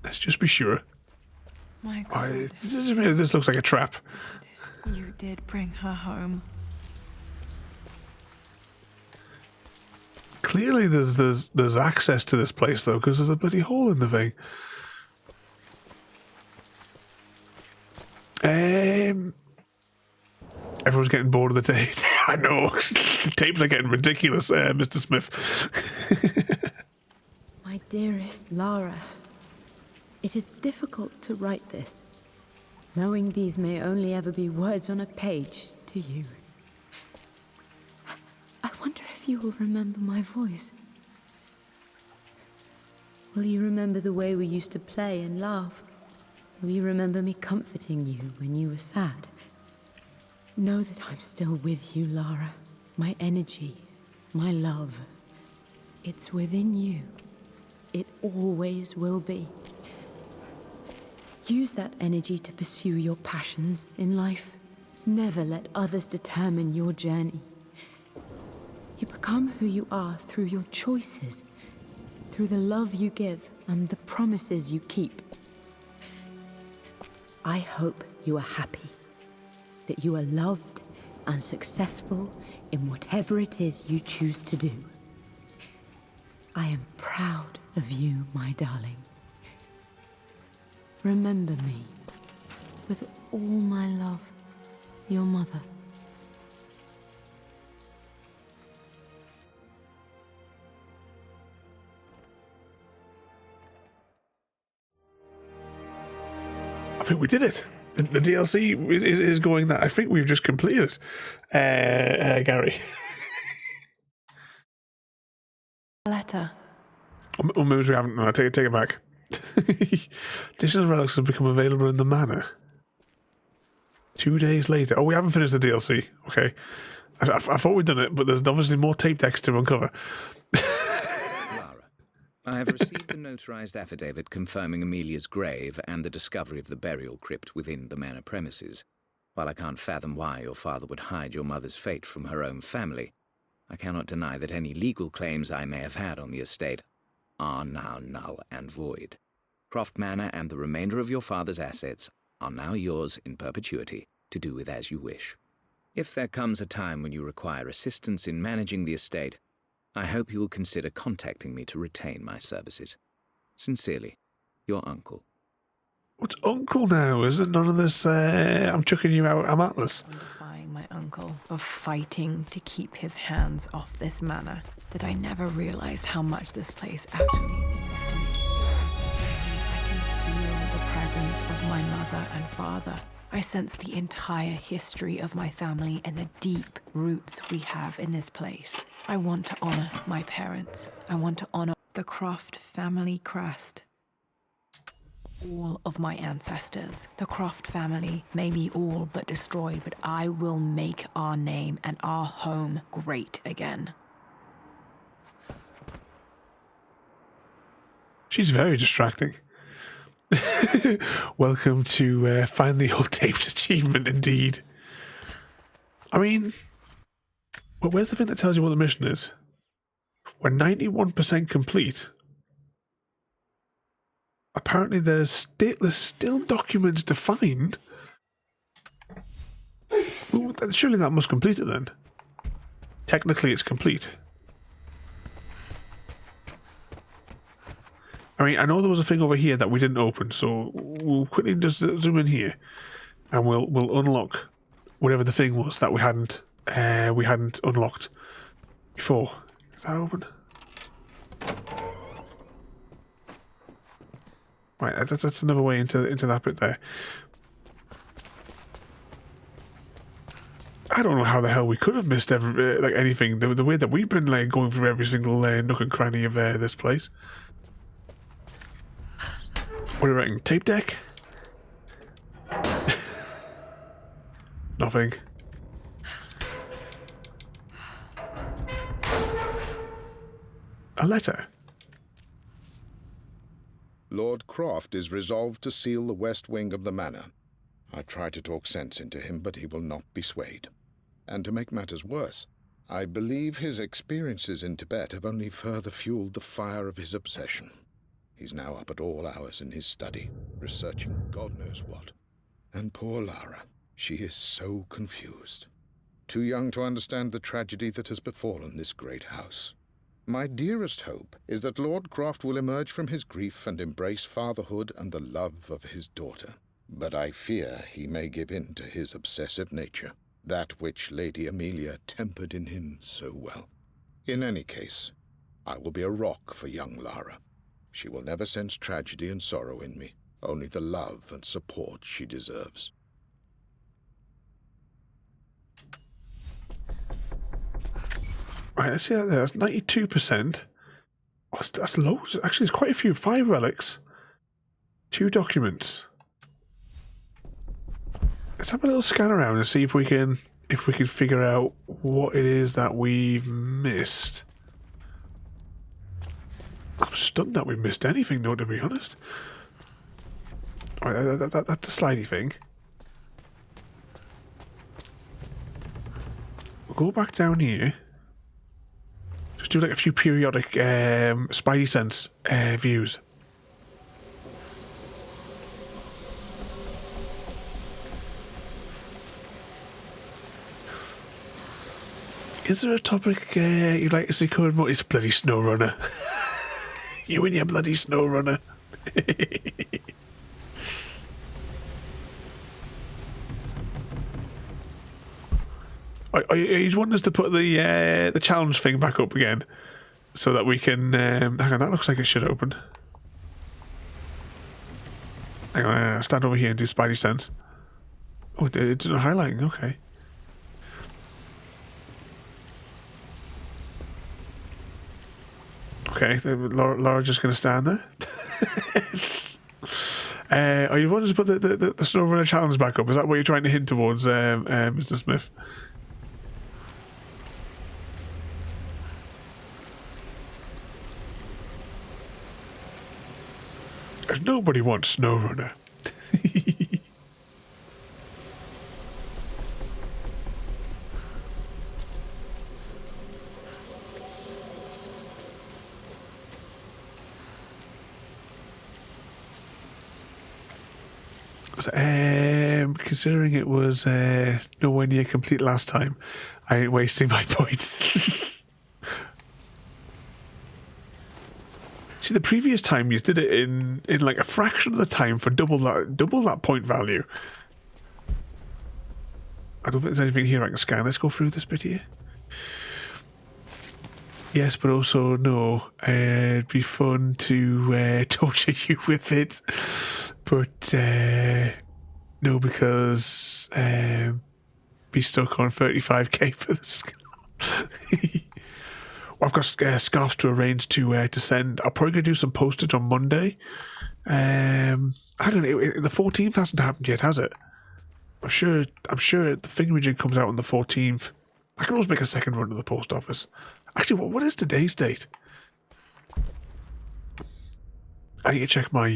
Let's just be sure. My God. This looks like a trap. You did bring her home. Clearly there's access to this place though, because there's a bloody hole in the thing. Everyone's getting bored of the tape. I know. The tapes are getting ridiculous, Mr. Smith. My dearest Lara, it is difficult to write this, knowing these may only ever be words on a page to you. I wonder if you will remember my voice. Will you remember the way we used to play and laugh? Will you remember me comforting you when you were sad? Know that I'm still with you, Lara. My energy, my love. It's within you. It always will be. Use that energy to pursue your passions in life. Never let others determine your journey. You become who you are through your choices, through the love you give and the promises you keep. I hope you are happy, that you are loved and successful in whatever it is you choose to do. I am proud of you, my darling. Remember me, with all my love, your mother. I think we did it. The DLC is going that. I think we've just completed it. Gary. Letter. Or maybe we haven't. No, take it back. Additional relics have become available in the manor. 2 days later. Oh, we haven't finished the DLC. Okay. I thought we'd done it, but there's obviously more tape decks to uncover. Lara, I have received the notarized affidavit confirming Amelia's grave and the discovery of the burial crypt within the manor premises. While I can't fathom why your father would hide your mother's fate from her own family, I cannot deny that any legal claims I may have had on the estate are now null and void. Croft Manor and the remainder of your father's assets are now yours in perpetuity to do with as you wish. If there comes a time when you require assistance in managing the estate, I hope you will consider contacting me to retain my services. Sincerely, your uncle. What's uncle now? Isn't none of this, I'm chucking you out, I'm Atlas. On defying my uncle, of fighting to keep his hands off this manor, that I never realized how much this place actually means to me. I can feel the presence of my mother and father. I sense the entire history of my family and the deep roots we have in this place. I want to honor my parents. I want to honor the Croft family crest. All of my ancestors. The Croft family may be all but destroyed, but I will make our name and our home great again. She's very distracting. Welcome to Find the Old Tapes achievement, indeed. I mean, well, where's the thing that tells you what the mission is? We're 91% complete. Apparently there's still documents to find. Well, surely that must complete it then. Technically it's complete. I mean, I know there was a thing over here that we didn't open, so we'll quickly just zoom in here, and we'll unlock whatever the thing was that we hadn't unlocked before. Is that open? Right, that's another way into that bit there. I don't know how the hell we could have missed anything. The way that we've been going through every single nook and cranny of this place. What do you reckon? Tape deck? Nothing. A letter. Lord Croft is resolved to seal the west wing of the manor. I try to talk sense into him, but he will not be swayed. And to make matters worse, I believe his experiences in Tibet have only further fueled the fire of his obsession. He's now up at all hours in his study, researching God knows what. And poor Lara, she is so confused. Too young to understand the tragedy that has befallen this great house. My dearest hope is that Lord Croft will emerge from his grief and embrace fatherhood and the love of his daughter. But I fear he may give in to his obsessive nature, that which Lady Amelia tempered in him so well. In any case, I will be a rock for young Lara. She will never sense tragedy and sorrow in me, only the love and support she deserves. Right, let's see that there. That's 92%. Oh, that's loads. Actually, there's quite a few. 5 relics. 2 documents. Let's have a little scan around and see if we can figure out what it is that we've missed. I'm stunned that we've missed anything, though, to be honest. Alright, that's a slidey thing. We'll go back down here. Just do like a few periodic spidey sense views. Is there a topic you'd like to see covered more? It's bloody SnowRunner. You and your bloody SnowRunner. You want us to put the challenge thing back up again so that we can hang on, that looks like it should open. Hang on, stand over here and do Spidey sense. Oh, it's not highlighting, okay. Okay, Laura's just going to stand there. Are you wanting to put the SnowRunner challenge back up? Is that what you're trying to hint towards, Mr. Smith? Nobody wants SnowRunner. Considering it was nowhere near complete last time, I ain't wasting my points. See, the previous time you did it in like a fraction of the time for double that point value. I don't think there's anything here I can scan. Let's go through this bit here. Yes, but also no. It'd be fun to torture you with it, but no, because be stuck on 35k for this. I've got scarves to arrange to send. I'll probably do some postage on Monday. I don't know. The 14th hasn't happened yet, has it? I'm sure the thingamajig comes out on the 14th. I can always make a second run to the post office. Actually, what is today's date? I need to check my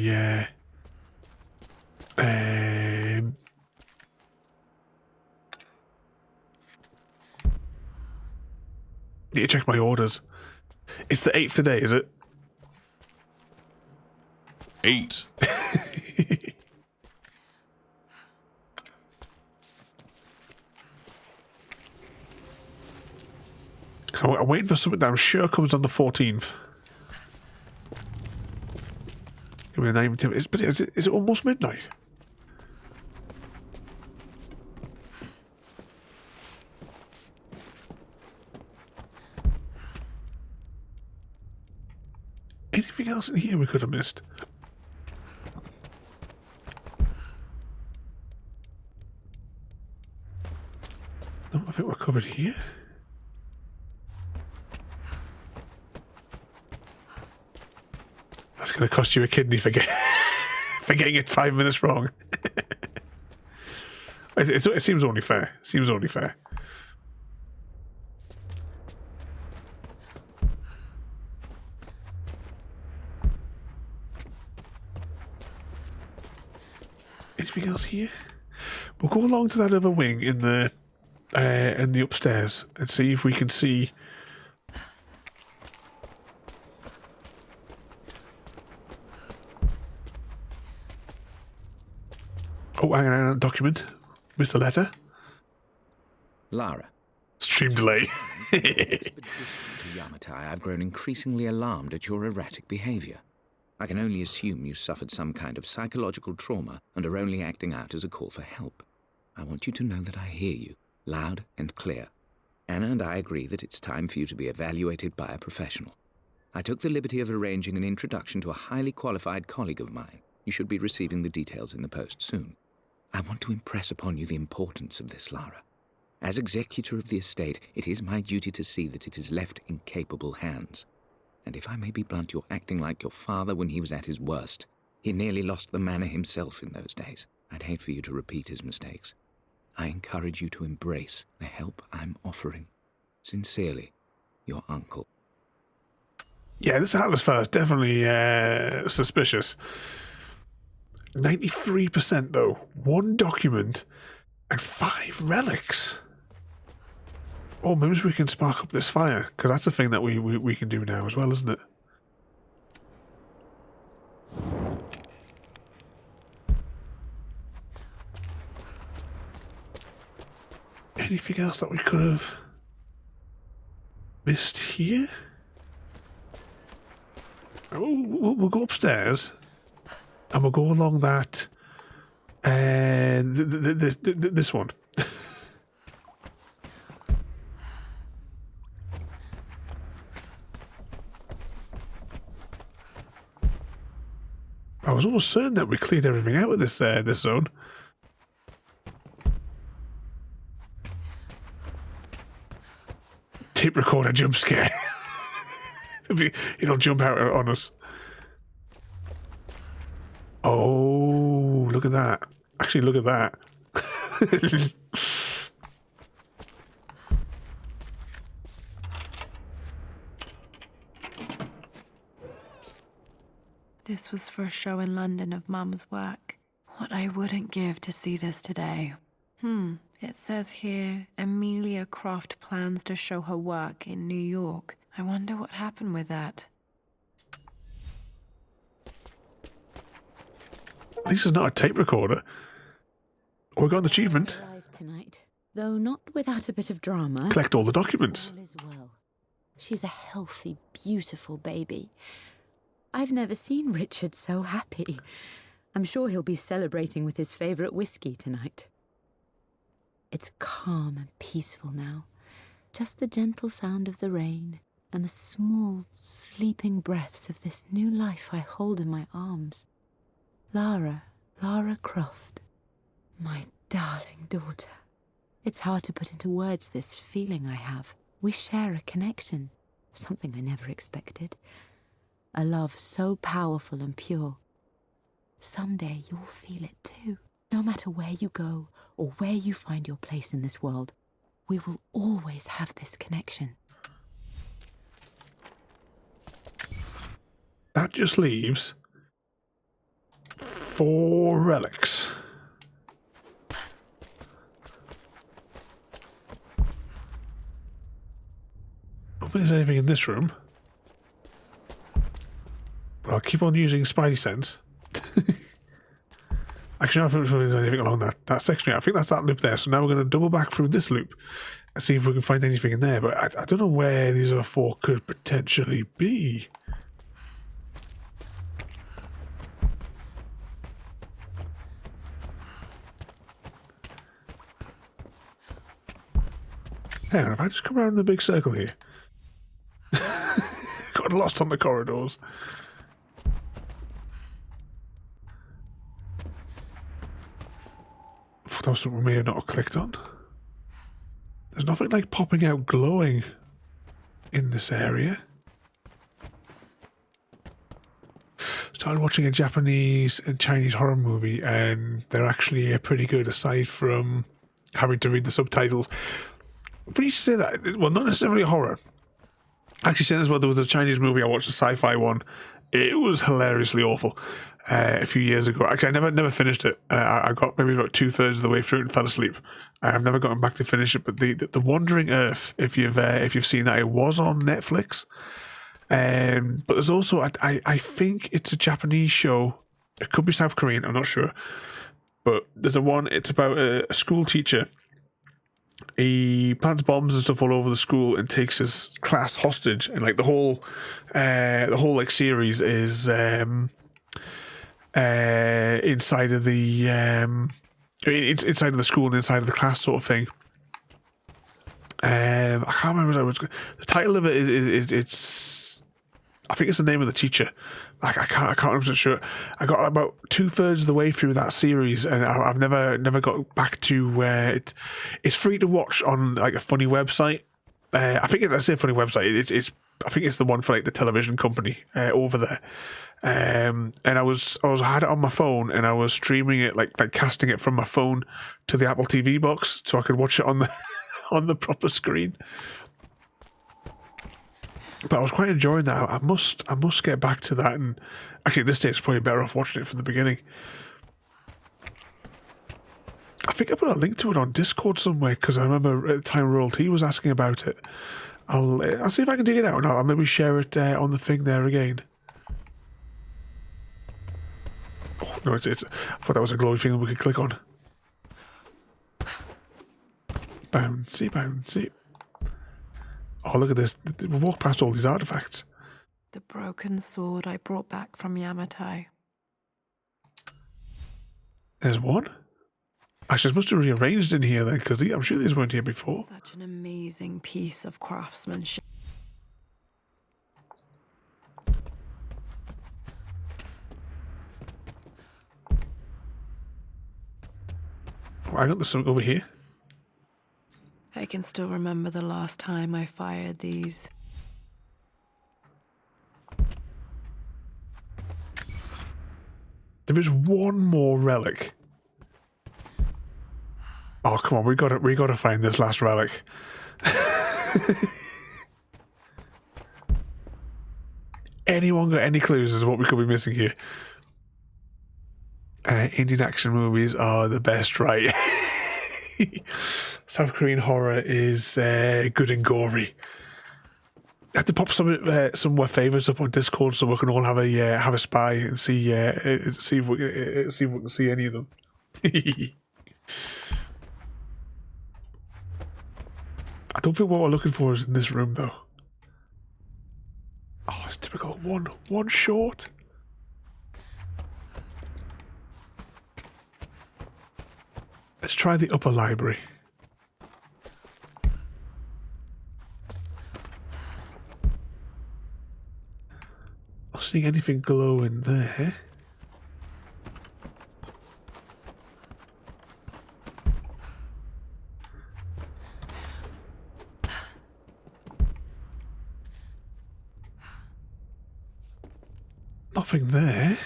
need to check my orders. It's the 8th today, is it? 8. I'm waiting for something that I'm sure comes on the 14th. Give me a name. But is it almost midnight? Anything else in here we could have missed? No, I think we're covered here. That's going to cost you a kidney for getting it 5 minutes wrong. It seems only fair. Seems only fair. Anything else here? We'll go along to that other wing in the upstairs and see if we can see. Oh, hang on, document. Missed the letter. Lara. Stream delay. To Yamatai, I've grown increasingly alarmed at your erratic behavior. I can only assume you suffered some kind of psychological trauma and are only acting out as a call for help. I want you to know that I hear you, loud and clear. Anna and I agree that it's time for you to be evaluated by a professional. I took the liberty of arranging an introduction to a highly qualified colleague of mine. You should be receiving the details in the post soon. I want to impress upon you the importance of this, Lara. As executor of the estate, it is my duty to see that it is left in capable hands. And if I may be blunt, you're acting like your father when he was at his worst. He nearly lost the manor himself in those days. I'd hate for you to repeat his mistakes. I encourage you to embrace the help I'm offering. Sincerely, your uncle. Yeah, this Atlas fella is definitely suspicious. 93% though. 1 document and 5 relics. Oh, maybe we can spark up this fire, because that's the thing that we can do now as well, isn't it? Anything else that we could have missed here? We'll go upstairs and we'll go along that this one. I was almost certain that we cleared everything out with this zone. Tape recorder jump scare. It'll jump out on us. Oh, look at that. Actually, look at that. This was for a show in London of Mum's work. What I wouldn't give to see this today. It says here, Amelia Croft plans to show her work in New York. I wonder what happened with that. At least it's not a tape recorder. We got an achievement. Arrived tonight, though not without a bit of drama. Collect all the documents. All is well. She's a healthy, beautiful baby. I've never seen Richard so happy. I'm sure he'll be celebrating with his favourite whiskey tonight. It's calm and peaceful now. Just the gentle sound of the rain and the small, sleeping breaths of this new life I hold in my arms. Lara Croft, my darling daughter. It's hard to put into words this feeling I have. We share a connection, something I never expected. A love so powerful and pure. Someday you'll feel it too. No matter where you go or where you find your place in this world, we will always have this connection. That just leaves 4 relics. I don't think there's anything in this room. But I'll keep on using Spidey sense. Actually, I don't think there's anything along that section. I think that's that loop there. So now we're going to double back through this loop and see if we can find anything in there. But I don't know where these other 4 could potentially be. Hang on, if I just come around the big circle here. Got lost on the corridors. I thought that was something we may have not clicked on. There's nothing like popping out glowing in this area. Started watching a Japanese and Chinese horror movie, and they're actually pretty good aside from having to read the subtitles. Funny you say that. Well, not necessarily horror. Actually, saying as well, there was a Chinese movie I watched, a sci-fi one. It was hilariously awful a few years ago. Actually, I never finished it. I got maybe about 2/3 of the way through it and fell asleep. I've never gotten back to finish it. But the Wandering Earth, if you've seen that, it was on Netflix. But there's also I think it's a Japanese show. It could be South Korean. I'm not sure. But there's a one. It's about a school teacher. He plants bombs and stuff all over the school and takes his class hostage, and like the whole like series is inside of the inside of the school and inside of the class sort of thing. I can't remember the title of it is it's I think it's the name of the teacher. I can't remember sure. I got about 2/3 of the way through that series, and I've never got back to where it's free to watch on like a funny website. I think I say funny website. I think it's the one for like the television company over there. And I had it on my phone, and I was streaming it like casting it from my phone to the Apple TV box so I could watch it on the on the proper screen. But I was quite enjoying that. I must get back to that, and actually at this stage it's probably better off watching it from the beginning. I think I put a link to it on Discord somewhere because I remember at the time Royal T was asking about it. I'll see if I can dig it out, and I'll maybe share it on the thing there again. Oh no, it's I thought that was a glowy thing that we could click on. Bouncy. Oh, look at this. We walk past all these artifacts. The broken sword I brought back from Yamato. There's one? Actually, it must have rearranged in here then, because I'm sure these weren't here before. Such an amazing piece of craftsmanship. Oh, I got this something over here. I can still remember the last time I fired these. There is one more relic. Oh come on, we gotta find this last relic. Anyone got any clues as to what we could be missing here? Indian action movies are the best, right? South Korean horror is good and gory. I have to pop some of my favourites up on Discord so we can all have a spy and see if we can see any of them. don't think what we're looking for is in this room, though. Oh, it's typical. One short. Let's try the upper library. Not seeing anything glow in there. Nothing there.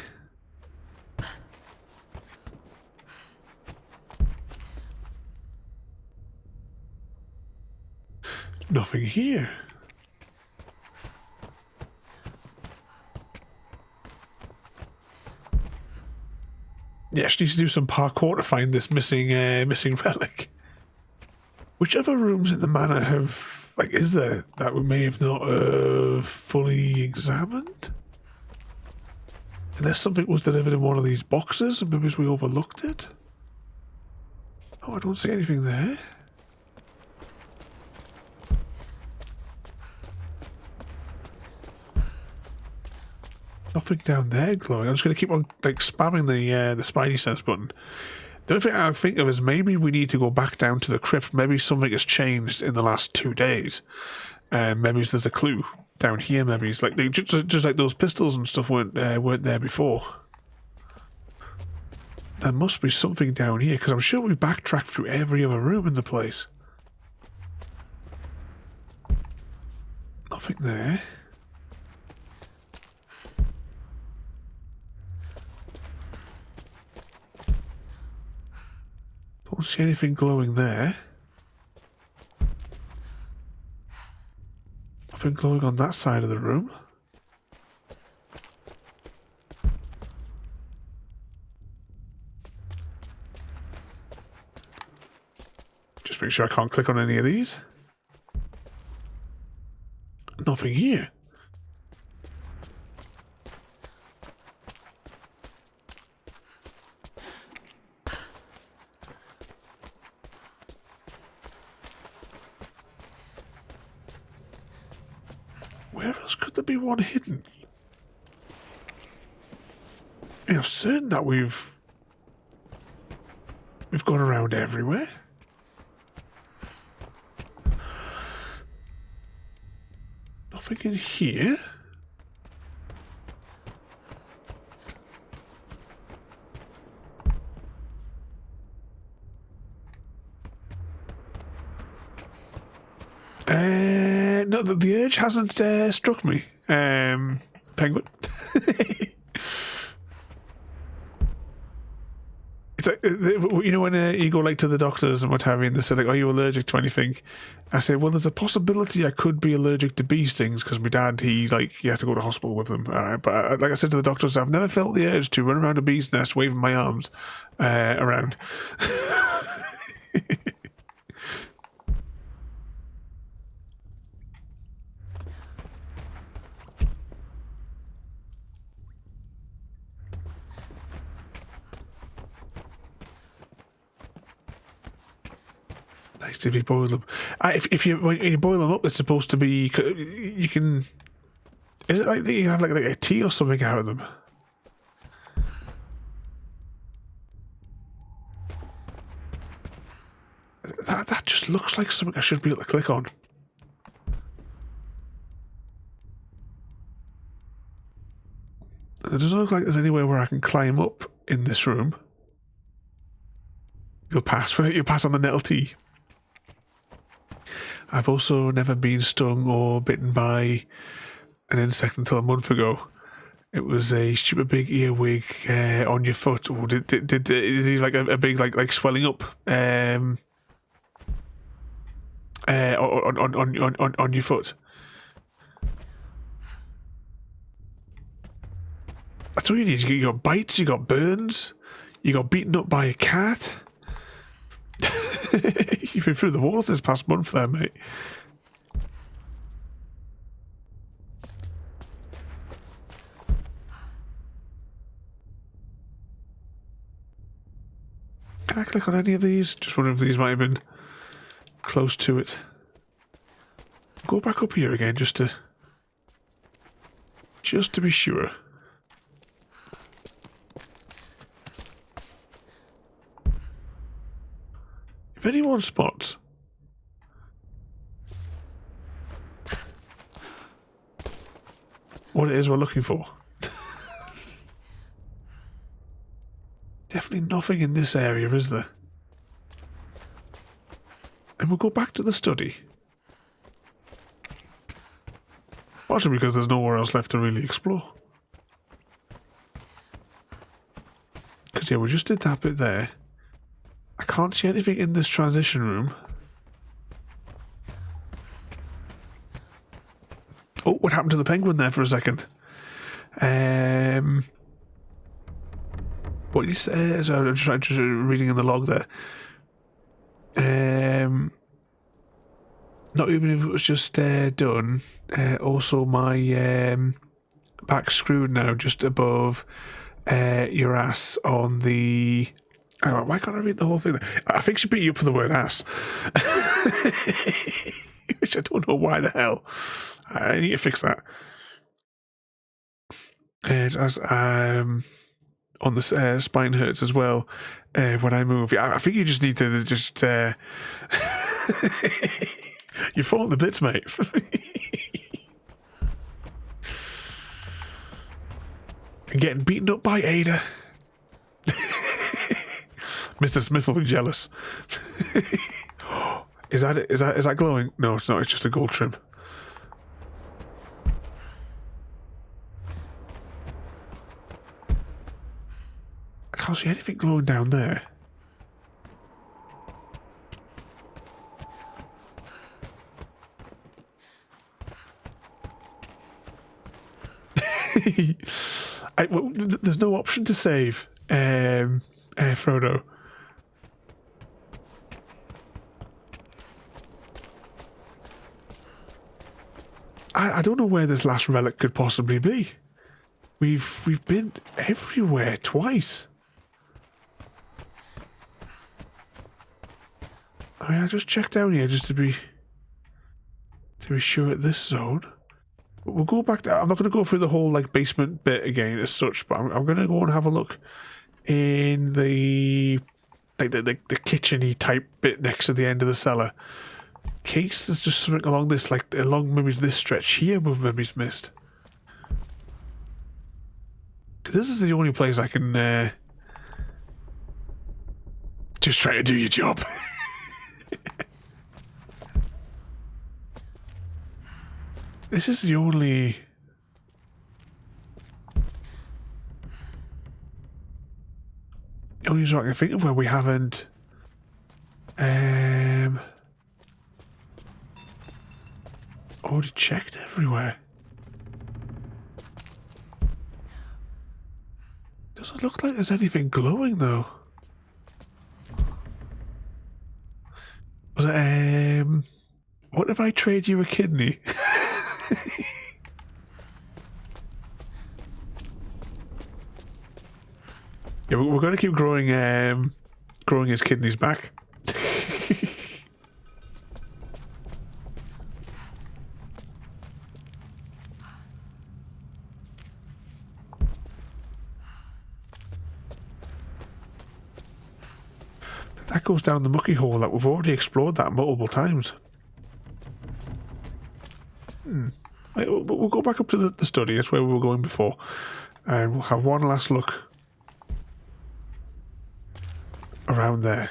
Nothing here. Yeah, she needs to do some parkour to find this missing relic. Which other rooms in the manor have, like, is there that we may have not fully examined? Unless something was delivered in one of these boxes and maybe we overlooked it. Oh, I don't see anything there. Nothing down there glowing. I'm just going to keep on like spamming the Spidey sense button. The only thing I think of is maybe we need to go back down to the crypt. Maybe something has changed in the last 2 days. Maybe there's a clue down here. Maybe it's like just like those pistols and stuff weren't there before. There must be something down here because I'm sure we've backtracked through every other room in the place. Nothing there. Don't see anything glowing there. Nothing glowing on that side of the room. Just make sure I can't click on any of these. Nothing here. Where else could there be one hidden? I'm certain that we've gone around everywhere. Nothing in here. No, the urge hasn't struck me. Penguin. It's like, you know, when you go like to the doctors and what have you, and they say like, "Are you allergic to anything?" I say, "Well, there's a possibility I could be allergic to bee stings because my dad he has to go to hospital with them." But like I said to the doctors, I've never felt the urge to run around a bee's nest waving my arms around. Nice if you boil them. When you boil them up, it's supposed to be. You can. Is it like you have like a tea or something out of them? That just looks like something I should be able to click on. It doesn't look like there's anywhere where I can climb up in this room. You'll pass on the nettle tea. I've also never been stung or bitten by an insect until a month ago. It was a stupid big earwig on your foot. Oh, did like a big like swelling up on your foot? That's all you need. You got bites, you got burns, you got beaten up by a cat. You've been through the walls this past month there, mate. Can I click on any of these? Just wondering if these might have been close to it. Go back up here again just to be sure. If anyone spots what it is we're looking for. Definitely nothing in this area, is there? And we'll go back to the study. Partly because there's nowhere else left to really explore. Because yeah, we just did that bit there. I can't see anything in this transition room. Oh, what happened to the penguin there for a second? What you say? So I'm just reading in the log there. Not even if it was just done. Also, my back screwed now, just above your ass on the. Oh, why can't I read the whole thing? I think she beat you up for the word ass, which I don't know why the hell. I need to fix that. As on the spine hurts as well when I move. I think you just need to just. You're falling to bits, mate. And getting beaten up by Ada. Mr. Smith will be jealous. Is that it? Is that glowing? No, it's not. It's just a gold trim. I can't see anything glowing down there. There's no option to save, Frodo. I don't know where this last relic could possibly be. We've been everywhere twice. I mean, I just checked down here just to be sure at this zone. We'll go back to. I'm not going to go through the whole like basement bit again as such, but I'm going to go and have a look in the kitchen-y type bit next to the end of the cellar. In case there's just something along this, like along maybe this stretch here, we've maybe missed. This is the only place I can just try to do your job. This is the only zone I can think of where we haven't already checked everywhere. Doesn't look like there's anything glowing though. Was it, what if I trade you a kidney? Yeah, we're going to keep growing his kidneys back. That goes down the mucky hole that we've already explored that multiple times. Right, we'll go back up to the study. That's where we were going before. And we'll have one last look around there.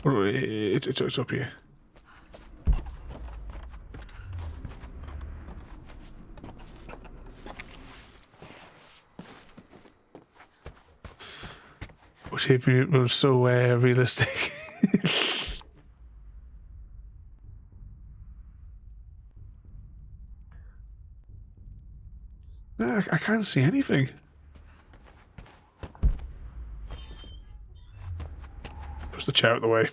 Oh, it's up here. Which if it was so realistic. No, I can't see anything. Push the chair out of the way.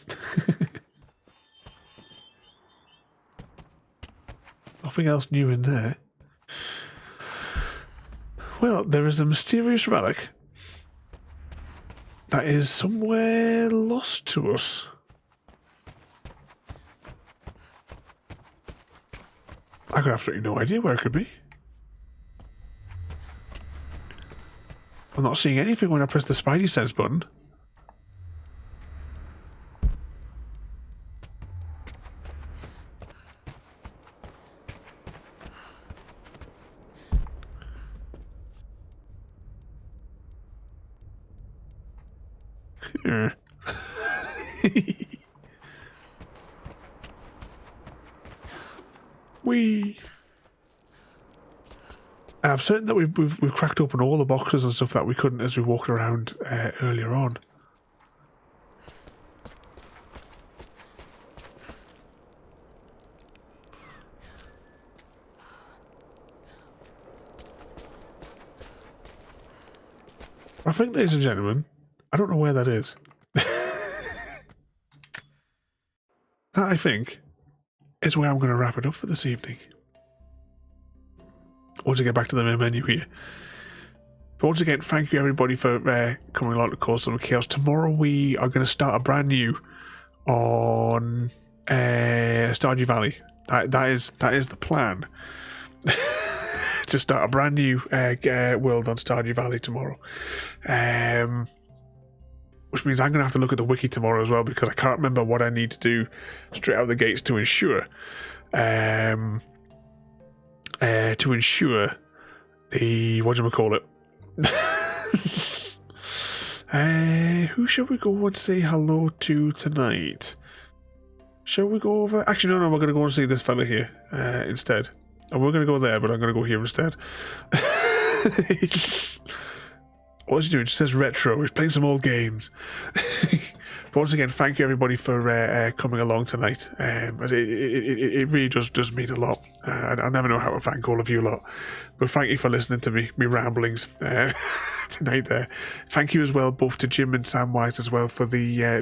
Nothing else new in there. Well, there is a mysterious relic that is somewhere lost to us. I got absolutely no idea where it could be. I'm not seeing anything when I press the Spidey Sense button. Here. I'm certain that we've cracked open all the boxes and stuff that we couldn't as we walked around earlier on. I think, ladies and gentlemen, I don't know where that is. That, I think, is where I'm going to wrap it up for this evening. Once I get back to the main menu here. But once again, thank you everybody for coming along to Course of Chaos. Tomorrow we are going to start a brand new on Stardew Valley. That is the plan. To start a brand new world on Stardew Valley tomorrow. Which means I'm going to have to look at the wiki tomorrow as well, because I can't remember what I need to do straight out of the gates to ensure the whatchamacallit. Who shall we go and say hello to tonight? Shall we go over? Actually, no, we're going to go and see this fella here instead. And we're going to go there, but I'm going to go here instead. What's he doing? It says retro. He's playing some old games. But once again, thank you everybody for coming along tonight. It really does mean a lot. I never know how to thank all of you lot. But thank you for listening to me ramblings tonight there. Thank you as well, both to Jim and Samwise as well for the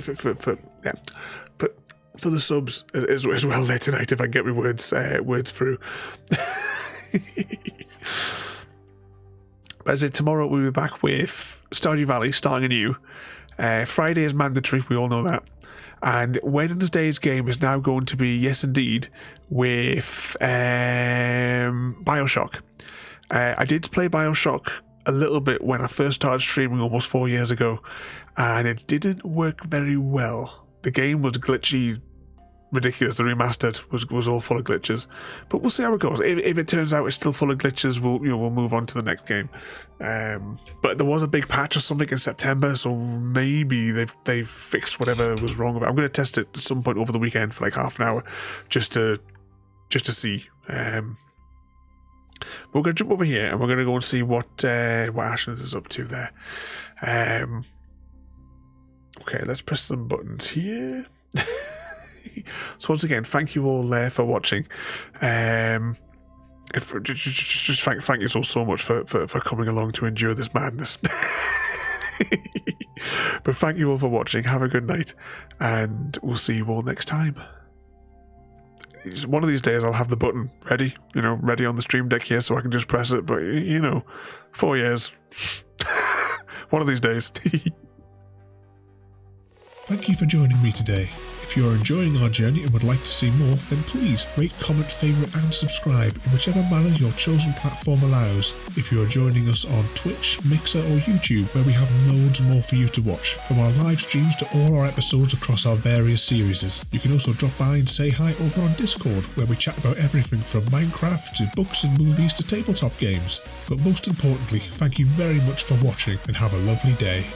for the subs as well there tonight, if I can get my words through. As I said, tomorrow we'll be back with Stardew Valley starting anew. Friday is mandatory, we all know that. And Wednesday's game is now going to be, yes indeed, with Bioshock. I did play Bioshock a little bit when I first started streaming almost 4 years ago, and it didn't work very well. The game was glitchy, ridiculous. The remastered was all full of glitches, but we'll see how it goes. If it turns out it's still full of glitches, we'll move on to the next game. But there was a big patch or something in September, so maybe they've fixed whatever was wrong with it. I'm going to test it at some point over the weekend for like half an hour, just to see. We're going to jump over here and we're going to go and see what Ashlands is up to there. Okay, let's press some buttons here. So once again, thank you all for watching. Just thank you all so much for coming along to endure this madness. But thank you all for watching. Have a good night, and we'll see you all next time. One of these days I'll have the button ready, ready on the stream deck here, so I can just press it. But 4 years. One of these days. Thank you for joining me today. If you are enjoying our journey and would like to see more, then please rate, comment, favourite and subscribe in whichever manner your chosen platform allows. If you are joining us on Twitch, Mixer or YouTube, where we have loads more for you to watch, from our live streams to all our episodes across our various series. You can also drop by and say hi over on Discord, where we chat about everything from Minecraft to books and movies to tabletop games. But most importantly, thank you very much for watching and have a lovely day.